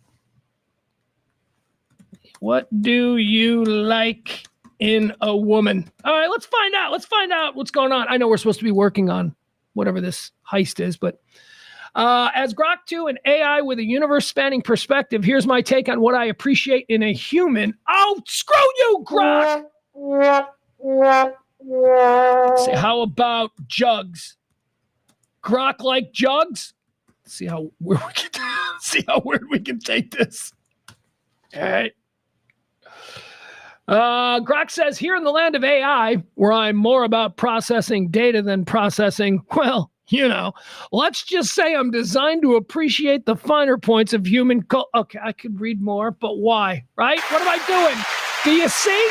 What do you like in a woman? All right, let's find out. Let's find out what's going on. I know we're supposed to be working on whatever this heist is, but as Grok 2, an AI with a universe-spanning perspective, here's my take on what I appreciate in a human. Oh, screw you, Grok! Say, how about jugs? Grok like jugs? See how weird we can take this. All right. Grok says, here in the land of AI, where I'm more about processing data than processing, well, let's just say I'm designed to appreciate the finer points of human Okay, I could read more, but why? Right? What am I doing? Do you see?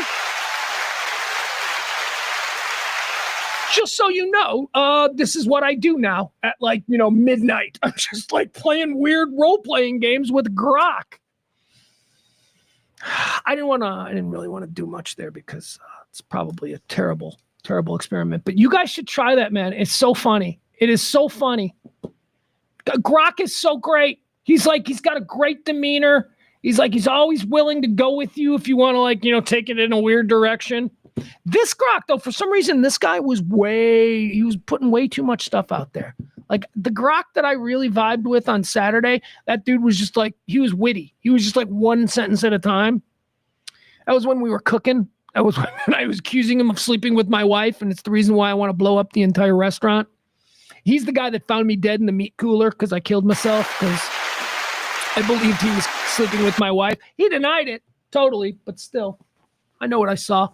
Just so you know, this is what I do now at midnight. I'm just playing weird role-playing games with Grok. I didn't really want to do much there because it's probably a terrible, terrible experiment. But you guys should try that, man. It's so funny. It is so funny. Grok is so great. He's got a great demeanor. He's always willing to go with you if you want to take it in a weird direction. This Grok, though, for some reason, this guy was putting way too much stuff out there. The Grok that I really vibed with on Saturday, that dude was just he was witty. He was just one sentence at a time. That was when we were cooking. That was when I was accusing him of sleeping with my wife, and it's the reason why I want to blow up the entire restaurant. He's the guy that found me dead in the meat cooler because I killed myself because I believed he was sleeping with my wife. He denied it totally, but still, I know what I saw.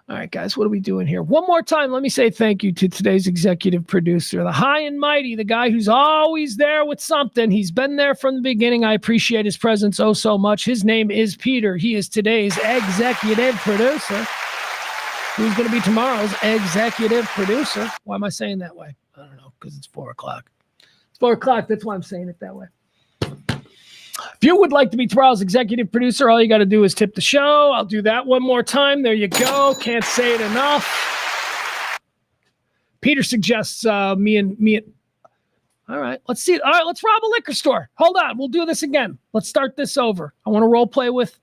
All right, guys, what are we doing here? One more time, let me say thank you to today's executive producer, the high and mighty, the guy who's always there with something. He's been there from the beginning. I appreciate his presence oh so much. His name is Peter. He is today's executive producer. Who's going to be tomorrow's executive producer? Why am I saying that way? I don't know, because it's 4 o'clock. It's 4 o'clock. That's why I'm saying it that way. If you would like to be tomorrow's executive producer, all you got to do is tip the show. I'll do that one more time. There you go. Can't say it enough. Peter suggests me and. All right, let's see. All right, let's rob a liquor store. Hold on. We'll do this again. Let's start this over. I want to role play with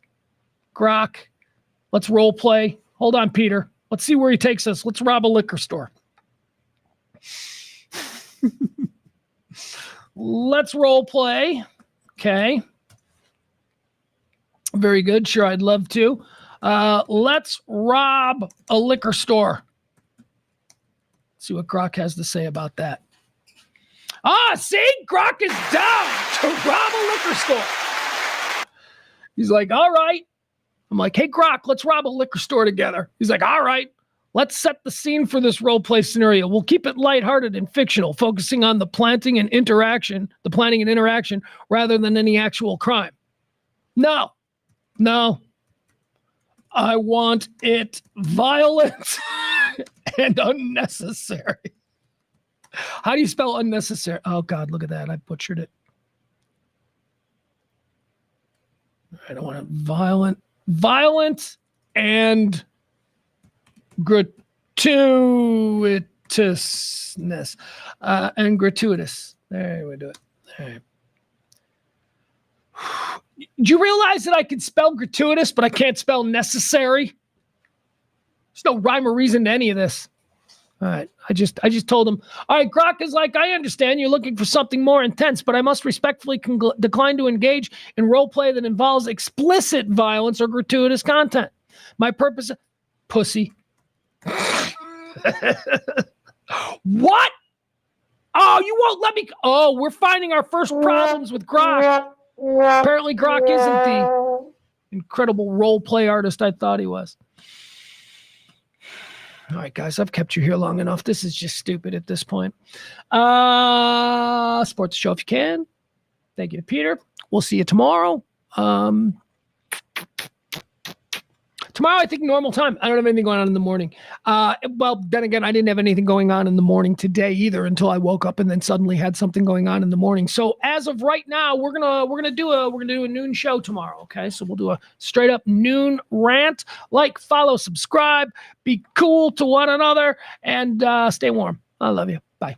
Grok. Let's role play. Hold on, Peter. Let's see where he takes us. Let's rob a liquor store. Let's role play. Okay. Very good. Sure, I'd love to. Let's rob a liquor store. See what Grok has to say about that. See? Grok is down to rob a liquor store. He's like, all right. I'm like, hey, Grok, let's rob a liquor store together. He's like, all right. Let's set the scene for this role play scenario. We'll keep it lighthearted and fictional, focusing on the planning and interaction rather than any actual crime. No. I want it violent and unnecessary. How do you spell unnecessary? Oh, God, look at that. I butchered it. I don't want it violent and gratuitousness and gratuitous. There we do it. All right. Do you realize that I can spell gratuitous, but I can't spell necessary? There's no rhyme or reason to any of this. All right. I just told him, all right, Grok is like, I understand you're looking for something more intense, but I must respectfully decline to engage in role play that involves explicit violence or gratuitous content. My purpose, pussy. What? Oh, you won't let me. Oh, we're finding our first problems with Grok. Apparently Grok isn't the incredible role play artist I thought he was. All right, guys, I've kept you here long enough. This is just stupid at this point. Support the show if you can. Thank you to Peter. We'll see you tomorrow. Tomorrow, I think normal time. I don't have anything going on in the morning. Well, then again, I didn't have anything going on in the morning today either until I woke up and then suddenly had something going on in the morning. So as of right now, we're gonna do a noon show tomorrow. Okay, so we'll do a straight up noon rant. Like, follow, subscribe, be cool to one another, and stay warm. I love you. Bye.